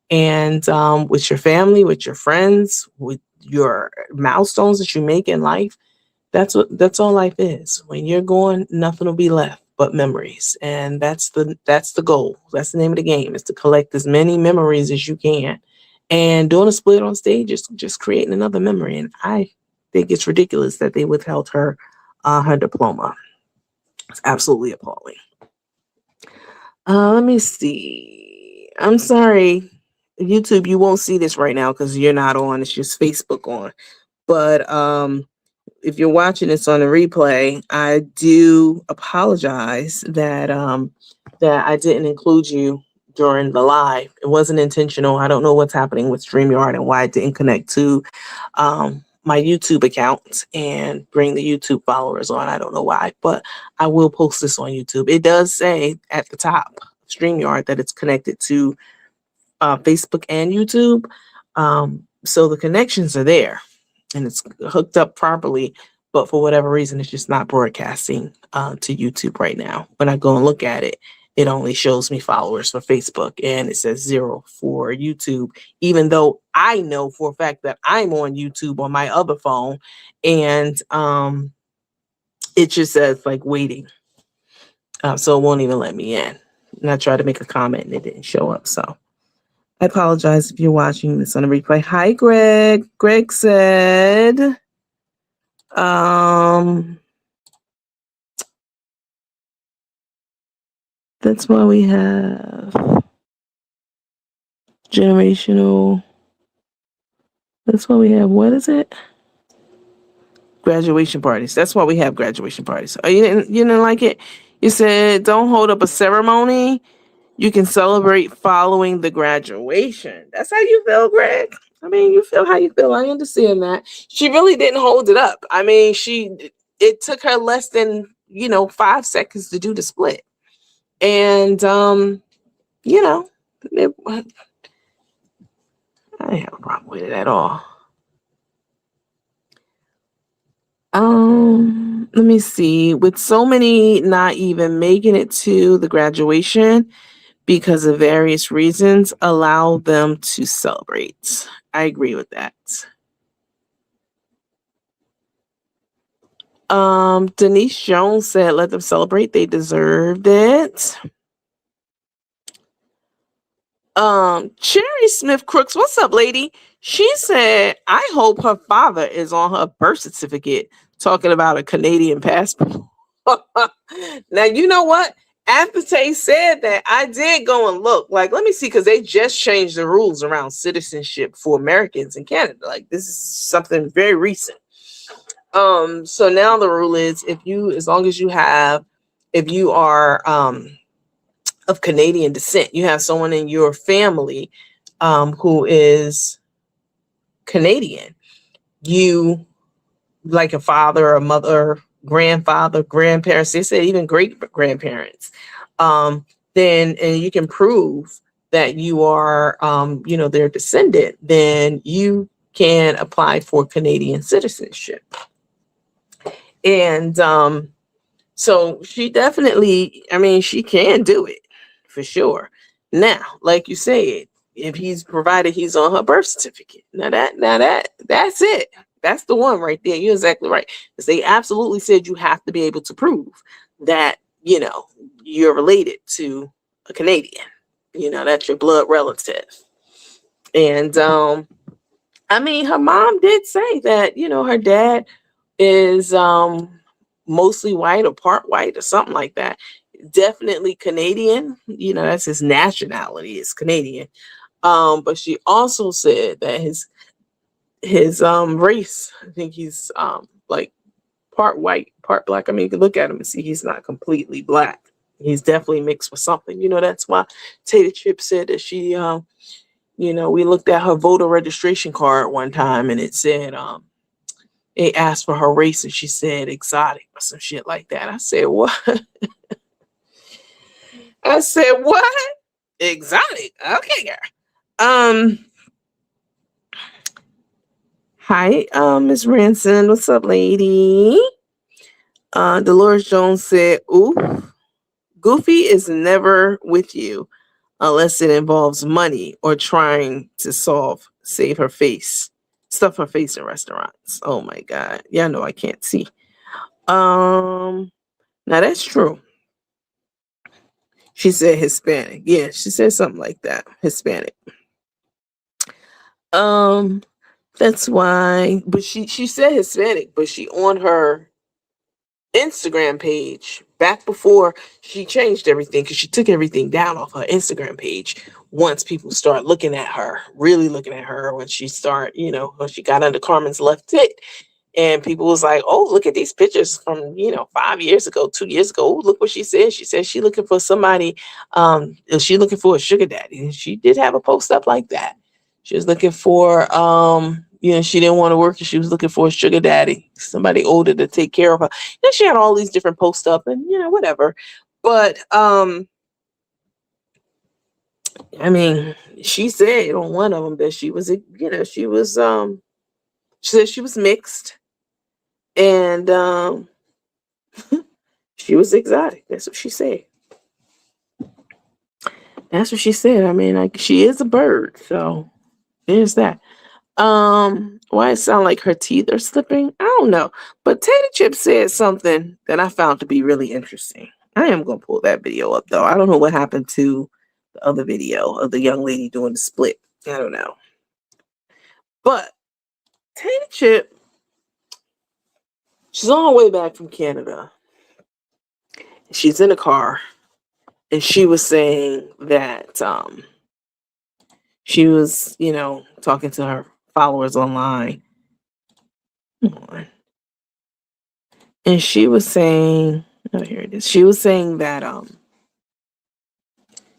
And with your family, with your friends, with your milestones that you make in life, that's all life is. When you're gone, nothing will be left but memories. And that's the goal. That's the name of the game, is to collect as many memories as you can. And doing a split on stage is just creating another memory. And I think it's ridiculous that they withheld her diploma. It's absolutely appalling. Let me see. I'm sorry, YouTube, you won't see this right now because you're not on. It's just Facebook on. But if you're watching this on the replay, I do apologize that that I didn't include you during the live. It wasn't intentional. I don't know what's happening with StreamYard and why it didn't connect to my YouTube account and bring the YouTube followers on. I don't know why, but I will post this on YouTube. It does say at the top, StreamYard, that it's connected to Facebook and YouTube. So the connections are there and it's hooked up properly, but for whatever reason, it's just not broadcasting to YouTube right now. When I go and look at it, it only shows me followers for Facebook and it says 0 for YouTube, even though I know for a fact that I'm on YouTube on my other phone, and it just says like waiting. So it won't even let me in. And I tried to make a comment and it didn't show up. So I apologize if you're watching this on a replay. Hi, Greg. Greg said, that's why we have Generational. That's why we have, what is it? Graduation parties. That's why we have graduation parties. Oh, you didn't like it? You said don't hold up a ceremony. You can celebrate following the graduation. That's how you feel, Greg. I mean, you feel how you feel. I understand that. She really didn't hold it up. I mean, it took her less than, 5 seconds to do the split. And it, I didn't have a problem with it at all. Let me see. With so many not even making it to the graduation because of various reasons, allow them to celebrate. I agree with that. Denise Jones said, let them celebrate. They deserved it. Cherry Smith Crooks, what's up, lady? She said, I hope her father is on her birth certificate talking about a Canadian passport. Now, you know what? After Tay said that, I did go and look. Like, let me see, because they just changed the rules around citizenship for Americans in Canada. Like, this is something very recent. So now the rule is if you are of Canadian descent, you have someone in your family who is Canadian, you like a father, a mother, grandfather, grandparents, they said even great grandparents, then and you can prove that you are their descendant, then you can apply for Canadian citizenship. And so she definitely, I mean, she can do it for sure. Now, like you said, if he's provided he's on her birth certificate, that's it. That's the one right there. You're exactly right. Because they absolutely said you have to be able to prove that, you're related to a Canadian. That's your blood relative. And I mean, her mom did say that, her dad is mostly white or part white or something like that. Definitely Canadian. That's his nationality is Canadian. But she also said that his race, I think he's like part white, part black. I mean, you can look at him and see he's not completely black. He's definitely mixed with something. That's why Tater Chip said that she we looked at her voter registration card one time and it said they asked for her race and she said exotic or some shit like that. I said, what? I said, what? Exotic. Okay, girl. Hi, Miss Ranson. What's up, lady? Dolores Jones said, ooh, Goofy is never with you unless it involves money or trying to save her face, stuff her face in restaurants. Oh my God. Yeah, no, I can't see. Now that's true. She said Hispanic. Yeah, she said something like that. Hispanic. That's why, but she said Hispanic, but she on her Instagram page back before she changed everything, because she took everything down off her Instagram page once people start looking at her, really looking at her, when she when she got under Carmen's left tit. And people was like, oh, look at these pictures from, 5 years ago, 2 years ago. Oh, look what she said. She said she looking for somebody. She looking for a sugar daddy. And she did have a post up like that. She was looking for, she didn't want to work. And she was looking for a sugar daddy, somebody older to take care of her. Then she had all these different posts up and, whatever. But, I mean, she said on one of them that she was, she said she was mixed. And she was exotic. That's what she said. That's what she said. I mean, she is a bird, so there's that. Why it sound like her teeth are slipping? I don't know. But Tater Chip said something that I found to be really interesting. I am gonna pull that video up though. I don't know what happened to the other video of the young lady doing the split. I don't know. But Tater Chip, she's on her way back from Canada. She's in a car, and she was saying that She was, talking to her followers online. And she was saying, oh, here it is. She was saying that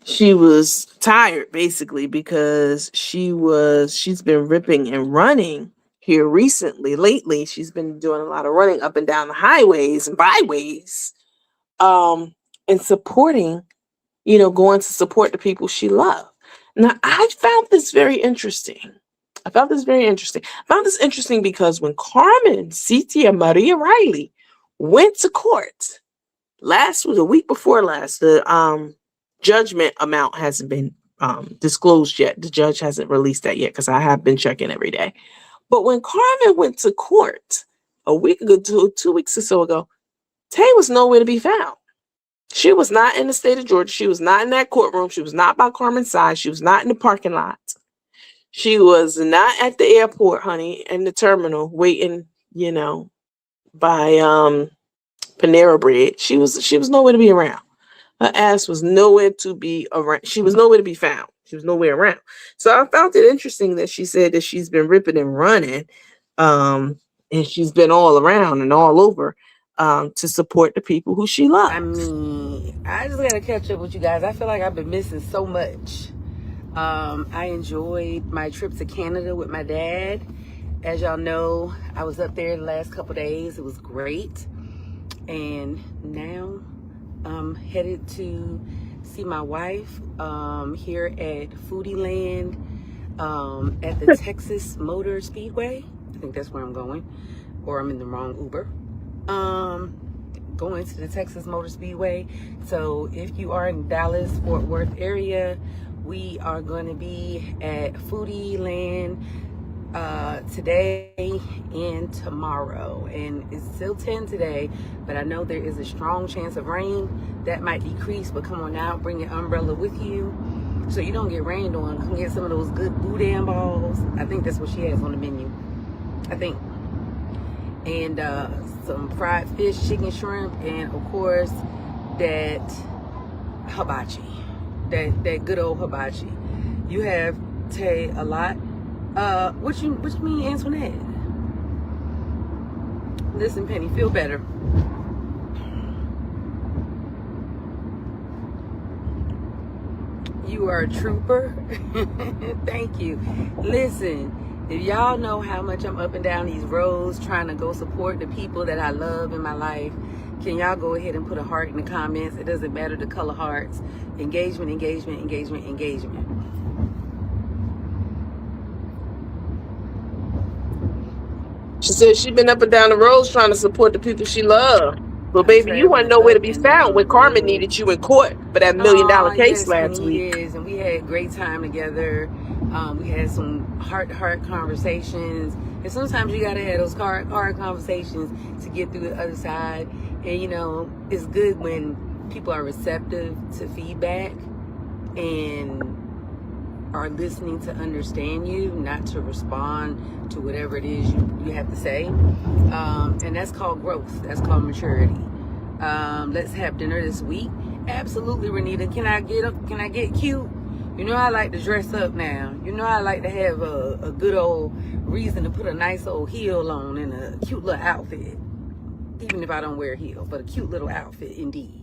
she was tired basically because she's been ripping and running here lately. She's been doing a lot of running up and down the highways and byways, and supporting, going to support the people she loved. Now, I found this interesting. I found this interesting because when Carmen Citia Maria Riley went to court was a week before last, the judgment amount hasn't been disclosed yet. The judge hasn't released that yet because I have been checking every day. But when Carmen went to court a week ago, 2 weeks or so ago, Tay was nowhere to be found. She was not in the state of Georgia. She was not in that courtroom. She was not by Carmen's side. She was not in the parking lot. She was not at the airport, honey, in the terminal waiting, by Panera Bread. She was nowhere to be around. Her ass was nowhere to be around. She was nowhere to be found. She was nowhere around. So I found it interesting that she said that she's been ripping and running, and she's been all around and all over to support the people who she loves. I mean, I just gotta catch up with you guys. I feel like I've been missing so much. I enjoyed my trip to Canada with my dad. As y'all know, I was up there the last couple days. It was great. And now I'm headed to see my wife here at Foodie Land at the Texas Motor Speedway. I think that's where I'm going, or I'm in the wrong Uber. Going to the Texas Motor Speedway. So if you are in Dallas, Fort Worth area, we are going to be at Foodie Land today and tomorrow, and it's still 10 today, but I know there is a strong chance of rain. That might decrease, but come on out, bring your umbrella with you so you don't get rained on. Come get some of those good boudin balls. I think that's what she has on the menu, I think. And some fried fish, chicken, shrimp, and of course that hibachi, that good old hibachi. You have Tay a lot. What you mean, Antoinette? Listen, Penny, feel better. You are a trooper. Thank you. Listen, if y'all know how much I'm up and down these roads trying to go support the people that I love in my life, can y'all go ahead and put a heart in the comments? It doesn't matter the color hearts. Engagement, engagement, engagement, engagement. She said she's been up and down the roads trying to support the people she loved. But baby, you weren't nowhere to be found when Carmen needed you in court for that $1 million case last week. Yes, and we had a great time together. We had some heart-to-heart conversations. And sometimes you gotta have those hard conversations to get through the other side. And it's good when people are receptive to feedback and are listening to understand you, not to respond to whatever it is you have to say. And that's called growth. That's called maturity. Let's have dinner this week. Absolutely, Renita. Can I get cute? I like to dress up now. I like to have a good old reason to put a nice old heel on and a cute little outfit. Even if I don't wear a heel, but a cute little outfit indeed.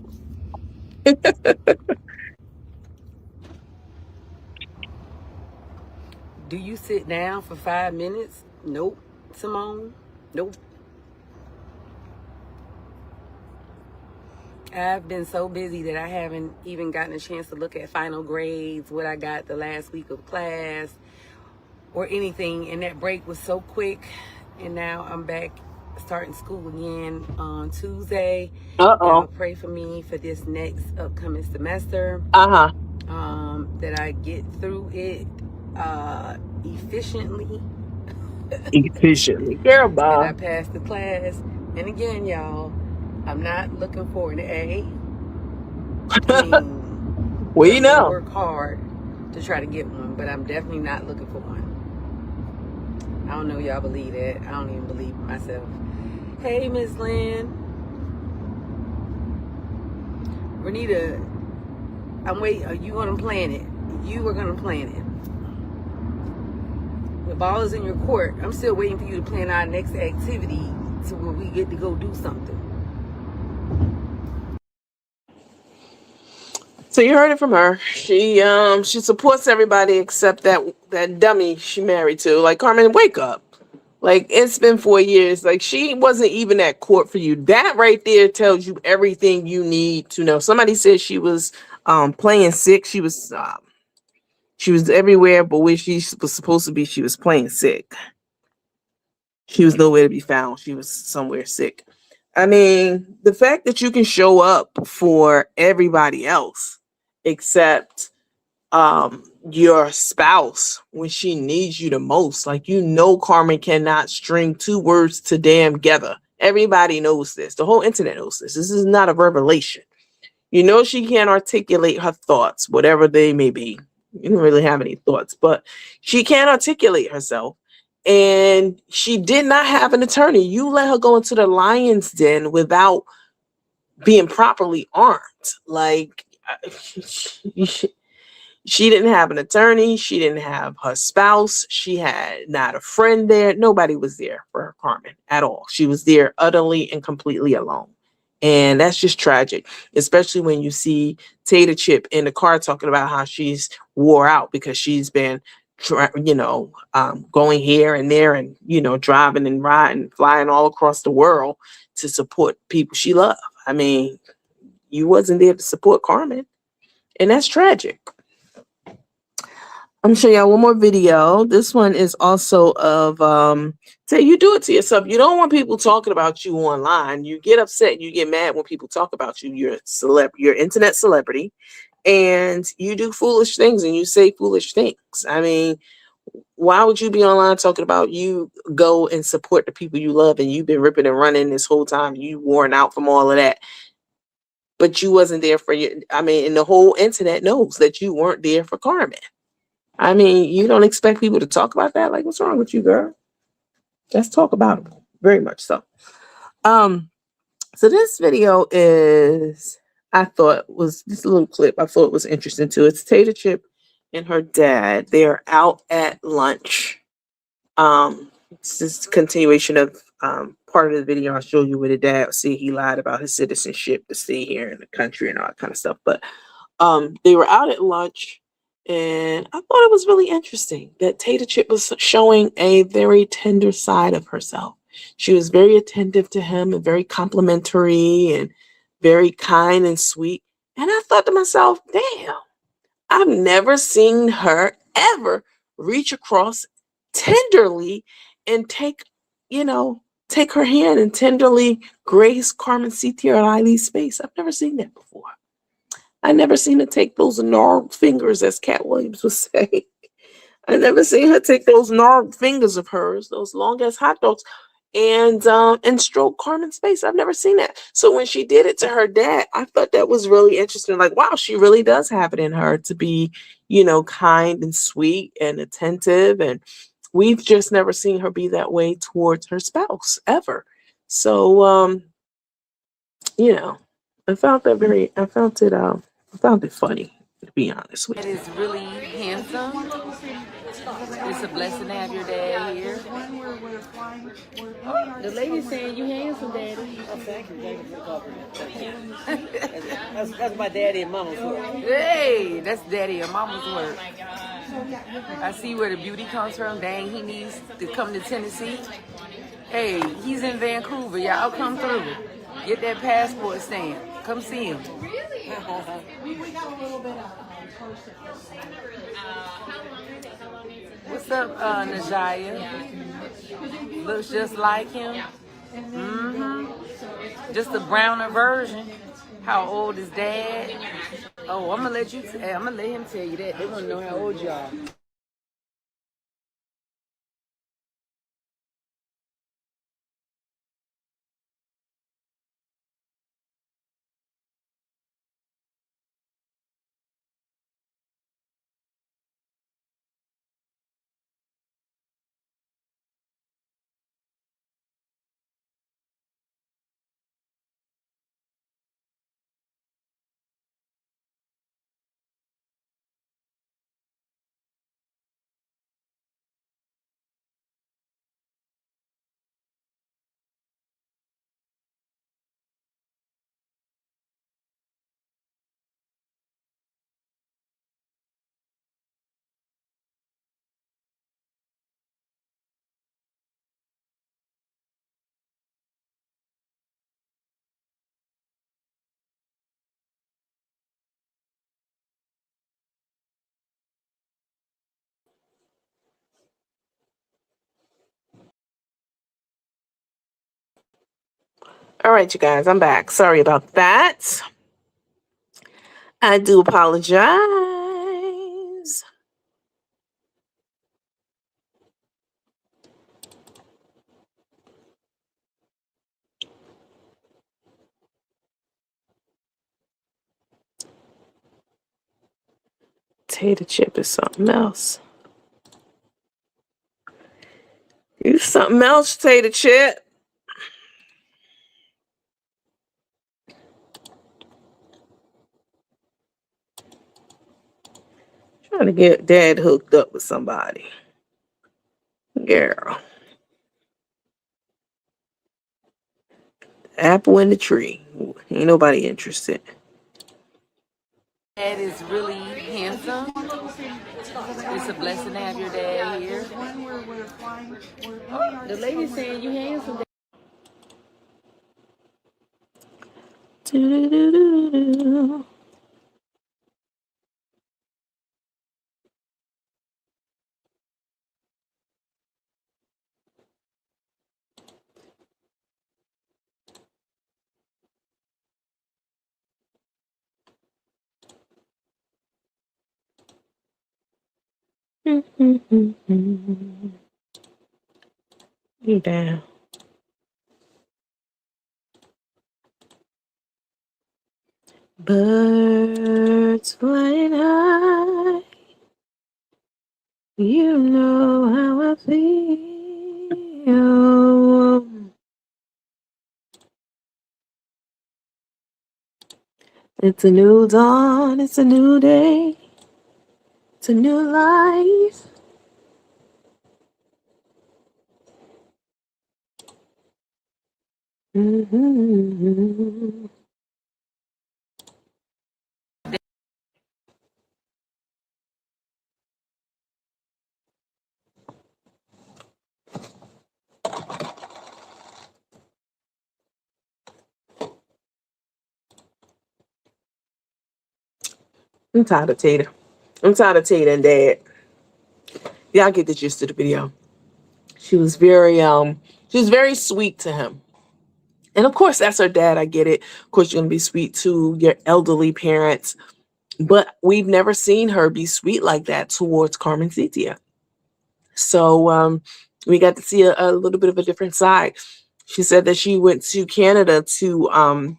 Do you sit down for 5 minutes? Nope. Simone? Nope. I've been so busy that I haven't even gotten a chance to look at final grades, what I got the last week of class, or anything. And that break was so quick. And now I'm back starting school again on Tuesday. Y'all pray for me for this next upcoming semester. That I get through it efficiently. Girl, Bob. And I passed the class. And again, y'all, I'm not looking for an A. I mean, well, you know, work hard to try to get one, but I'm definitely not looking for one. I don't know y'all believe that. I don't even believe it myself. Hey, Miss Lynn. Renita, I'm waiting. You gonna plan it? You were gonna plan it. The ball is in your court. I'm still waiting for you to plan our next activity to where we get to go do something. So you heard it from her. She supports everybody except that dummy she married to. Like, Carmen, wake up. Like, it's been 4 years. Like, she wasn't even at court for you. That right there tells you everything you need to know. Somebody said she was playing sick. She was everywhere, but where she was supposed to be, she was playing sick. She was nowhere to be found. She was somewhere sick. I mean, the fact that you can show up for everybody else except your spouse when she needs you the most. Like, Carmen cannot string two words to damn together. Everybody knows this. The whole internet knows this. This is not a revelation. She can't articulate her thoughts, whatever they may be. You don't really have any thoughts, but she can't articulate herself. And she did not have an attorney. You let her go into the lion's den without being properly armed. Like, she didn't have an attorney. She didn't have her spouse. She had not a friend there. Nobody was there for her, Carmen, at all. She was there utterly and completely alone. And that's just tragic, especially when you see Tater Chip in the car talking about how she's wore out because she's been, going here and there and, driving and riding, flying all across the world to support people she loved. I mean, you wasn't there to support Carmen. And that's tragic. I'm showing y'all one more video. This one is also of say you do it to yourself. You don't want people talking about you online. You get upset, you get mad when people talk about you. You're internet celebrity, and you do foolish things and you say foolish things. I mean, why would you be online talking about you go and support the people you love and you've been ripping and running this whole time? You worn out from all of that. But you wasn't there for you. I mean, and the whole internet knows that you weren't there for Carmen. I mean, you don't expect people to talk about that? Like, what's wrong with you, girl? Let's talk about it. Very much so. So this video I thought was this little clip. I thought was interesting too. It's Tater Chip and her dad. They're out at lunch. It's this continuation of part of the video I showed you where the dad he lied about his citizenship to stay here in the country and all that kind of stuff. But they were out at lunch. And I thought it was really interesting that Tater Chip was showing a very tender side of herself. She was very attentive to him and very complimentary and very kind and sweet. And I thought to myself, damn, I've never seen her ever reach across tenderly and take her hand and tenderly grace Carmen Riley's face. I've never seen that before. I never seen her take those gnarled fingers, as Cat Williams would say. I never seen her take those gnarled fingers of hers, those long as hot dogs, and stroke Carmen's face. I've never seen that. So when she did it to her dad, I thought that was really interesting. Like, wow, she really does have it in her to be, kind and sweet and attentive. And we've just never seen her be that way towards her spouse ever. So, I found it funny, to be honest with That you. is really handsome. It's a blessing to have your dad here. Oh, the lady's saying you handsome, Daddy. Oh, thank you. Thank you for the compliment. That's my daddy and mama's work. Hey, that's Daddy and Mama's work. I see where the beauty comes from. Dang, he needs to come to Tennessee. Hey, he's in Vancouver. Y'all come through. Get that passport stamp. Come see him. We got a little bit of person. What's up, Najaya? Looks just like him. Just a browner version. How old is Dad? Oh, I'm gonna let him tell you that. They wanna know how old you are. All right, you guys, I'm back. Sorry about that. I do apologize. Potato chip is something else. You something else, potato chip. Trying to get dad hooked up with somebody. Girl. Apple in the tree. Ain't nobody interested. Dad is really handsome. It's a blessing to have your dad here. Oh, the lady's saying you handsome. Do-do-do-do-do. You down. Birds flying high. You know how I feel. It's a new dawn. It's a new day. It's a new life. Mm-hmm. I'm tired of Tata. I'm tired of Tata and Dad. Y'all get the gist of the video. She was very sweet to him. And of course, that's her dad. I get it. Of course, you're gonna be sweet to your elderly parents. But we've never seen her be sweet like that towards Carmen Cynthia. So we got to see a little bit of a different side. She said that she went to Canada to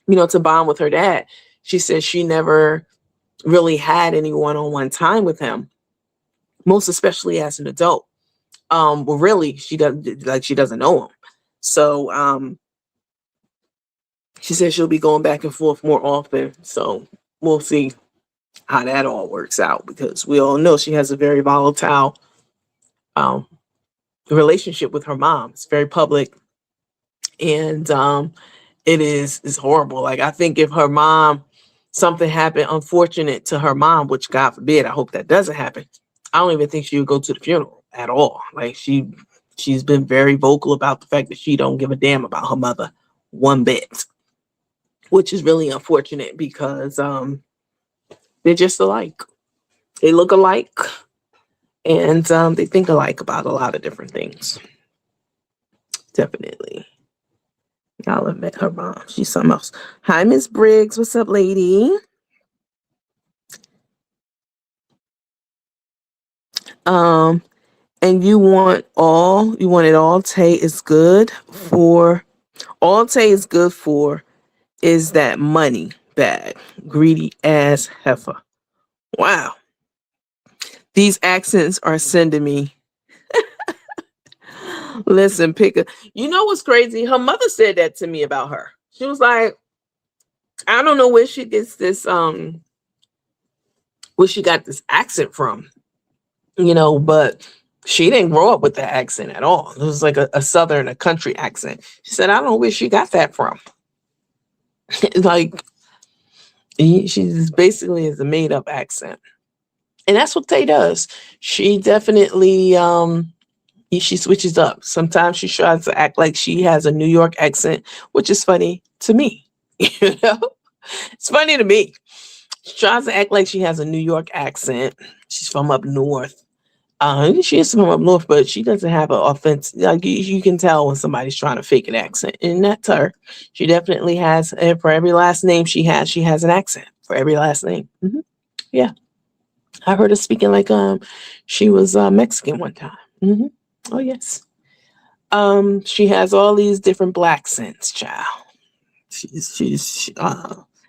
to bond with her dad. She said she never really had any one-on-one time with him, most especially as an adult. Well, really, she doesn't know him. So she said she'll be going back and forth more often. So we'll see how that all works out, because we all know she has a very volatile relationship with her mom. It's very public, and it is horrible. Like, I think if her mom, something happened unfortunate to her mom, which God forbid, I hope that doesn't happen, I don't even think she would go to the funeral at all. Like, she's been very vocal about the fact that she don't give a damn about her mother one bit, which is really unfortunate, because they're just alike. They look alike, and they think alike about a lot of different things. Definitely. Y'all have met her mom. She's something else. Hi, Miss Briggs. What's up, lady? And you want it all. Tay is good for all. Tay is good for is that money bag. Greedy ass heifer. Wow. These accents are sending me. Listen, you know what's crazy? Her mother said that to me about her. She was like, I don't know where she gets this, where she got this accent from, but she didn't grow up with that accent at all. It was like a southern, a country accent. She said, I don't know where she got that from. Like, she's basically is a made up accent. And that's what Tay does. She definitely, she switches up. Sometimes she tries to act like she has a New York accent, which is funny to me. It's funny to me. She tries to act like she has a New York accent. She's from up north. She is from up north, but she doesn't have an offense. Like you can tell when somebody's trying to fake an accent, and that's her. She definitely has. And for every last name she has an accent for every last name. Yeah, I heard her speaking like she was Mexican one time. Oh yes. She has all these different black accents, child.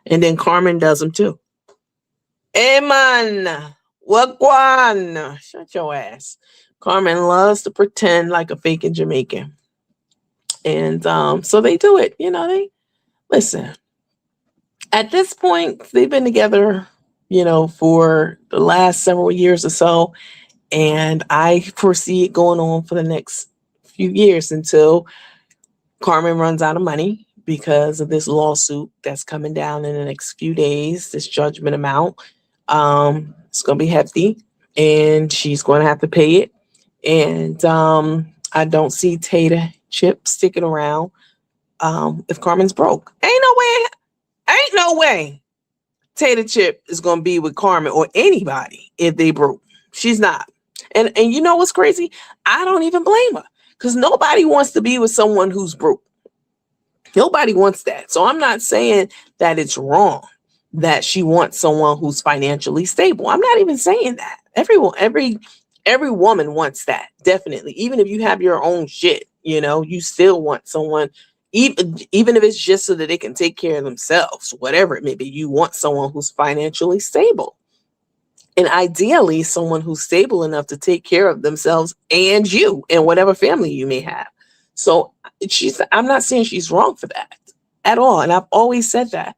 And then Carmen does them too. Hey man, wagwan. Shut your ass. Carmen loves to pretend like a faking Jamaican. And so they do it. They listen. At this point, they've been together, for the last several years or so. And I foresee it going on for the next few years until Carmen runs out of money because of this lawsuit that's coming down in the next few days, this judgment amount. It's going to be hefty and she's going to have to pay it. And I don't see Tata Chip sticking around if Carmen's broke. Ain't no way Tata Chip is going to be with Carmen or anybody if they broke. She's not. And you know what's crazy? I don't even blame her because nobody wants to be with someone who's broke. Nobody wants that. So I'm not saying that it's wrong that she wants someone who's financially stable. I'm not even saying that. Every woman wants that. Definitely. Even if you have your own shit, you still want someone, even if it's just so that they can take care of themselves, whatever it may be, you want someone who's financially stable. And ideally, someone who's stable enough to take care of themselves and you and whatever family you may have. So I'm not saying she's wrong for that at all. And I've always said that.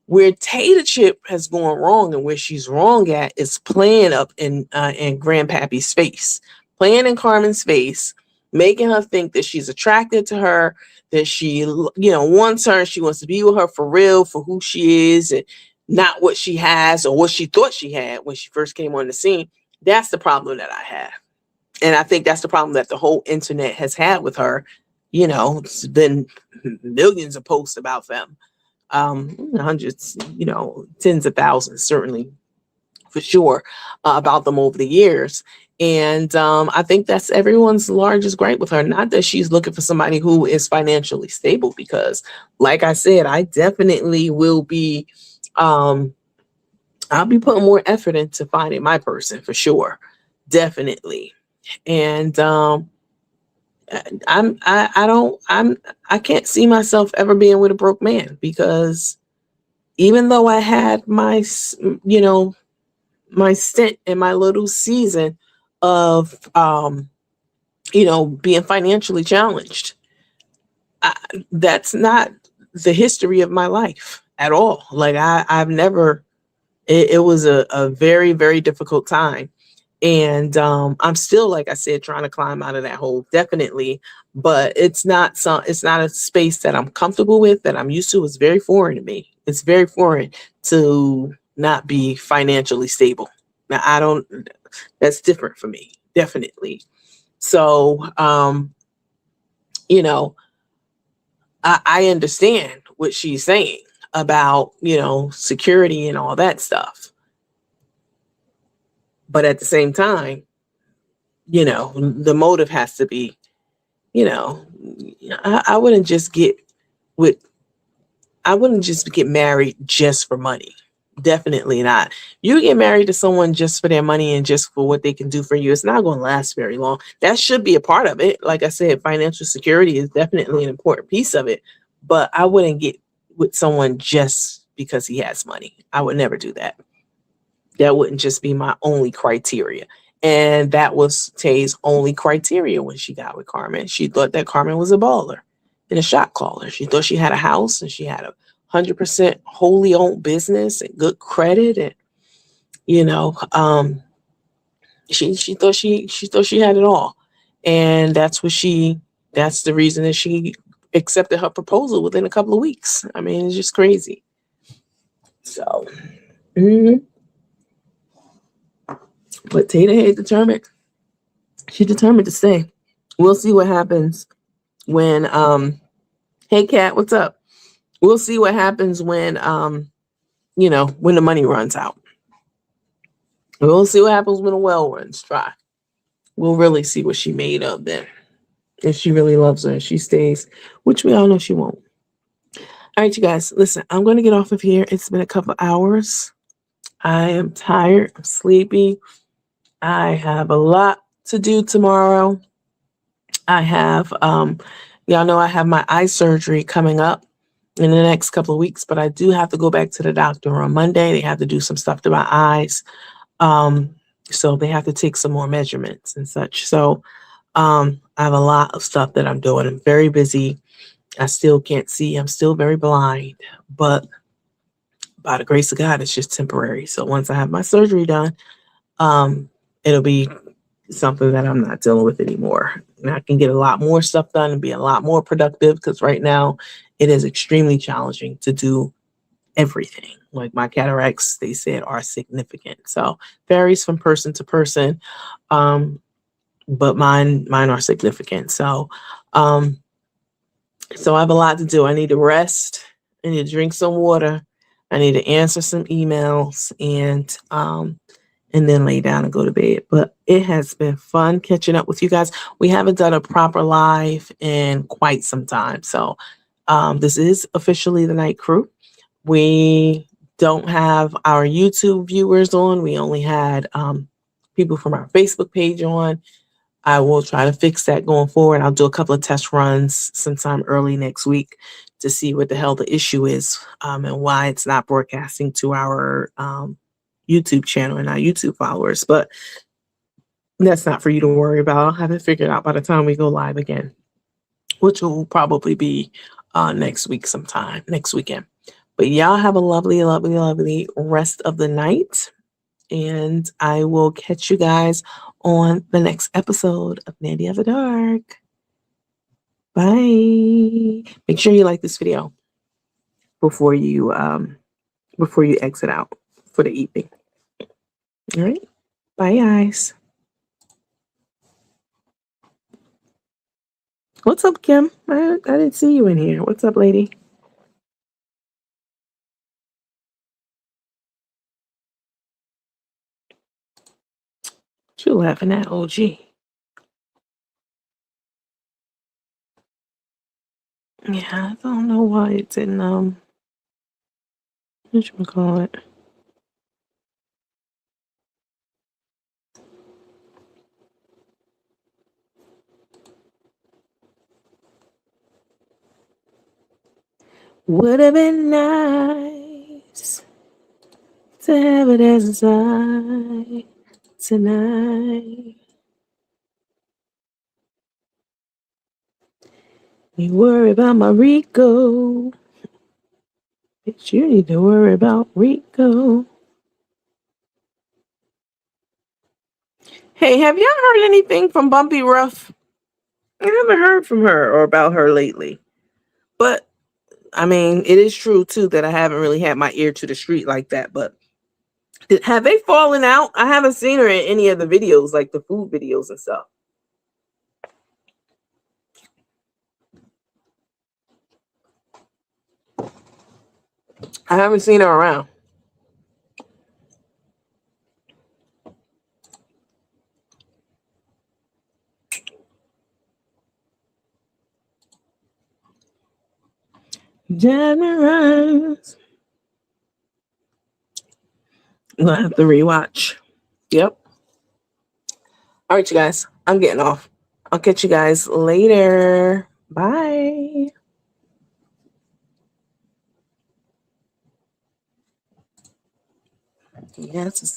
Where Tata Chip has gone wrong and where she's wrong at is playing up in Grandpappy's face, playing in Carmen's face, making her think that she's attracted to her, that she, wants her, she wants to be with her for real, for who she is, and not what she has or what she thought she had when she first came on the scene. That's the problem that I have. And I think that's the problem that the whole internet has had with her. It's been millions of posts about them. Hundreds, tens of thousands, certainly, for sure, about them over the years. And I think that's everyone's largest gripe with her. Not that she's looking for somebody who is financially stable, because like I said, I definitely will be, I'll be putting more effort into finding my person for sure. Definitely. And I can't see myself ever being with a broke man, because even though I had my stint in my little season of being financially challenged, that's not the history of my life at all. Like I've never, it was a very, very difficult time. And I'm still, like I said, trying to climb out of that hole, definitely. But it's not a space that I'm comfortable with, that I'm used to. It's very foreign to me. It's very foreign to not be financially stable. Now, that's different for me, definitely. So, I understand what she's saying about, security and all that stuff. But at the same time, the motive has to be, I wouldn't just get married just for money. Definitely not. You get married to someone just for their money and just for what they can do for you, it's not going to last very long. That should be a part of it. Like I said, financial security is definitely an important piece of it. But I wouldn't get with someone just because he has money. I would never do that. That wouldn't just be my only criteria. And that was Tay's only criteria when she got with Carmen. She thought that Carmen was a baller and a shot caller. She thought she had a house and she had a 100% wholly owned business and good credit. And, she thought she had it all. And that's the reason that she accepted her proposal within a couple of weeks. I mean, it's just crazy. So, But Tata is determined. She's determined to stay. We'll see what happens when hey Kat, what's up? We'll see what happens when when the money runs out. We'll see what happens when the well runs dry. we'll really see what she made of then. If she really loves her and she stays, which we all know she won't. All right, you guys, listen, I'm going to get off of here. It's been a couple hours. I am tired. I'm sleepy. I have a lot to do tomorrow. I have, y'all know I have my eye surgery coming up in the next couple of weeks, but I do have to go back to the doctor on Monday. They have to do some stuff to my eyes. So they have to take some more measurements and such. So I have a lot of stuff that I'm doing. I'm very busy. I still can't see. I'm still very blind, but by the grace of God, it's just temporary. So once I have my surgery done, it'll be something that I'm not dealing with anymore. And I can get a lot more stuff done and be a lot more productive, because right now it is extremely challenging to do everything. Like my cataracts, they said, are significant. So varies from person to person. But mine are significant. So I have a lot to do. I need to rest. I need to drink some water. I need to answer some emails and then lay down and go to bed. But it has been fun catching up with you guys. We haven't done a proper live in quite some time. So this is officially the night crew. We don't have our YouTube viewers on. We only had people from our Facebook page on. I will try to fix that going forward. I'll do a couple of test runs sometime early next week to see what the hell the issue is and why it's not broadcasting to our YouTube channel and our YouTube followers. But that's not for you to worry about. I'll have it figured out by the time we go live again, which will probably be next week sometime, next weekend. But y'all have a lovely, lovely, lovely rest of the night. And I will catch you guys on the next episode of Nandy of the Dark. Bye. Make sure you like this video before you exit out for the evening. All right. Bye, guys. What's up, Kim? I didn't see you in here. What's up, lady? What you laughing at, OG? Yeah, I don't know why it's in what you call it. Would have been nice to have it as a side tonight. You worry about my Rico. Bitch, you need to worry about Rico. Hey, have y'all heard anything from Bumpy Ruff? I haven't heard from her or about her lately. But, I mean, it is true, too, that I haven't really had my ear to the street like that. But have they fallen out? I haven't seen her in any of the videos, like the food videos and stuff. I haven't seen her around. Generous. I'm gonna have to rewatch. Yep. All right, you guys. I'm getting off. I'll catch you guys later. Bye. Yes, it's